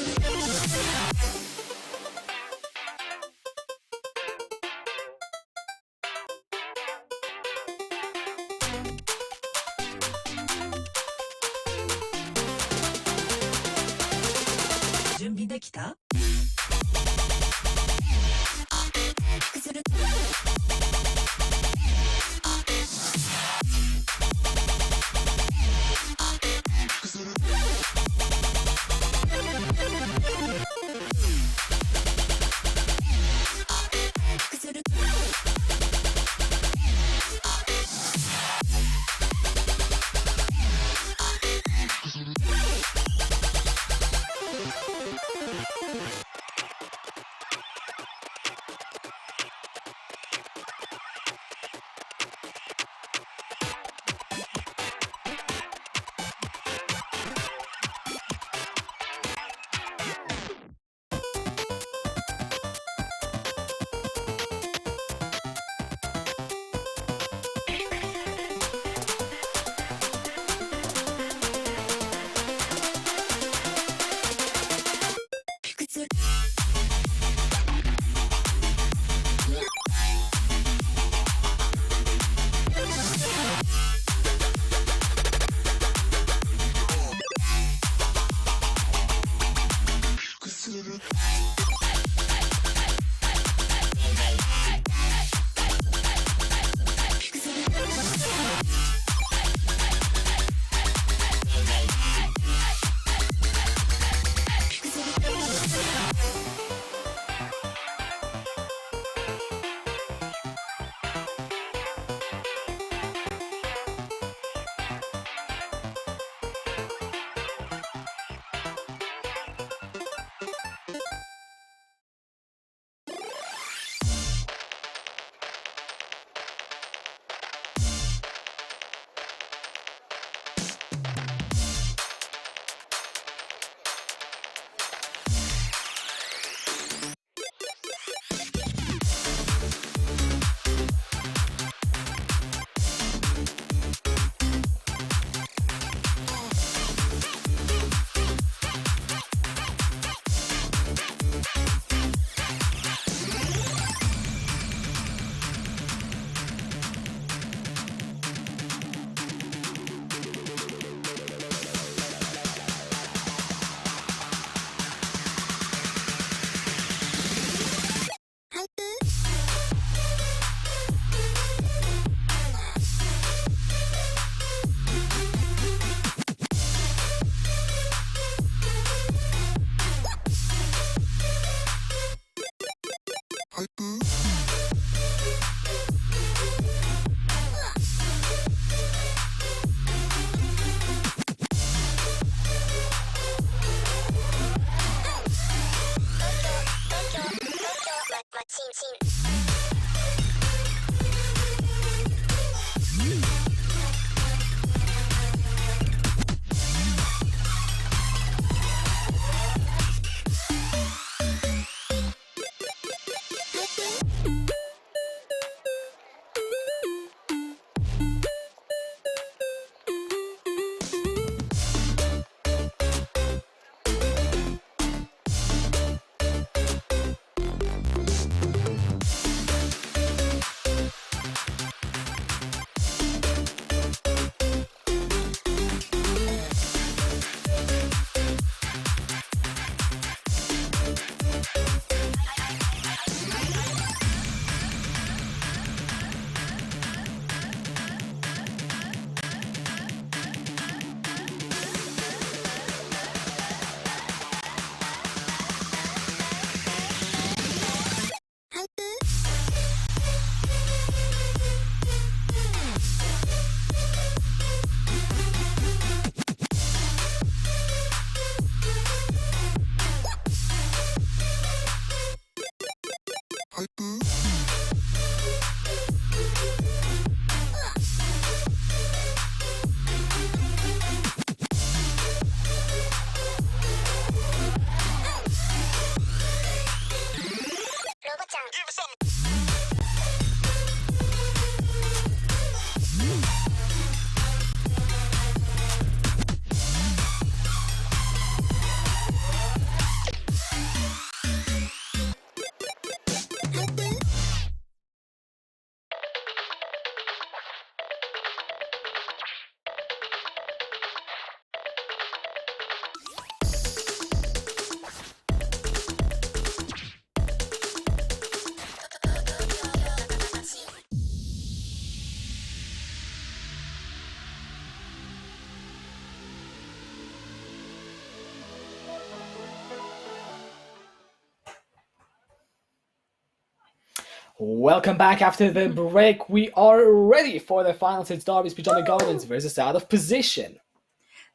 Welcome back after the break. We are ready for the finals. It's Derby's Pajama Gardens versus Out of Position.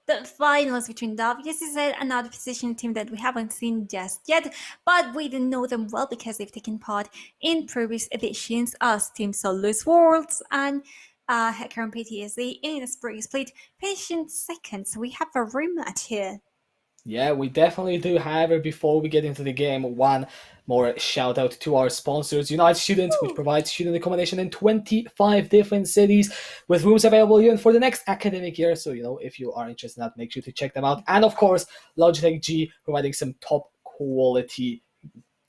The finals between Derby, this is another position team that we haven't seen just yet, but we do know them well because they've taken part in previous editions as Team Solus Worlds and Hacker and PTSD in the spring split, finishing second. So we have a rematch here. Yeah, we definitely do. However, before we get into the game, one more shout out to our sponsors, Unite Students, which provides student accommodation in 25 different cities with rooms available even for the next academic year. So, if you are interested in that, make sure to check them out. And of course, Logitech G providing some top quality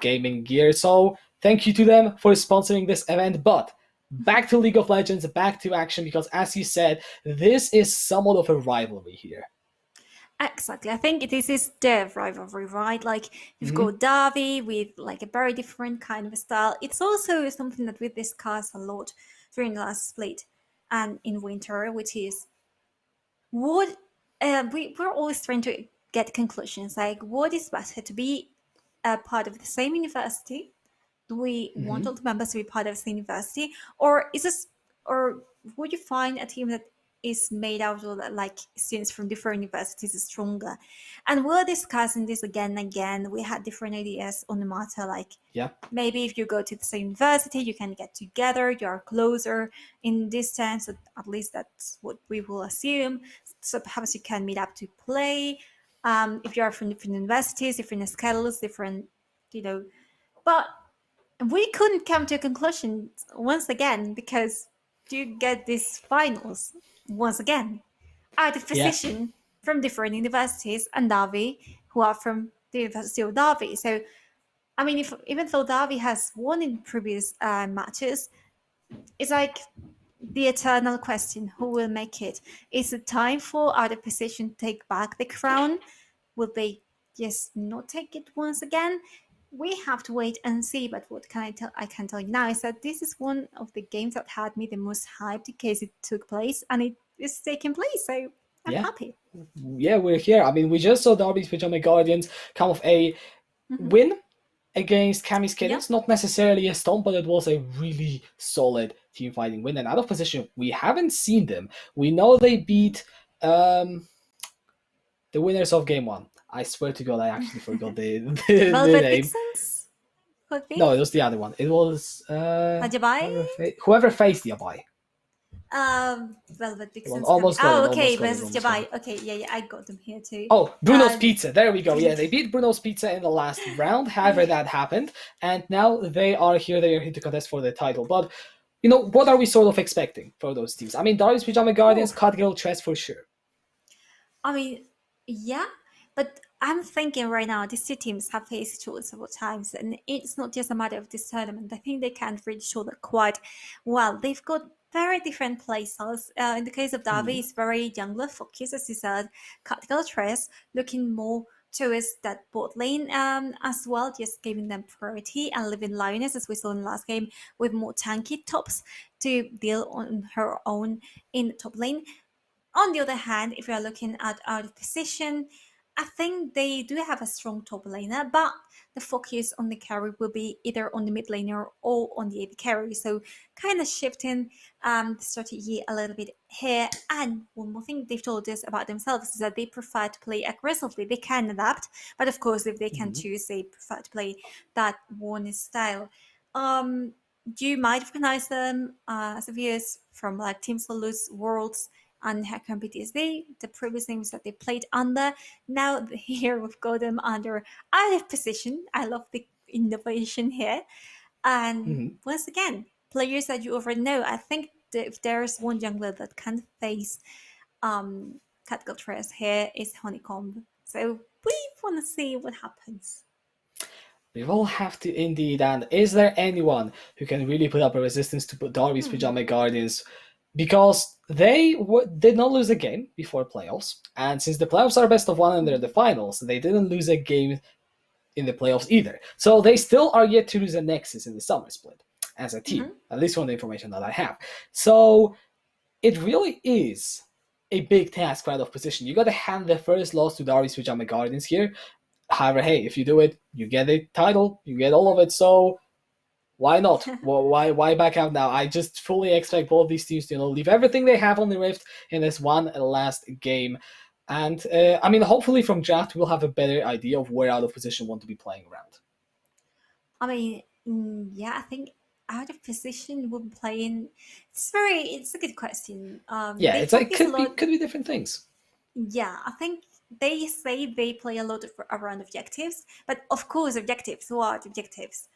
gaming gear. So, thank you to them for sponsoring this event. But back to League of Legends, back to action, because as you said, this is somewhat of a rivalry here. Exactly. I think this is the rivalry, right? Like you've got Davi with like a very different kind of style. It's also something that we discussed a lot during the last split and in winter, which is what we're always trying to get conclusions. Like what is better to be a part of the same university? Do we want all the members to be part of the same university? Or would you find a team that is made out of like students from different universities is stronger? And we're discussing this again and again. We had different ideas on the matter, like maybe if you go to the same university, you can get together, you're closer in distance, at least that's what we will assume. So perhaps you can meet up to play. If you are from different universities, different schedules, different, but we couldn't come to a conclusion once again because you get these finals once again out of position from different universities and Davi, who are from the University of Davi. So, I mean, even though Davi has won in previous matches, it's like the eternal question: who will make it? Is it time for out of position to take back the crown? Will they just not take it once again? We have to wait and see, but what can I tell? I can tell you now is that this is one of the games that had me the most hyped in case it took place, and it is taking place. So I'm happy. Yeah, we're here. I mean, we just saw Derby's Pajama Guardians come off a win against Kami's Kittens. Not necessarily a stomp, but it was a really solid team fighting win. And out of position, we haven't seen them. We know they beat the winners of game 1. I swear to God, I actually forgot the Velvet name. Vixens? Could be? No, it was the other one. It was Jabai? whoever faced the Yabai. Velvet Vixens. Well, almost got it, okay, almost got it, versus almost got Jabai. it. Okay, yeah, I got them here too. Oh, Bruno's And- Pizza. There we go. Yeah, they beat Bruno's Pizza in the last round. However, that happened, and now they are here. They are here to contest for the title. But what are we sort of expecting for those teams? I mean, Darius Pajama Guardians, Cut Girl Chess for sure. I mean, yeah, but I'm thinking right now these two teams have faced each other several times, and it's not just a matter of this tournament. I think they can read each other quite well. They've got very different playstyles. In the case of Davi, it's very jungler focused, as you said. Tactical Tres looking more towards that bot lane as well, just giving them priority, and leaving Lioness, as we saw in the last game, with more tanky tops to deal on her own in the top lane. On the other hand, if we are looking at out of position, I think they do have a strong top laner, but the focus on the carry will be either on the mid laner or on the AD carry. So kind of shifting the strategy a little bit here. And one more thing they've told us about themselves is that they prefer to play aggressively. They can adapt, but of course, if they can choose, they prefer to play that one style. You might recognize them as viewers from like Team Solo's Worlds and Hackam PTSD, the previous names that they played under. Now here we've got them under out of position. I love the innovation here. And once again, players that you already know. I think that if there's one jungler that can face Catgal Tres here is Honeycomb. So we want to see what happens. We will have to indeed. And is there anyone who can really put up a resistance to Darius Pajama Guardians? Because they did not lose a game before playoffs, and since the playoffs are best of one and they're the finals, they didn't lose a game in the playoffs either. So they still are yet to lose a Nexus in the summer split as a team, at least from the information that I have. So it really is a big task right of position. You got to hand the first loss to Darius Pajama Guardians here. However, hey, if you do it, you get a title, you get all of it. So why not? Well, why back out now? I just fully expect both these teams to leave everything they have on the Rift in this one last game. And I mean, hopefully from draft we'll have a better idea of where out of position want to be playing around. I mean, yeah, I think out of position we'll be playing. It's a good question. Yeah, it's like could be different things. Yeah, I think they say they play a lot around objectives, but of course objectives. What objectives?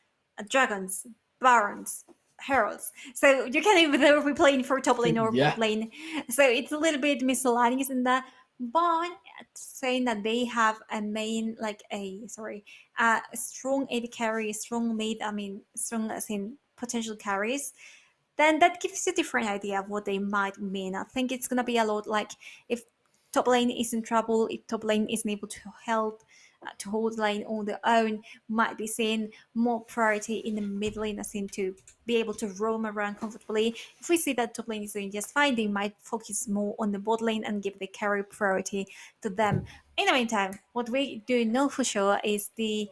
Dragons, barons, heralds. So you can't even be playing for top lane or bot lane. So it's a little bit miscellaneous in that. But saying that they have a main, a strong AD carry, strong mid, strong as in potential carries, then that gives you a different idea of what they might mean. I think it's gonna be a lot like if top lane is in trouble, if top lane isn't able to help to hold lane on their own, might be seeing more priority in the mid lane, as in to be able to roam around comfortably. If we see that top lane is doing just fine, they might focus more on the bot lane and give the carry priority to them. In the meantime, what we do know for sure is the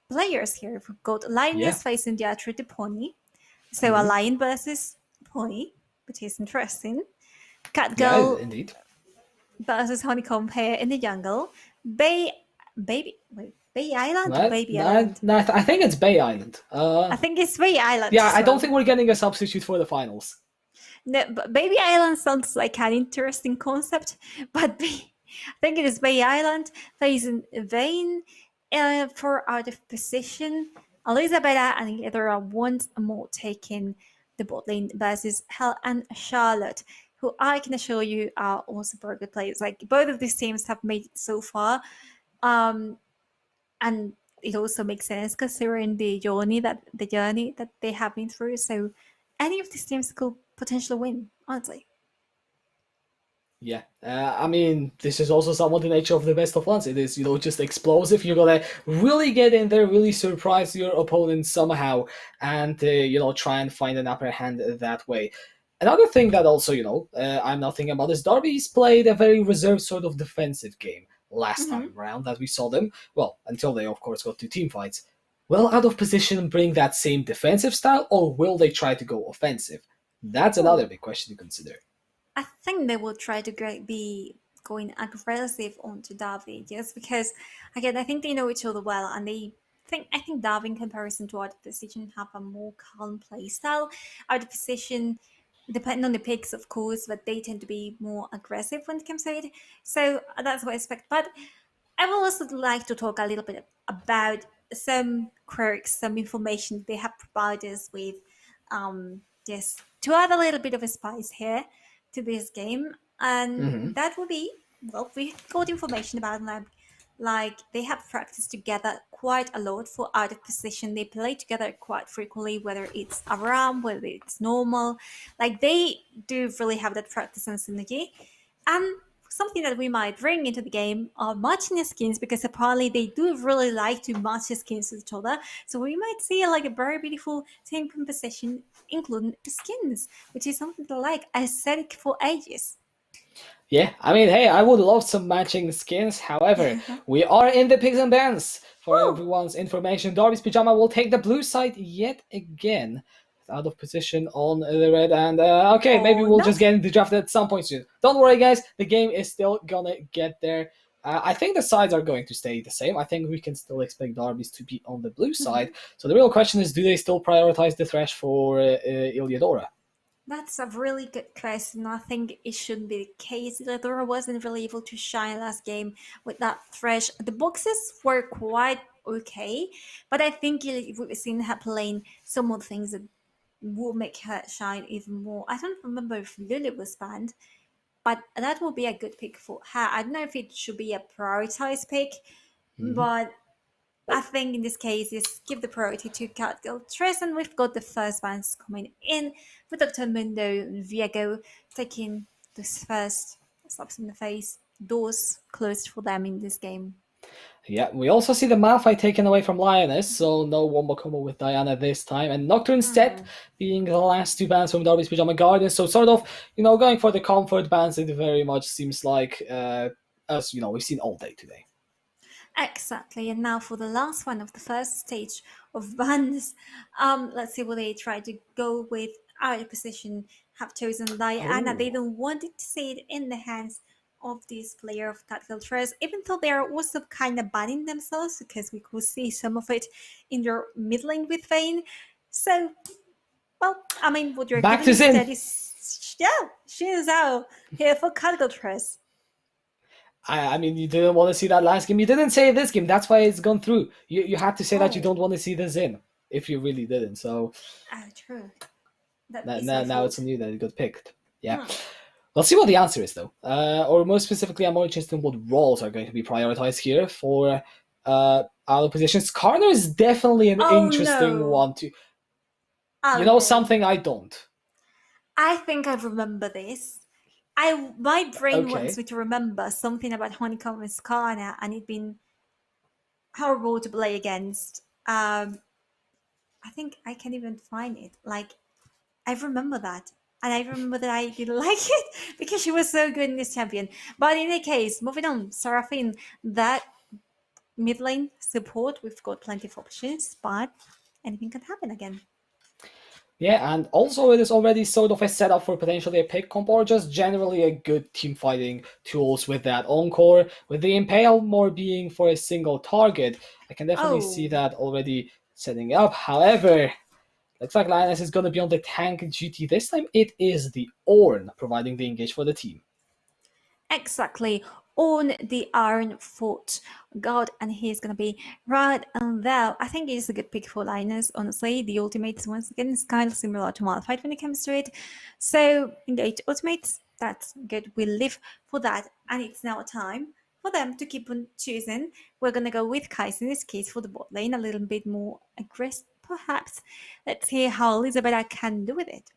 players here. We've got Lioness facing the Atri Pony. So a lion versus pony, which is interesting. Catgirl indeed. versus Honeycomb here in the jungle. Bay Island or Baby Island? Island? I think it's Bay Island. I think it's Bay Island. Yeah, I don't think we're getting a substitute for the finals. No, but Baby Island sounds like an interesting concept, but I think it is Bay Island facing Vayne for out of position. Elizabeth and Ithera once more taking the bot lane versus Hell and Charlotte, who I can assure you are also very good players. Like both of these teams have made it so far, and it also makes sense considering the journey that they have been through. So any of these teams could potentially win, honestly. Yeah, I mean, this is also somewhat the nature of the best of ones. It is, just explosive. You're gonna really get in there, really surprise your opponent somehow, and try and find an upper hand that way. Another ththing that also, I'm not thinking about is Darby's played a very reserved sort of defensive game. last time around that we saw them. Well, until they, of course, got to team fights. Will out of position bring that same defensive style, or will they try to go offensive? That's another big question to consider. I think they will try to be going aggressive onto Davi, just because, again, I think they know each other well, and I think Davi, in comparison to Out of Position, have a more calm play style. Out of Position, depending on the picks, of course, but they tend to be more aggressive when it comes to it. So that's what I expect. But I would also like to talk a little bit about some quirks, some information they have provided us with, just to add a little bit of a spice here to this game. And that would be, well, we got information about them. Like they have practiced together quite a lot for Out of Position. They play together quite frequently, whether it's around, whether it's normal. Like they do really have that practice and synergy. And something that we might bring into the game are matching skins, because apparently they do really like to match the skins with each other. So we might see like a very beautiful team composition, including skins, which is something to like aesthetic for ages. Yeah, I mean, hey, I would love some matching skins. However, we are in the picks and bans. For Woo! everyone's information, Darby's Pajama will take the blue side yet again. Out of position on the red, and okay, maybe Oh, we'll no. just get into the draft at some point soon. Don't worry, guys, the game is still gonna get there. I think the sides are going to stay the same. I think we can still expect Darby's to be on the blue side. So the real question is, do they still prioritize the Thresh for Iliadora? That's a really good question. I think it shouldn't be the case. Ladora wasn't really able to shine last game with that Thresh. The boxes were quite okay, but I think we've seen her playing some of the things that will make her shine even more. I don't remember if Lily was banned, but that will be a good pick for her. I don't know if it should be a prioritized pick, but I think in this case is give the priority to Catgirl Tres, and we've got the first ones coming in with Dr. Mundo and Viego taking this first slaps in the face, doors closed for them in this game. Yeah, we also see the Malphite taken away from Lioness, so no Wombo combo with Diana this time, and Nocturne Set being the last two bans from Darby's Pajama Garden, so sort of, going for the comfort bans, it very much seems like, as, we've seen all day today. Exactly, and now for the last one of the first stage of bans, let's see what they try to go with. Out of position have chosen Diana. Oh. They don't want it to see it in the hands of this player of Catgirl Tres, even though they are also kind of banning themselves, because we could see some of it in their mid lane with Vayne. So, well, I mean, what you're Back giving to Xin. instead is, yeah, she is out here for Catgirl Tres. I mean, you didn't want to see that last game. You didn't say this game. That's why it's gone through. You had to say that you don't want to see the Xin, if you really didn't. So True. now it's on you that it got picked. Yeah. Let's see what the answer is, though. Or more specifically, I'm more interested in what roles are going to be prioritized here for our positions. Karner is definitely an interesting one to... something I don't. I think I remember this. My brain Okay. wants me to remember something about Honeycomb and Skarner and it being horrible to play against. I think I can't even find it. Like, I remember that. And I remember that I didn't like it because she was so good in this champion. But in any case, moving on, Seraphine, that mid lane support, we've got plenty of options, but anything can happen again. Yeah, and also it is already sort of a setup for potentially a pick comp or just generally a good team fighting tools with that Encore, with the Impale more being for a single target. I can definitely see that already setting up. However, looks like Lioness is going to be on the tank duty this time. It is the Ornn providing the engage for the team. Exactly. On the Iron Fort God, and he's gonna be right and there. I think it's a good pick for Linus, honestly. The ultimates, once again, is kind of similar to Malphite when it comes to it. So, engage ultimates, that's good. We live for that, and it's now time for them to keep on choosing. We're gonna go with Kais in this case for the bot lane, a little bit more aggressive, perhaps. Let's see how Elizabeth can do with it.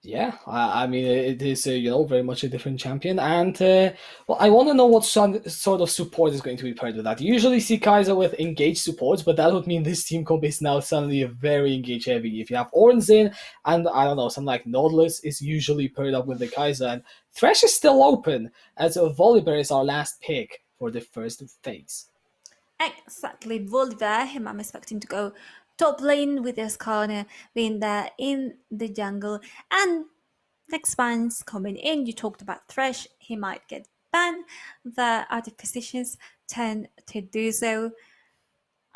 Yeah, I mean it is very much a different champion, and well, I want to know what sort of support is going to be paired with that. You usually see Kaiser with engaged supports, but that would mean this team comp is now suddenly a very engage heavy. If you have Ornzin and I don't know, something like Nautilus is usually paired up with the Kaiser, and Thresh is still open as Volibear is our last pick for the first phase. Exactly, Volibear, him I'm expecting to go top lane with his corner being there in the jungle. And next ban's coming in. You talked about Thresh, he might get banned. The other positions tend to do so.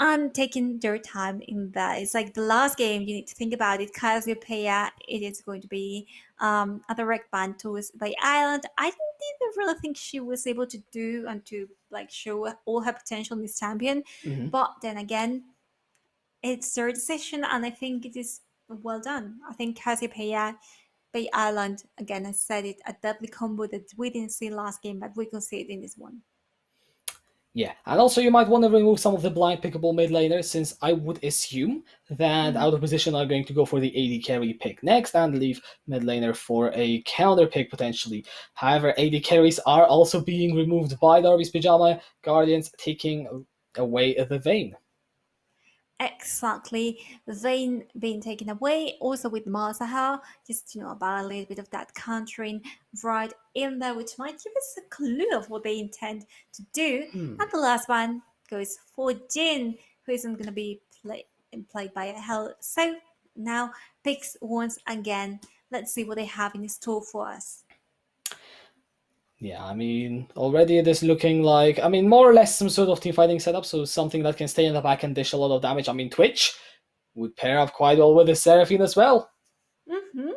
I'm taking their time in that. It's like the last game, you need to think about it. Cassiopeia, it is going to be a direct ban towards the island. I didn't really think she was able to do and to like show all her potential in this champion. Mhm. But then again, it's their decision, and I think it is well done. I think Cassiopeia, Bay Island, again, I said it, a deadly combo that we didn't see last game, but we can see it in this one. Yeah, and also you might want to remove some of the blind pickable mid laners, since I would assume that out of position are going to go for the AD carry pick next and leave mid laner for a counter pick potentially. However, AD carries are also being removed by Darby's Pajama Guardians, taking away the Vayne. Exactly. Vayne being taken away, also with Mazahar, just about a little bit of that countering right in there, which might give us a clue of what they intend to do. And the last one goes for Jin, who isn't going to be played by Hell. So now picks once again. Let's see what they have in store for us. Yeah, I mean, already it is looking like, I mean, more or less some sort of team fighting setup, so something that can stay in the back and dish a lot of damage. I mean, Twitch would pair up quite well with the Seraphine as well. Mm-hmm.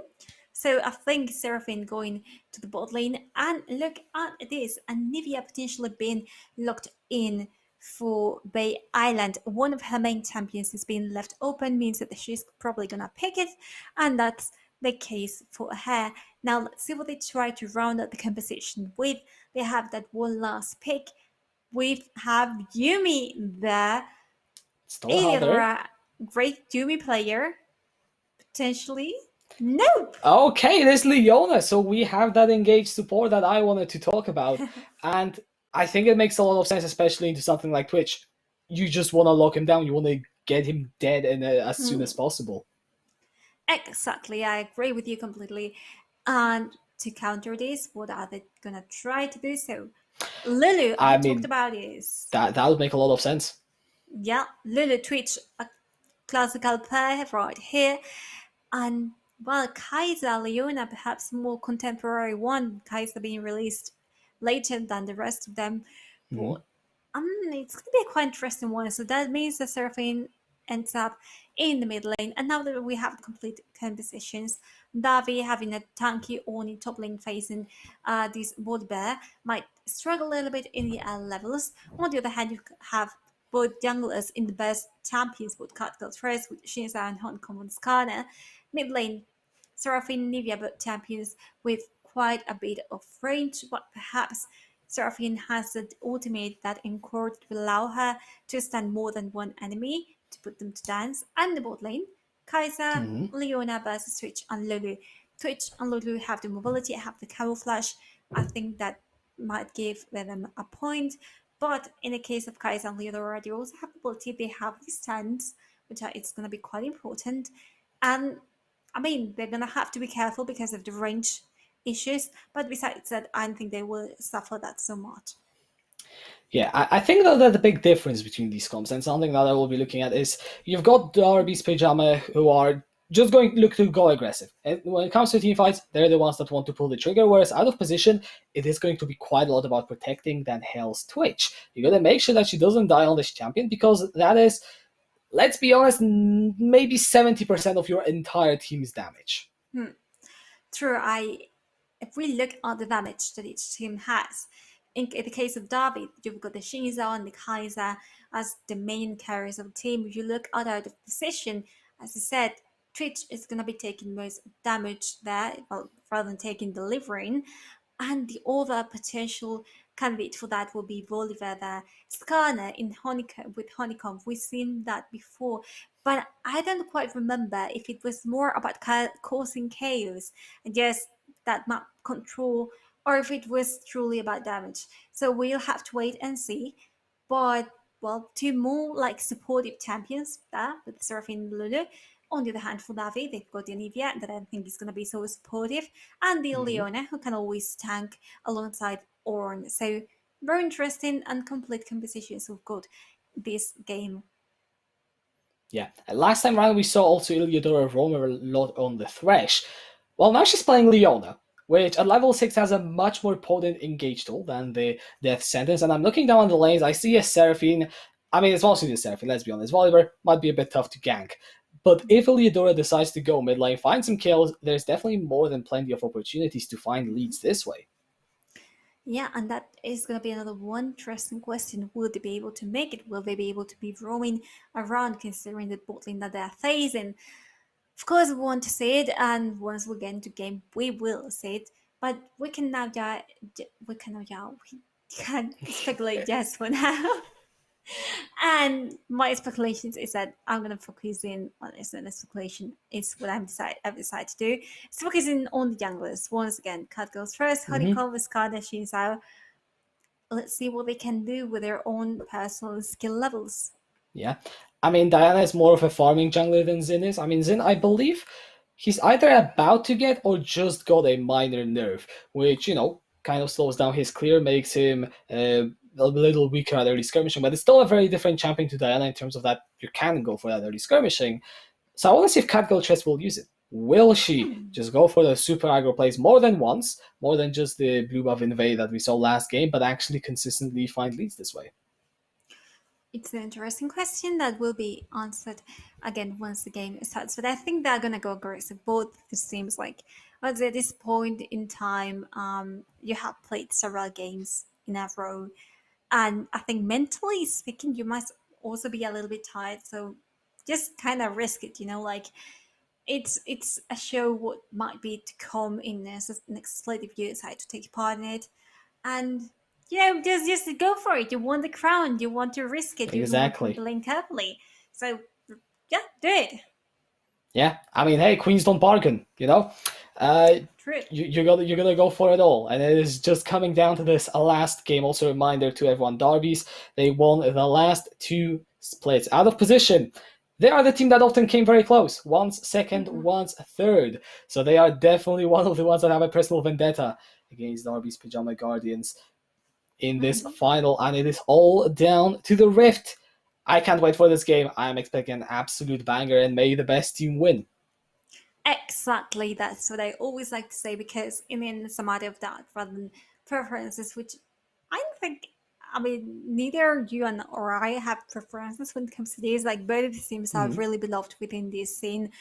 So I think Seraphine going to the bot lane, and look at this, Anivia potentially being locked in for Bay Island. One of her main champions is being left open, means that she's probably gonna pick it, and that's the case for her. Now let's see what they try to round out the composition with. They have that one last pick. We have Yumi there, either Stormhunter. a great Yumi player, potentially. Nope. Okay, there's Leona. So we have that engaged support that I wanted to talk about. And I think it makes a lot of sense, especially into something like Twitch. You just want to lock him down. You want to get him dead as soon as possible. Exactly, I agree with you completely. And to counter this, what are they gonna try to do? So, Lulu, I you talked mean, about this. that would make a lot of sense. Yeah, Lulu Twitch, a classical pair right here. And well, Kaiser, Leona, perhaps more contemporary one. Kaiser being released later than the rest of them. Mhm. But it's going to be a quite interesting one. So that means that Seraphine ends up in the mid lane. And now that we have complete compositions, Davi having a tanky Oni top lane facing this Bear might struggle a little bit in the levels. On the other hand, you have both junglers in the best champions with Cutgirl Trace, with Shinza and Hong Kong on Skarner. Mid lane, Seraphine Nivea, but champions with quite a bit of range, but perhaps Seraphine has the ultimate that in court will allow her to stand more than one enemy to put them to dance. And the bot lane, Kaiser, Mhm. Leona versus Twitch and Lulu. Twitch and Lulu have the mobility, have the camouflage. I think that might give them a point. But in the case of Kaiser and Leona, they also have the ability, they have the stands, which it's going to be quite important. And I mean, they're going to have to be careful because of the range issues. But besides that, I don't think they will suffer that so much. Yeah, I think that the big difference between these comps and something that I will be looking at is you've got Darby's Pajama who are just going to look to go aggressive. And when it comes to team fights, they're the ones that want to pull the trigger, whereas out of position, it is going to be quite a lot about protecting than Hell's Twitch. You gotta make sure that she doesn't die on this champion, because that is, let's be honest, maybe 70% of your entire team's damage. True, if we look at the damage that each team has, in the case of Derby, you've got the Shinzo and the Kaiser as the main carriers of the team. If you look at out of position, as I said, Twitch is going to be taking most damage there, well, rather than taking delivering. And the other potential candidate for that will be Volibear, Skarner in Honeycomb. We've seen that before, but I don't quite remember if it was more about causing chaos and just that map control, or if it was truly about damage. So we'll have to wait and see. But well, two more like supportive champions there with Seraphine and Lulu. On the other hand, for Navi, they've got the Olivia that I think is going to be so supportive, and the Leona who can always tank alongside Ornn. So very interesting and complete compositions we've got this game. Yeah, and last time around we saw also Iliadora roam a lot on the Thresh. Well, now she's playing Leona, which at level 6 has a much more potent engage tool than the Death Sentence, and I'm looking down the lanes, I see a Seraphine. I mean, it's mostly the Seraphine, let's be honest. Volibear might be a bit tough to gank. But if Iliadora decides to go mid lane, find some kills, there's definitely more than plenty of opportunities to find leads this way. Yeah, and that is going to be another one interesting question. Will they be able to make it? Will they be able to be roaming around considering the bot lane that they're facing? Of course, we want to see it, and once we get into game, we will see it. But we can now, we can speculate just for now. And my speculations is that I'm gonna focus in on this. And speculation is what I've decided to do. It's focusing on the junglers once again. Cat goes first. Honeycomb with Skarner, she's out. Let's see what they can do with their own personal skill levels. Yeah, I mean, Diana is more of a farming jungler than Xin is. I mean, Xin, I believe he's either about to get or just got a minor nerf, which, kind of slows down his clear, makes him a little weaker at early skirmishing, but it's still a very different champion to Diana in terms of that you can go for that early skirmishing. So I want to see if CatGirl will use it. Will she just go for the super aggro plays more than once, more than just the blue buff invade that we saw last game, but actually consistently find leads this way? It's an interesting question that will be answered again once the game starts. But I think they're gonna go aggressive. Both it seems like, at this point in time, you have played several games in a row, and I think mentally speaking, you must also be a little bit tired. So just kind of risk it, like it's a show what might be to come in next slate if you decide to take part in it, and just go for it. You want the crown. You want to risk it. Exactly. You want to link carefully. So, yeah, do it. Yeah, I mean, hey, queens don't bargain, True. You're gonna go for it all, and it is just coming down to this last game. Also, a reminder to everyone: Derbies, they won the last two splits out of position. They are the team that often came very close, once second, once third. So they are definitely one of the ones that have a personal vendetta against Derby's Pajama Guardians in this final, and it is all down to the Rift. I can't wait for this game. I am expecting an absolute banger, and may the best team win. Exactly, that's what I always like to say, because in the end, it's a matter of that rather than preferences, which I think, neither you or I have preferences when it comes to these. Like, both of the teams are really beloved within this scene.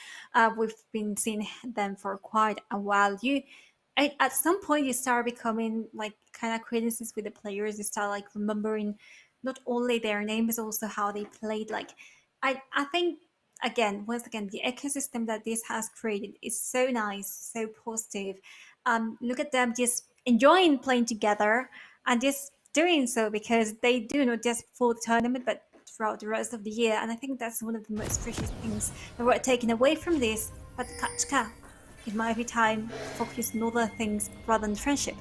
We've been seeing them for quite a while. At some point, you start becoming like kind of acquaintances with the players. You start like remembering not only their names, also how they played. Like, I think once again, the ecosystem that this has created is so nice, so positive. Look at them just enjoying playing together and just doing so because they do, not just for the tournament, but throughout the rest of the year. And I think that's one of the most precious things that we're taking away from this. But Kachka, it might be time to focus on other things rather than friendship.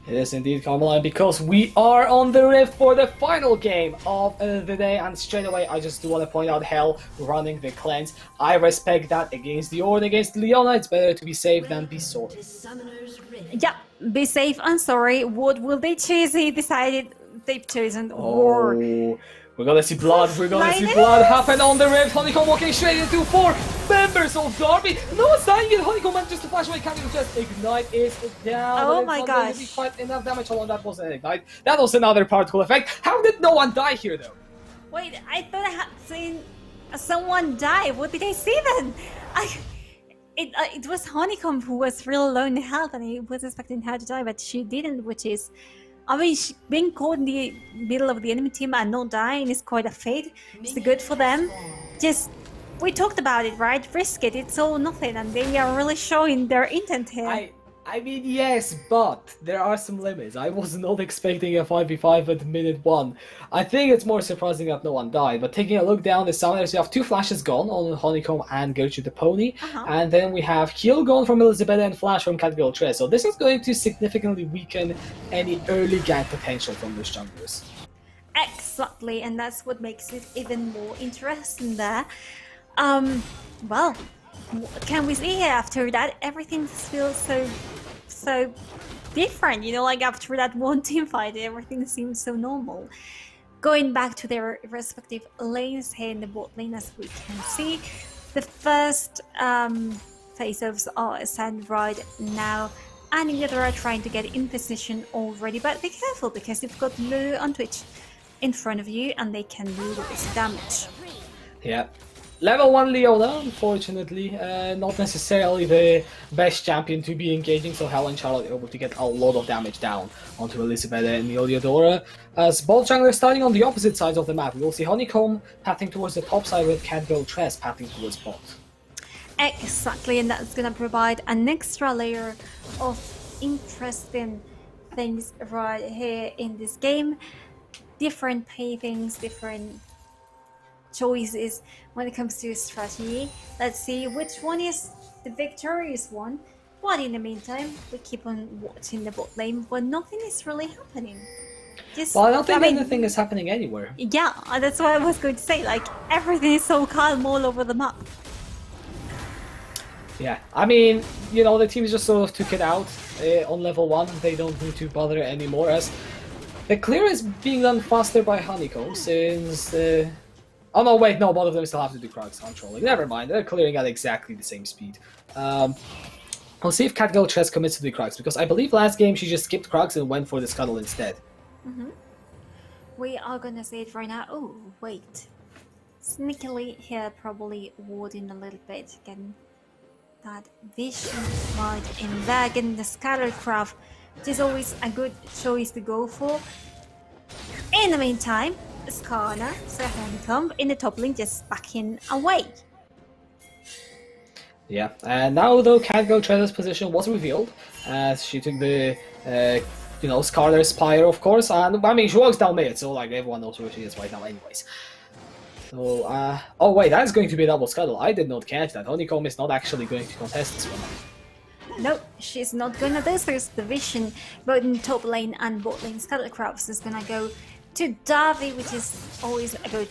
It is indeed, Carmeline, because we are on the Rift for the final game of the day, and straight away I just do want to point out Hell running the cleanse. I respect that against the Ornn, against Leona. It's better to be safe than be sorry. Yeah, be safe and sorry. What will they choose? He decided they've chosen War. We're gonna see blood, happen on the Rift. Honeycomb walking straight into 4 members of Derby. No one's dying yet. Honeycomb manages to flash away. Can't even just ignite is down. Oh my gosh. Be quite enough damage. Hold on, that wasn't an ignite. That was another particle effect. How did no one die here though? Wait, I thought I had seen someone die. What did I see then? It was Honeycomb who was real low in health, and he was expecting her to die, but she didn't, which is... being caught in the middle of the enemy team and not dying is quite a fate. It's good for them. We talked about it, right? Risk it. It's all nothing, and they are really showing their intent here. I mean, yes, but there are some limits. I was not expecting a 5v5 at minute 1. I think it's more surprising that no one died, but taking a look down the summoners, we have 2 flashes gone on Honeycomb and Gertrude the Pony, and then we have heal gone from Elizabeth and flash from Catgirl Tress, so this is going to significantly weaken any early gank potential from those junglers. Exactly, and that's what makes it even more interesting there. Well, can we see here after that everything feels so different, you know, like after that one team fight everything seems so normal. Going back to their respective lanes here in the bot lane, as we can see, the first face-offs are assigned right now, and the other are trying to get in position already, but be careful because you've got Lou on Twitch in front of you and they can do this damage. Yeah. Level 1 Leona, unfortunately, not necessarily the best champion to be engaging, so Helen and Charlotte are able to get a lot of damage down onto Elizabeth and Neoliadora. As both junglers starting on the opposite sides of the map, we will see Honeycomb pathing towards the top side with Catgirl Tress pathing towards bot. Exactly, and that's gonna provide an extra layer of interesting things right here in this game. Different pavings, different choices when it comes to strategy. Let's see which one is the victorious one. But in the meantime, we keep on watching the bot lane, but nothing is really happening. Well, I don't think anything is happening anywhere. Yeah, that's what I was going to say. Like, everything is so calm all over the map. Yeah, I mean, you know, the teams just sort of took it out on level 1. They don't need to bother anymore, as the clear is being done faster by Honeycomb since... Oh no, wait, no, both of them still have to do Krugs. I'm trolling. Never mind, they're clearing at exactly the same speed. We'll see if Catgirl Tress commits to the Krugs, because I believe last game she just skipped Krugs and went for the Scuttle instead. We are gonna see it right now. Oh, wait. Sneakily here, probably warding a little bit, getting that vision right in there, getting the Scatter Craft, which is always a good choice to go for. In the meantime, Skarner, so Honeycomb in the top lane just backing away. Yeah, and now though Catgirl Tress's position was revealed, as she took the, you know, Skarner Spire, of course, and I mean, she walks down mid, so like everyone knows where she is right now anyways. So, oh wait, that's going to be a double Scuttle. I did not catch that. Honeycomb is not actually going to contest this one. No, she's not gonna do. There's the vision both in top lane and bot lane. Scuttlecraft is gonna go to Darby, which is always a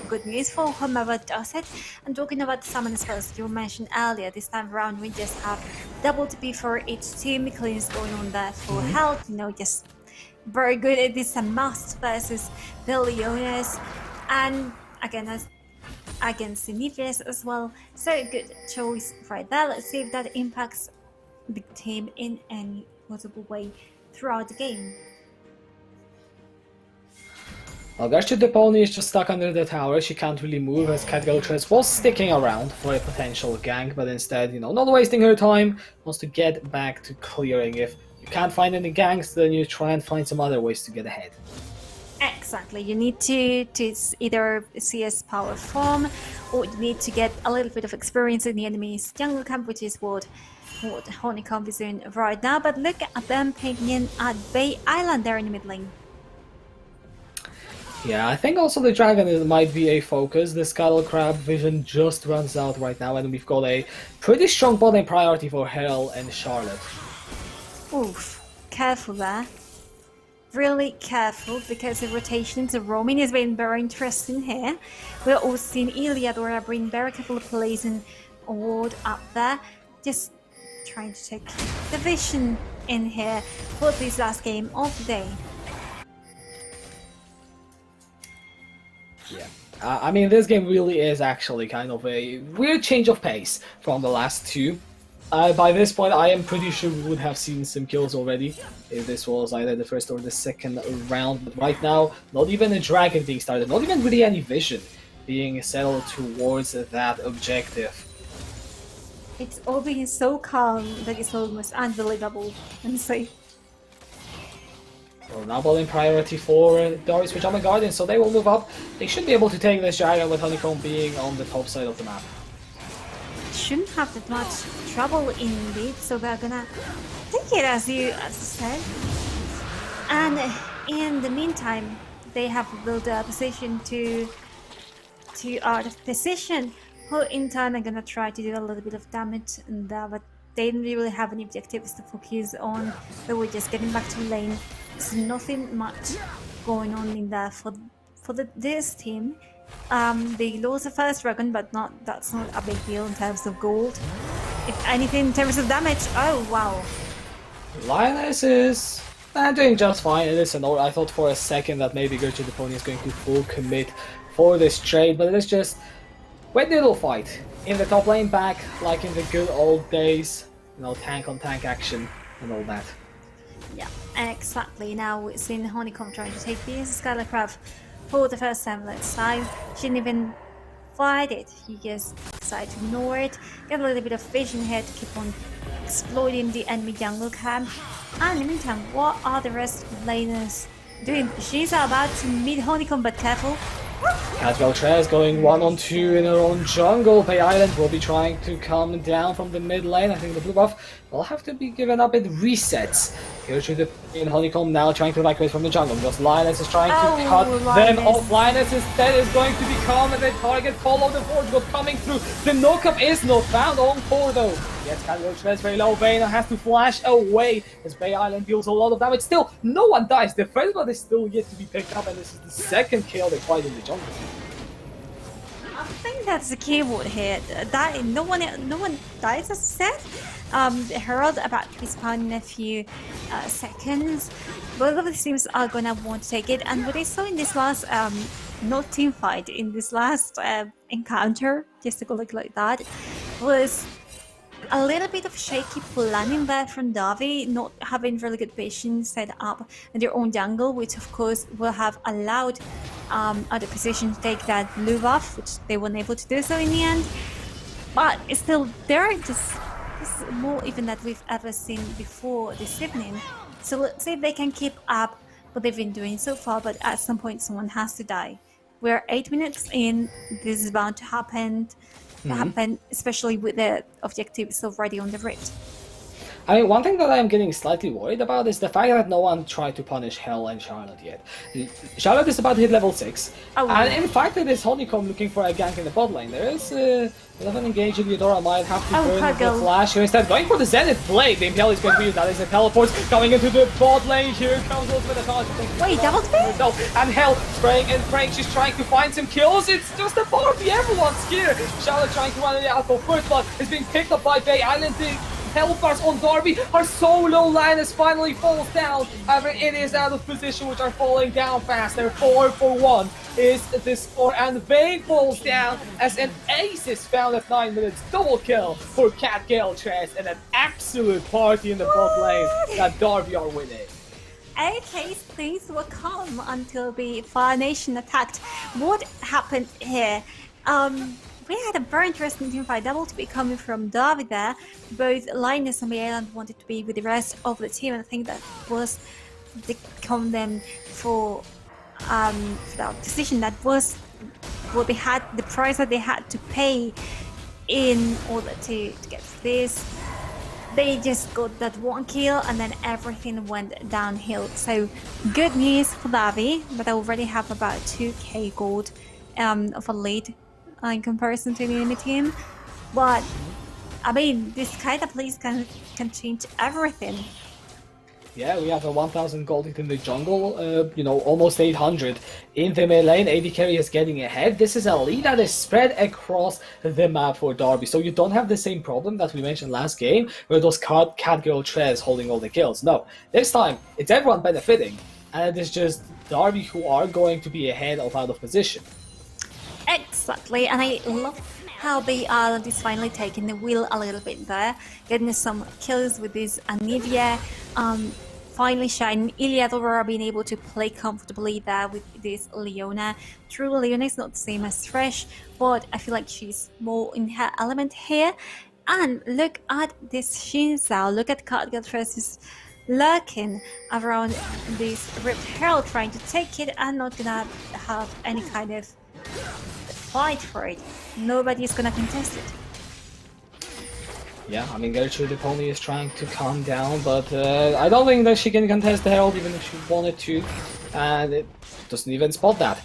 good news for whomever does it. And talking about the summon spells you mentioned earlier, this time around we just have double TP for each team. Cleans going on there for health, you know, just very good. It is a must versus the Leonas, and again as against the Nidris as well. So good choice right there. Let's see if that impacts the team in any possible way throughout the game. Well, Gertrude the Pony is just stuck under the tower. She can't really move, as Catgirl Tress was sticking around for a potential gank, but instead, you know, not wasting her time, wants to get back to clearing. If you can't find any ganks, then you try and find some other ways to get ahead. Exactly, you need to either CS power farm, or you need to get a little bit of experience in the enemy's jungle camp, which is what Honeycomb is doing right now. But look at them picking in at Bay Island there in the mid lane. Yeah, I think also the dragon might be a focus. The Scuttle Crab vision just runs out right now, and we've got a pretty strong bot lane priority for Herald and Charlotte. Oof, careful there. Really careful, because the rotation to roaming has been very interesting here. We're also seeing Iliadora bring very careful placing a ward up there. Just trying to take the vision in here for this last game of the day. Yeah, I mean, this game really is actually kind of a weird change of pace from the last two. By this point, I am pretty sure we would have seen some kills already if this was either the first or the second round. But right now, not even a dragon being started, not even really any vision being settled towards that objective. It's all being so calm that it's almost unbelievable and safe. Well, now bowling priority for Doris Pajama Guardian, so they will move up. They should be able to take this dragon with Honeycomb being on the top side of the map. shouldn't have that much trouble indeed, so they're gonna take it as you said. And in the meantime, they have built a position to out of position, who in turn are gonna try to do a little bit of damage and but they didn't really have any objectives to focus on. They were just getting back to lane. There's nothing much going on in there for this team. They lost the first dragon, but that's not a big deal in terms of gold. If anything, in terms of damage, oh wow. Lioness is doing just fine. It is an I thought for a second that maybe Gertrude Pony is going to full commit for this trade, but it is just wet noodle fight in the top lane back, like in the good old days. You know, tank on tank action and all that. Yeah, exactly. Now we've seen Honeycomb trying to take this Scarlet Crab for the first time last time. She didn't even fight it. He just decided to ignore it. Get a little bit of vision here to keep on exploiting the enemy jungle camp. And in the meantime, what are the rest of the laners doing? She's about to meet Honeycomb, but careful. Catgirl Trez going 1-on-2 in her own jungle. Bay Island will be trying to come down from the mid lane. I think the blue buff will have to be given up. It resets. Gertrude in Honeycomb now trying to evacuate from the jungle because Lioness is trying to cut them off. Lioness instead is going to become the target. Follow the forge got coming through. The knock-up is not found on core though. Yes, Catgirl Trez very low. Vayner has to flash away as Bay Island deals a lot of damage. Still, no one dies. The first blood is still yet to be picked up, and this is the second kill they fight in the jungle. I think that's the keyword here. That no one dies, as said. The Herald about to be spawned in a few seconds. Both of the teams are gonna want to take it, and what they saw in this last not team fight, in this last encounter, just to call it like that, was a little bit of shaky planning there from Davi, not having really good vision set up in their own jungle, which of course will have allowed other positions to take that blue buff, which they weren't able to do so in the end. But it's still, they're just more even than we've ever seen before this evening. So let's see if they can keep up what they've been doing so far, but at some point someone has to die. We're 8 minutes in, this is bound to happen, especially with the objectives already on the rift. I mean, one thing that I'm getting slightly worried about is the fact that no one tried to punish Hell and Charlotte yet. Charlotte is about to hit level 6, and in fact it is Honeycomb looking for a gank in the bot lane. There is a bit of an engage, Eudora might have to burn the flash here instead. Going for the Zenith Blade, the Impale is going to be used. That is a teleport coming into the bot lane. Here comes Ultimate Attack. Wait, double speed? And Hell spraying and praying, she's trying to find some kills. It's just a party, everyone's here. Charlotte trying to run it out for first blood is being picked up by Bay Island. Health bars on Darby are so low. Lioness finally falls down. However, it is out of position, which are falling down fast. They're 4 for 1 is the score, and Vayne falls down as an ace is found at 9 minutes. Double kill for Catgirl Trez and an absolute party in the bot lane that Darby are winning. Okay, things were calm until the Fire Nation attacked. What happened here? We had a very interesting teamfight, double to be coming from David there. Both Linus and Island wanted to be with the rest of the team, and I think that was the condemn for that decision. That was what they had, the price that they had to pay in order to get this. They just got that one kill and then everything went downhill. So good news for Davi, but I already have about 2k gold of a lead in comparison to the enemy team. But I mean, this kind of place can change everything. Yeah, we have a 1000 gold in the jungle, you know, almost 800 in the mid lane. AD carry is getting ahead. This is a lead that is spread across the map for Darby, so you don't have the same problem that we mentioned last game, where those Catgirl Trez holding all the kills. No, this time it's everyone benefiting, and it is just Darby who are going to be ahead of out of position. Exactly, and I love how the Island is finally taking the wheel a little bit there, getting some kills with this Anivia, finally shining. Iliadora being able to play comfortably there with this Leona. True, Leona is not the same as Thresh, but I feel like she's more in her element here. And look at this Xin Zhao, look at Catgirl Trez is lurking around this Ripped Herald, trying to take it and not gonna have any kind of fight for it. Nobody's gonna contest it. Yeah, I mean, Gertrude the pony is trying to calm down, but I don't think that she can contest the Herald even if she wanted to, and it doesn't even spot that.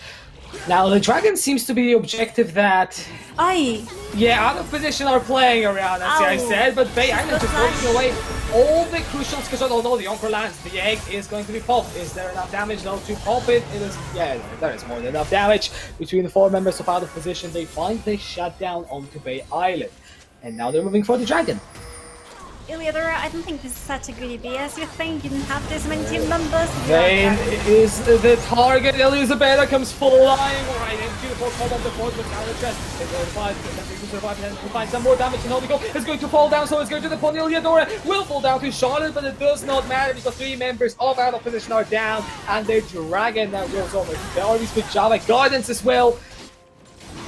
Now, the Dragon seems to be the objective that, Aye. yeah, out of position are playing around, as I Ow. said, but Bay Island Good just flash. taking away all the crucial skills. Oh no, the Anchor lands, the egg is going to be popped. Is there enough damage? No, to pop it, it is, yeah, there is more than enough damage. Between the 4 members of out of position, they find the shutdown onto Bay Island. And now they're moving for the Dragon. Iliadora, I don't think this is such a good idea as you think. You didn't have this many team members. Vayne is the target. Elizabeth comes flying right into the fourth of the fourth with Alexis. It's going to survive and find some more damage. And Holy Gold is going to fall down, so it's going to the pony. Iliadora will fall down to Charlotte, but it does not matter because 3 members of out of position are down, and the Dragon now goes over. Darby's Pajama Guidance as well.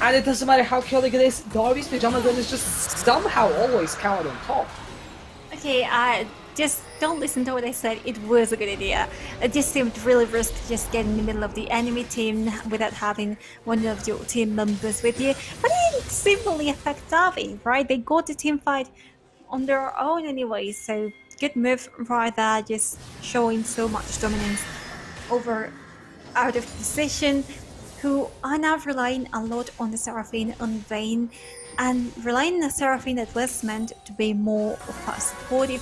And it doesn't matter how chaotic it is, Darby's Pajama Guidance just somehow always counted on top. Okay, just don't listen to what I said. It was a good idea. It just seemed really risky just getting in the middle of the enemy team without having one of your team members with you. But it didn't simply affect Darby, right? They got the team fight on their own anyway, so good move right there, just showing so much dominance over out of position, who are now relying a lot on the Seraphine on Vayne, and relying on the Seraphine that was meant to be more of a supportive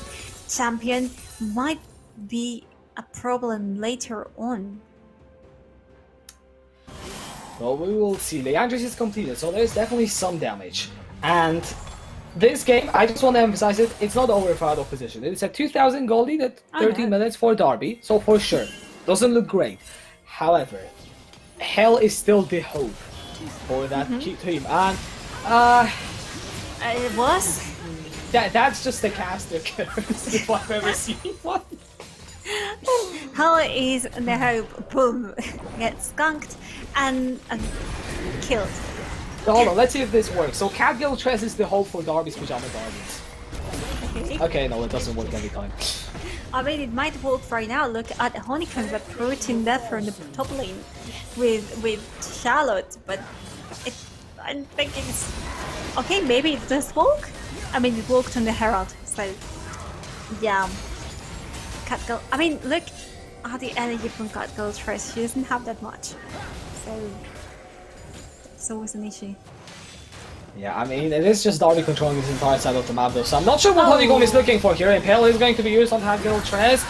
champion might be a problem later on. Well, we will see. Leandris is completed, so there's definitely some damage. And this game, I just want to emphasize it, it's not over for out of position. It's at 2,000 goldie at 13 minutes for Darby, so for sure. Doesn't look great. However, Hell is still the hope for that key team. And It was? that's just a caster curse if I've ever seen one. Hell is the hope. Boom. Gets skunked and killed. So hold on, let's see if this works. So Catgill Tress is the hope for Darby's Pajama Guardians. Okay, no, it doesn't work every time. I mean, it might work right now. Look at Honeycomb approaching that from the top lane with Charlotte, but I'm thinking it's okay. Maybe it does work. I mean, it worked on the Herald, so yeah. Catgirl. I mean, look at the energy from Catgirl Tress. She doesn't have that much, so it's always an issue. Yeah, I mean, it is just Darby controlling this entire side of the map though, so I'm not sure what Honeycomb is looking for here. Impale is going to be used on Catgirl Tress.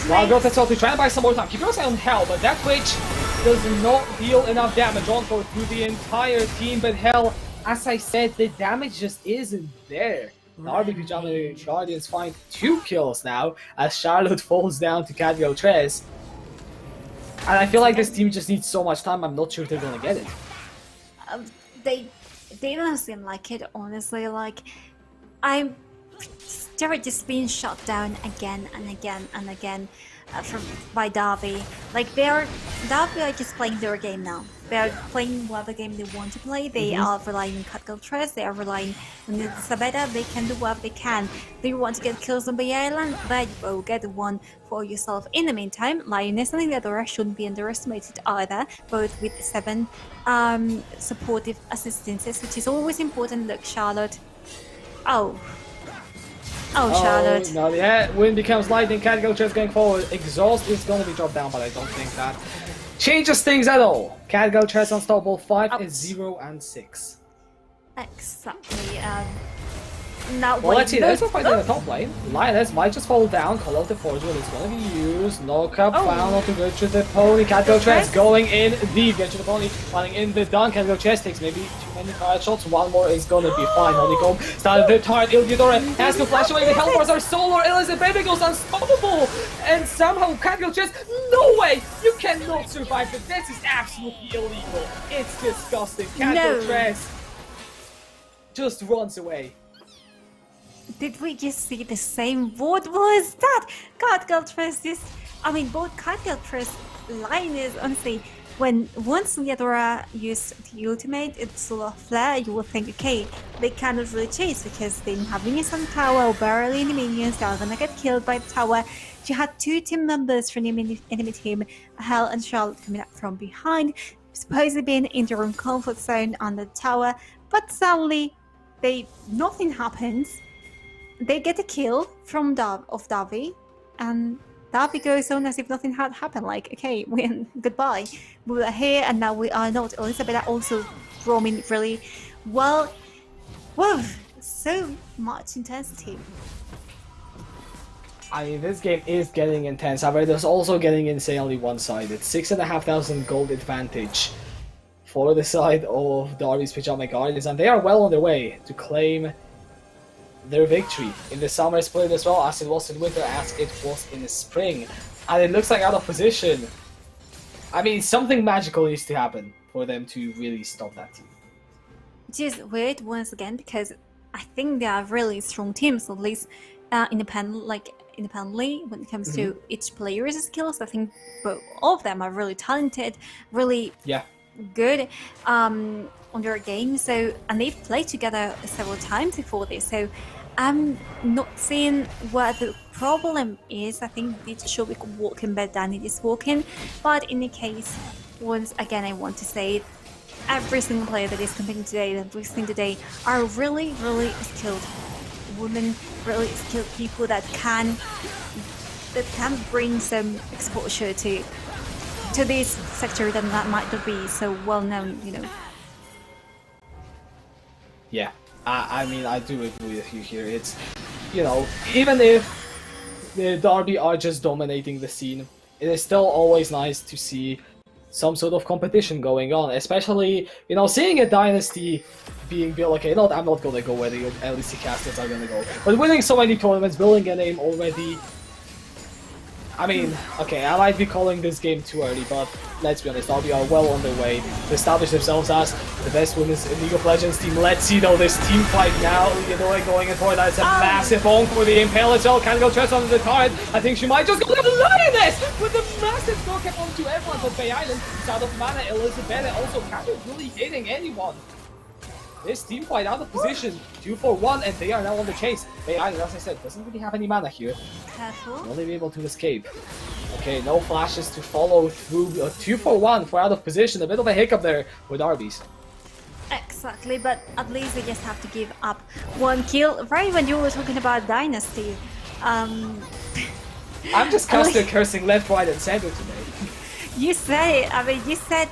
While Growth itself to try and buy some more time. Keep your eye on Hell, but that Witch does not deal enough damage on for through the entire team, but Hell, as I said, the damage just isn't there. Darby Pajama Guardians find 2 kills now as Charlotte falls down to Catgirl Tress. And I feel like this team just needs so much time, I'm not sure if they're gonna get it. They don't seem like it, honestly. Like, they're just being shut down again and again and again by Darby. Like, Darby are just playing their game now. They're playing whatever game they want to play. They are relying on Catgirl Tress. They are relying on the Sabeda. They can do whatever they can. They want to get kills on Bay Island, but you will get one for yourself. In the meantime, Lioness and Iliadora shouldn't be underestimated either, both with 7 supportive assistances, which is always important. Look, Charlotte. Oh, Charlotte. No, yeah, wind becomes lightning, Catgirl Tress going forward. Exhaust is going to be dropped down, but I don't think that changes things at all. Catgirl Tress unstoppable, 5 is 0 and 6. Exactly. Now, Well, let's see, there's no fight in the top lane. Lioness might just fall down, Call of the Forge is going to be used. Knock-up found onto Gertrude the Pony. Catgirl Tress going in deep. Gertrude the Pony running in the dunk. Catgirl Tress takes maybe too many fire shots. One more is going to be fine. Honeycomb started the turret. Iliadora has to flash away. The Hellforce are solar. Elizabeth goes unstoppable. And somehow Catgirl Tress, no way! You cannot survive this. This is absolutely illegal. It's disgusting. Catgirl Tress just runs away. Did we just see the same? What was that? Catgirl Tress just... I mean, both Catgirl Tress, Lioness, honestly, once Iliadora used the ultimate, it's Solar Flare, you will think, okay, they cannot really chase because they didn't have minions on the tower or barely any minions, they are gonna get killed by the tower. She had 2 team members from the enemy team, Hell and Charlotte, coming up from behind, supposedly being in their own comfort zone on the tower, but suddenly, nothing happens. they get a kill from Davi, and Davi goes on as if nothing had happened. Like, okay, win, goodbye. We were here, and now we are not. Elizabeth also roaming really well. Whoa, so much intensity. I mean, this game is getting intense. However, it's also getting insanely one-sided. 6,500 gold advantage for the side of Darby's Pajama Guardians, and they are well on their way to claim their victory in the summer split as well, as it was in winter, as it was in the spring. And it looks like out of position. I mean, something magical needs to happen for them to really stop that team. Which is weird once again, because I think they are really strong teams, at least independently when it comes to each player's skills. I think both of them are really talented, really good on their game. So, and they've played together several times before this. So I'm not seeing what the problem is. I think it should be working better than it is working. But in the case, once again, I want to say every single player that is competing today, that we've seen today, are really, really skilled women, really skilled people that can bring some exposure to this sector that might not be so well known, you know. Yeah, I mean, I do agree with you here. It's, you know, even if the Derby are just dominating the scene, it is still always nice to see some sort of competition going on, especially, you know, seeing a dynasty being built. Okay, no, I'm not gonna go where the LEC casters are gonna go, but winning so many tournaments, building a name already. I mean, okay, I might be calling this game too early, but let's be honest, Derby are well on their way to establish themselves as the best women's League of Legends team. Let's see though this team fight now. You know, going in for that. It's a massive bonk for the Impale itself. Can't go trust on the turret. I think she might just go to the Lioness with a massive throw cap onto everyone. But Bay Island is out of mana. Elizabeth also kind of really hitting anyone. This team fight out of position, 2-4-1, and they are now on the chase. Bay Island, as I said, doesn't really have any mana here. Careful. Will they be able to escape? Okay, no flashes to follow through. 2-4-1 for out of position. A bit of a hiccup there with Arby's. Exactly, but at least they just have to give up one kill. Right when you were talking about Dynasty. I'm just constantly cursing left, right, and center today. You said it. I mean, you said,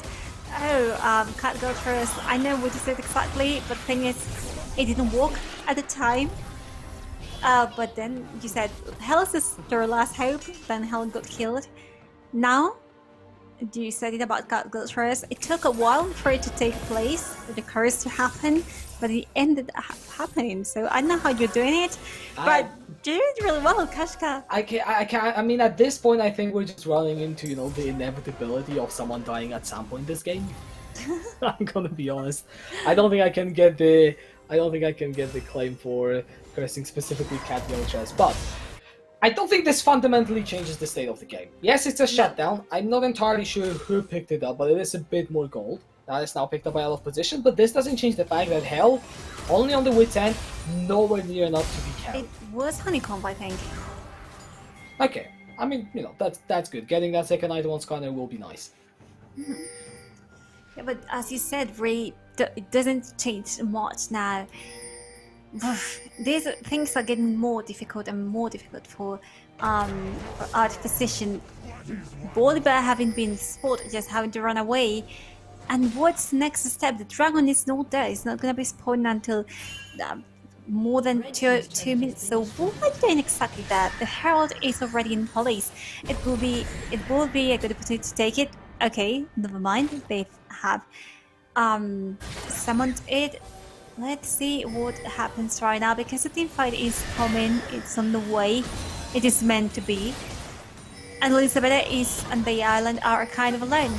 oh, can't go first. I know what you said exactly, but the thing is, it didn't work at the time. But then you said, Hell is their last hope, then Hell got killed. Now, you said it about God Goes First. It took a while for it to take place, for the curse to happen, but it ended up happening. So I know how you're doing it, but you did it really well, Kashka. I mean, at this point, I think we're just running into, you know, the inevitability of someone dying at some point in this game. I'm gonna be honest. I don't think I can get the claim for cursing specifically Cat Chess, but I don't think this fundamentally changes the state of the game. Yes, it's a shutdown. I'm not entirely sure who picked it up, but it is a bit more gold. That is now picked up by out of position, but this doesn't change the fact that Hell, only on the wit's end, nowhere near enough to be carried. It was Honeycomb, I think. Okay, I mean, you know, that's good. Getting that second item on Scanner will be nice. Yeah, but as you said, Ray, it doesn't change much now. These things are getting more difficult and more difficult for Art Position. Bolivar having been spotted, just having to run away. And what's next step? The dragon is not there. It's not going to be spawned until more than two minutes. So what are you doing exactly that? The Herald is already in place. It will be a good opportunity to take it. Okay, never mind. They have summoned it. Let's see what happens right now, because the team fight is coming. It's on the way. It is meant to be. And Elizabeth and Bay Island are kind of alone.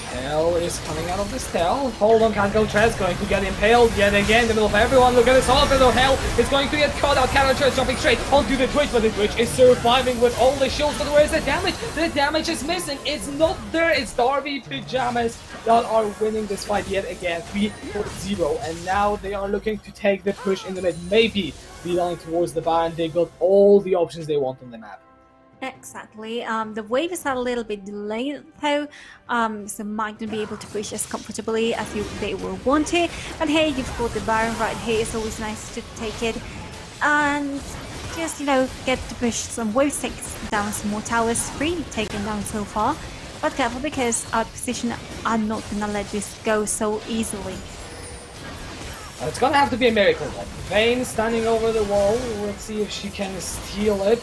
Hell is coming out of the cell. Hold on, can't go Trez, going to get impaled yet again in the middle of everyone. Look at this, all of Hell is going to get caught out. Cannon Trez jumping straight onto the Twitch, but the Twitch is surviving with all the shields. But where's the damage? The damage is missing. It's not there. It's Darby Pajamas that are winning this fight yet again, 3-0. And now they are looking to take the push in the mid, maybe be going towards the Baron. They got all the options they want on the map. Exactly. The wave is a little bit delayed though, so might not be able to push as comfortably as they will want to. But hey, you've got the Baron right here. It's always nice to take it. and just get to push some wave 6 down some more towers. 3 taken down so far, but careful because our position are not gonna let this go so easily. It's gonna have to be a miracle then. Vayne standing over the wall. Let's see if she can steal it.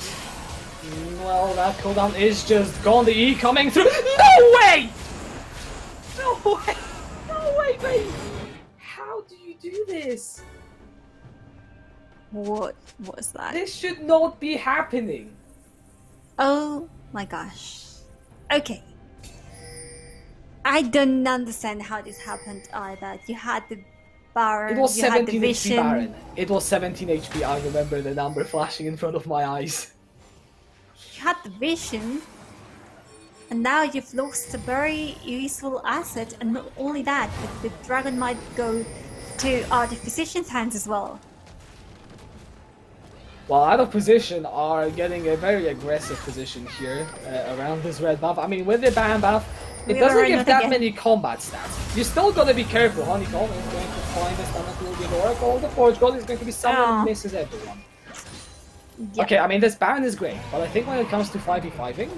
Well, that cooldown is just gone. The E coming through. No way! No way! No way, Vayne! How do you do this? What was that? This should not be happening. Oh my gosh. Okay. I don't understand how this happened either. You had the Baron, It was you had the 17 HP vision. Baron. It was 17 HP. I remember the number flashing in front of my eyes. You had the vision. And now you've lost a very useful asset, and not only that, but the dragon might go to our physician's hands as well. While out of position are getting a very aggressive position here around this red buff. I mean, with the ban buff, it We doesn't are give not that again. many combat stats. You're still gonna be careful. Honeycomb is going to find this time until the Oracle. The Forge God is going to be someone who misses everyone. Yeah. Okay, I mean, this Baron is great, but I think when it comes to 5v5ing,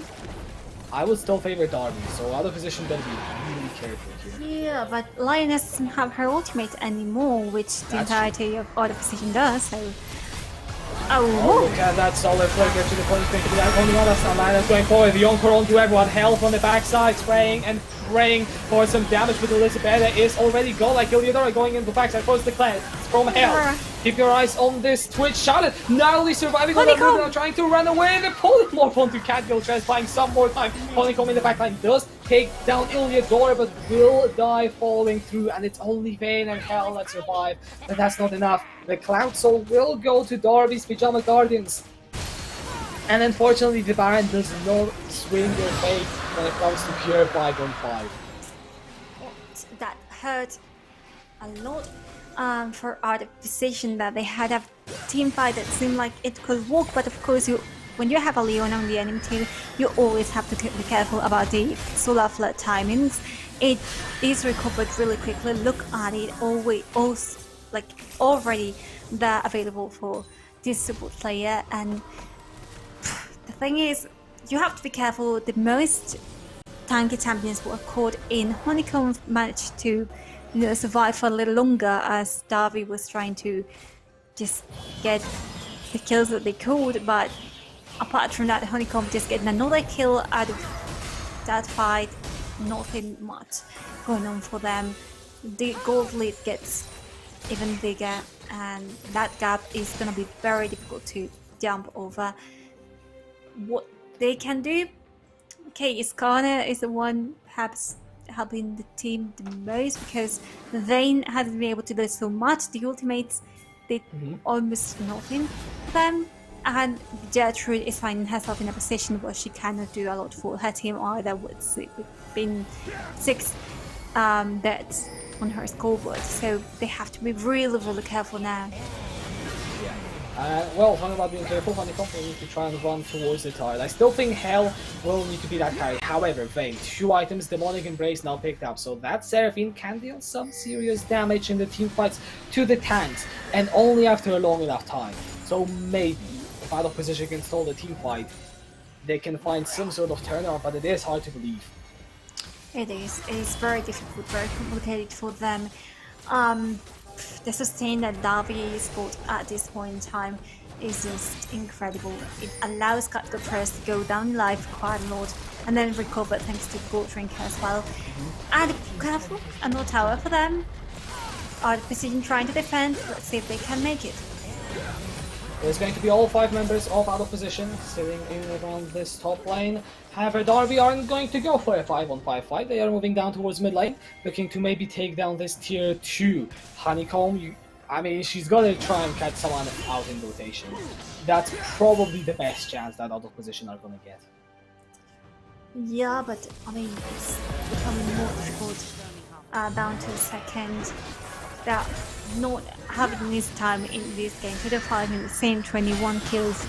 I would still favor Darby, so out of position better be really careful here. Yeah, but Lioness doesn't have her ultimate anymore, which the That's entirety of other position does, so... Oh, Oh, look at that solid flicker to the point. Going to be that only one. Lioness going forward. The Encore onto everyone. Health on the backside, spraying and praying for some damage with Elizabeth is already gone. Like Iliadora going into the backside. First declared from hell. Keep your eyes on this Twitch. Charlotte narrowly surviving on that move, trying to run away. The polymorph onto Catgill, just buying some more time. Honeycomb in the backline does take down Iliadora, but will die falling through. And it's only Vayne and Hell that survive. But that's not enough. The Cloud Soul will go to Darby's Pajama Guardians. And unfortunately, the Baron does not swing their fate when it comes to pure 5-on-5. that hurt a lot for our position, that they had a team fight that seemed like it could work, but of course when you have a Leon on the enemy team, you always have to be careful about the solar flood timings. It is recovered really quickly. Look at it, already they're available for this support player. And the thing is, you have to be careful. The most tanky champions were caught in. Honeycomb managed to survive for a little longer as Darby was trying to just get the kills that they could, but apart from that, Honeycomb just getting another kill out of that fight. Nothing much going on for them. The gold lead gets even bigger, and that gap is going to be very difficult to jump over. What they can do, okay, Iskana is the one perhaps helping the team the most, because Vayne hasn't been able to do so much. The ultimates did almost nothing for them, and Gertrude is finding herself in a position where she cannot do a lot for her team either, with been 6 deaths on her scoreboard, so they have to be really, really careful now. Well, talking about being careful, Honeycomb will need to try and run towards the turret. I still think Hell will need to be that carry. However, Vayne, 2 items, Demonic Embrace now picked up, so that Seraphine can deal some serious damage in the team fights to the tanks, and only after a long enough time. So maybe, if out of position can stall the team fight, they can find some sort of turnaround, but it is hard to believe. It is. It is very difficult, very complicated for them. The sustain that Darby is got at this point in time is just incredible. It allows Catgo Press to go down life quite a lot and then recover thanks to Gold Drink as well. And careful, another tower for them. Are the position trying to defend? Let's see if they can make it. There's going to be all 5 members of out of position sitting in around this top lane. However, Darby aren't going to go for a 5-on-5 fight. They are moving down towards mid lane, looking to maybe take down this tier 2. Honeycomb, I mean, she's gonna try and catch someone out in rotation. That's probably the best chance that out of position are gonna get. Yeah, but I mean, it's becoming more difficult down to the second. They're not having this time in this game. So they're fighting the same 21 kills,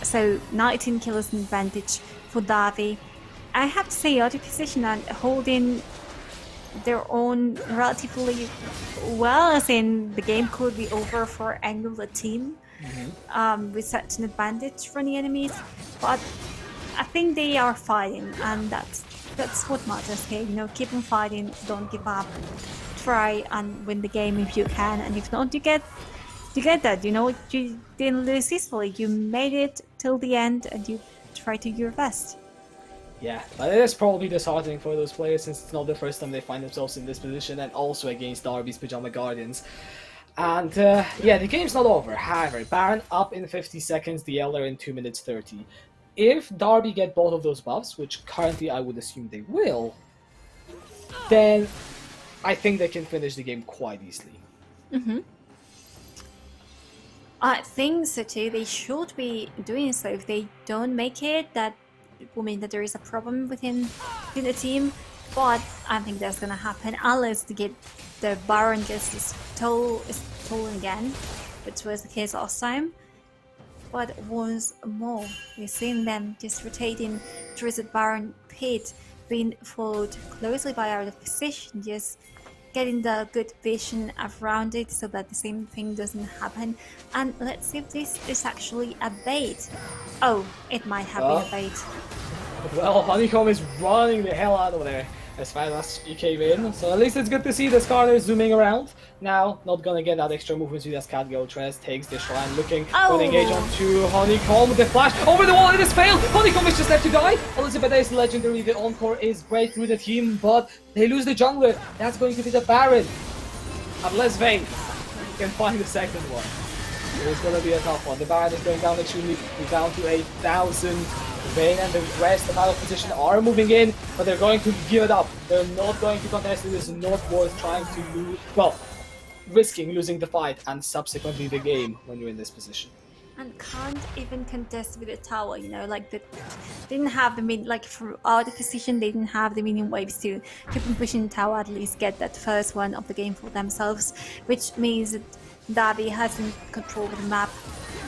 so 19 kills in advantage for Darby. I have to say, other position are holding their own relatively well, as in the game could be over for any of the team. with such an advantage from the enemies. But I think they are fighting, and that's what matters here. You know, keep on fighting, don't give up. Try and win the game if you can, and if not, you get that. You know, you didn't lose easily. You made it till the end, and you try to do your best. Yeah, but it is probably disheartening for those players since it's not the first time they find themselves in this position, and also against Derby's Pajama Guardians. And yeah, the game's not over. However, Baron up in 50 seconds, the Elder in 2 minutes 30. If Derby get both of those buffs, which currently I would assume they will, then I think they can finish the game quite easily. I think so too. They should be doing so. If they don't make it, that will mean that there is a problem within the team. But I think that's gonna happen unless the Baron gets stolen again, which was the case last time. But once more, we're seeing them just rotating towards the Baron pit, being followed closely by out of position, just getting the good vision around it so that the same thing doesn't happen. And let's see if this is actually a bait. Oh, it might have been a bait. Well, Honeycomb is running the hell out of there as fast as he came in, so at least it's good to see the Skarner zooming around. Now, not gonna get that extra movement speed as Cat Trez takes the shrine, looking for an engage onto Honeycomb. The flash over the wall, it is failed! Honeycomb is just left to die! Elizabeth is legendary, the encore is great through the team, but they lose the jungler. That's going to be the Baron. Unless Vayne can find the second one. It's gonna be a tough one. The Baron is going down extremely, down to 8,000. Vayne and the rest of out of position are moving in, but they're going to give it up. They're not going to contest it. It's not worth trying to lose, well, risking losing the fight and subsequently the game when you're in this position. And can't even contest with the tower, you know, like didn't have the like from out of position, they didn't have the minion waves to keep on pushing the tower, at least get that first one of the game for themselves, which means that Derby hasn't control of the map.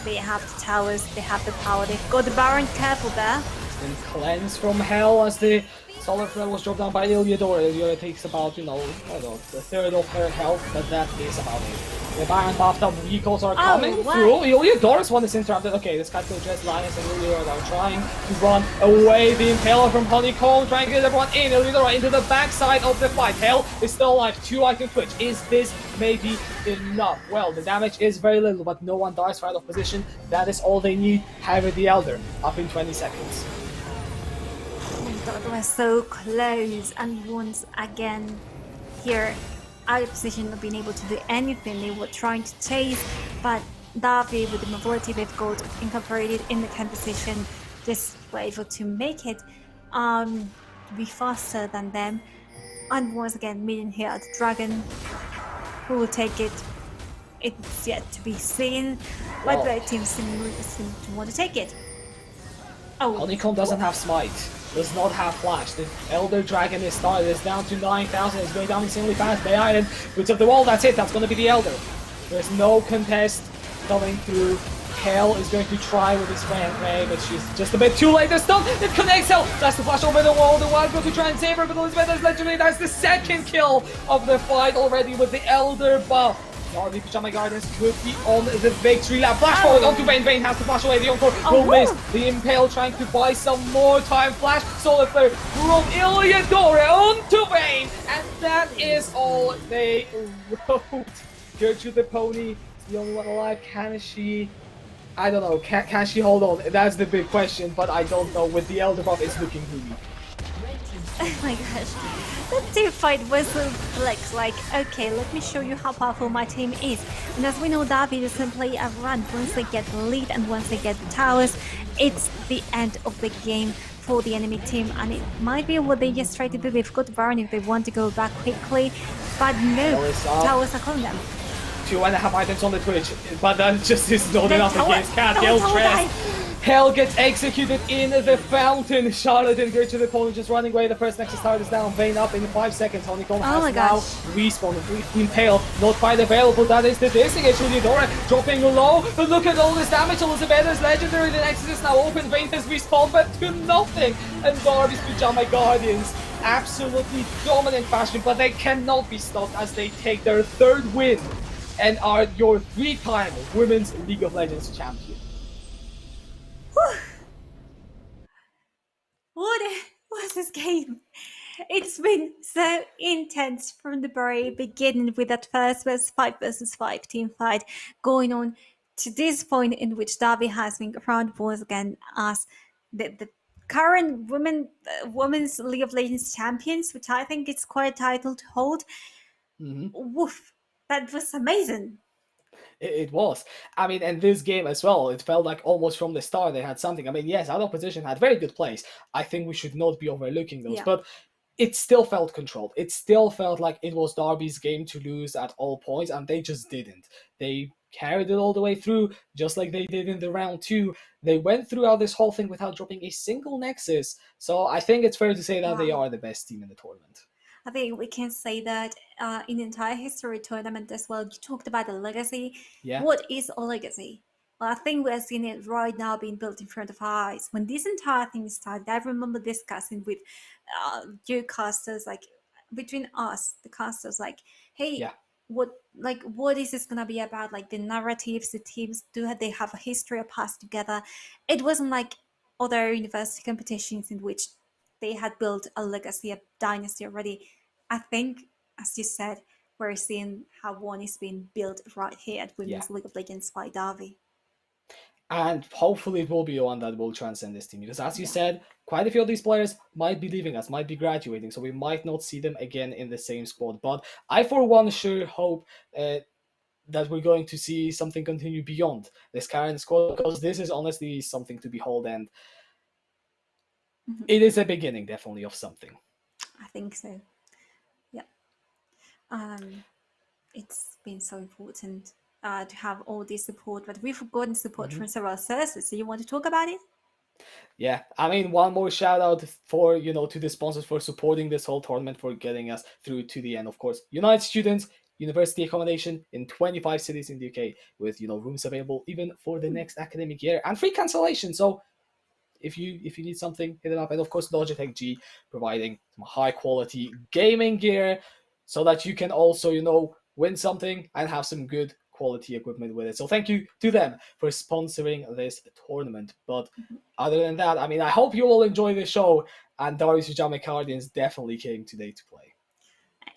They have the towers, they have the power, they've got the Baron, careful there. And cleanse from hell as the Solar Flare was dropped down by Iliadora. Iliadora takes about, you know, I don't know, a third of her health, but that is about it. The Baron buffed up recalls are coming through. Iliadora's one is interrupted. Okay, this Catkill just Linus and Iliadora are trying to run away. The Impaler from Honeycomb trying to get everyone in. Iliadora into the backside of the fight. Hell is still alive. 2 icon twitch. Is this maybe enough? Well, the damage is very little, but no one dies for out of position. That is all they need. However, the Elder up in 20 seconds. We're so close, and once again here out of position, not being able to do anything. They were trying to chase, but Derby with the mobility they've got incorporated in the camp position just were able to make it be faster than them. And once again meeting here at Dragon, who will take it, it's yet to be seen, but the team seem to want to take it. Oh, Honeycomb doesn't have smite, does not have flash. The Elder Dragon is started, it's down to 9,000, it's going down insanely fast. Bay Island, boots up the wall, that's it, that's going to be the Elder. There's no contest coming through. Hell is going to try with his friend Ray, but she's just a bit too late. The stun, it connects Hell, that's the flash over the wall. The Wild go to try and save her, but Elizabeth is legendary. That's the second kill of the fight already with the Elder buff. Derby Pajama Guardians could be on the victory lap. Flash forward onto Vayne. Vayne has to flash away. The Encore will miss. The Impale trying to buy some more time. Flash Solar Flare from Iliadora onto Vayne. And that is all they wrote. Gertrude the Pony is the only one alive. Can she... I don't know. Can she hold on? That's the big question, but I don't know. With the Elder buff, it's looking gloomy. Oh my gosh. That team fight was so flex, like, okay, let me show you how powerful my team is. And as we know, Derby doesn't play a run. Once they get the lead and once they get the towers, it's the end of the game for the enemy team. And it might be what they just try to do. They've got Baron if they want to go back quickly, but no, towers are calling them. 2.5 items on the Twitch, but that just is not enough against Cat. Trez. Hell gets executed in the fountain. Charlotte and Gertrude the Pony just running away. The first Nexus tower is down. Vayne up in 5 seconds. Honeycomb has now respawned. Impale not quite available. That is the disengage. Iliadora dropping low. But look at all this damage. Elizabeth is legendary. The Nexus is now open. Vayne has respawned, but to nothing. And Derby's Pajama Guardians absolutely dominant fashion, but they cannot be stopped as they take their third win and are your 3-time Women's League of Legends champion. What was this game? It's been so intense from the very beginning with that first versus 5 team fight going on to this point in which Derby has been crowned once again as the current women's League of Legends champions, which I think it's quite a title to hold. Woof, that was amazing. It was. I mean, and this game as well, it felt like almost from the start they had something. I mean, yes, our opposition had very good plays. I think we should not be overlooking those, Yeah. but it still felt controlled. It still felt like it was Derby's game to lose at all points, and they just didn't. They carried it all the way through, just like they did in the round 2. They went throughout this whole thing without dropping a single Nexus. So I think it's fair to say that they Wow. are the best team in the tournament. I think we can say that in the entire history tournament as well, you talked about the legacy. Yeah. What is a legacy? Well, I think we're seeing it right now being built in front of our eyes. When this entire thing started, I remember discussing with you casters, like between us, the casters, like, hey, Yeah. what is this gonna be about? Like the narratives, the teams, do they have a history, a past together? It wasn't like other university competitions in which they had built a legacy, a dynasty already. I think, as you said, we're seeing how one is being built right here at Women's League of Legends by Derby. And hopefully it will be one that will transcend this team. Because as you said, quite a few of these players might be leaving us, might be graduating, so we might not see them again in the same squad. But I, for one, sure hope that we're going to see something continue beyond this current squad, because this is honestly something to behold, and it is a beginning, definitely, of something. I think so. Yeah. It's been so important to have all this support, but we've gotten support from several sources. So you want to talk about it? Yeah, I mean, one more shout out for, to the sponsors for supporting this whole tournament, for getting us through to the end. Of course, United Students, university accommodation in 25 cities in the UK, with rooms available even for the next academic year, and free cancellation. So if you need something, hit it up. And of course, Logitech G, providing some high quality gaming gear so that you can also win something and have some good quality equipment with it. So thank you to them for sponsoring this tournament. But other than that, I mean, I hope you all enjoy the show, and Darius Ujame Guardians definitely came today to play.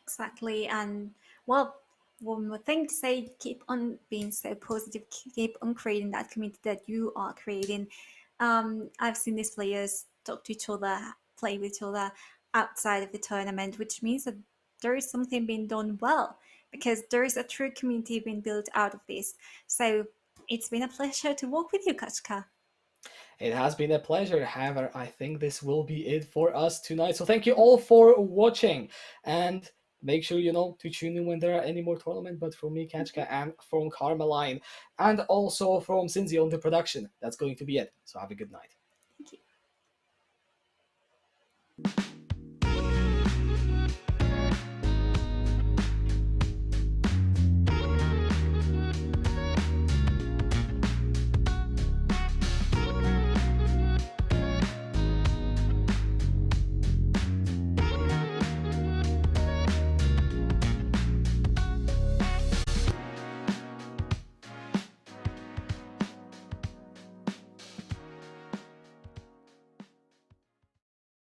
Exactly. And well, one more thing to say, keep on being so positive, keep on creating that community that you are creating. I've seen these players talk to each other, play with each other outside of the tournament, which means that there is something being done well, because there is a true community being built out of this. So it's been a pleasure to work with you, Kachka. It has been a pleasure. However, I think this will be it for us tonight. So thank you all for watching, and make sure to tune in when there are any more tournaments. But from me, Kachka, and from Carmeline, and also from Cinzia on the production, that's going to be it. So have a good night. Thank you.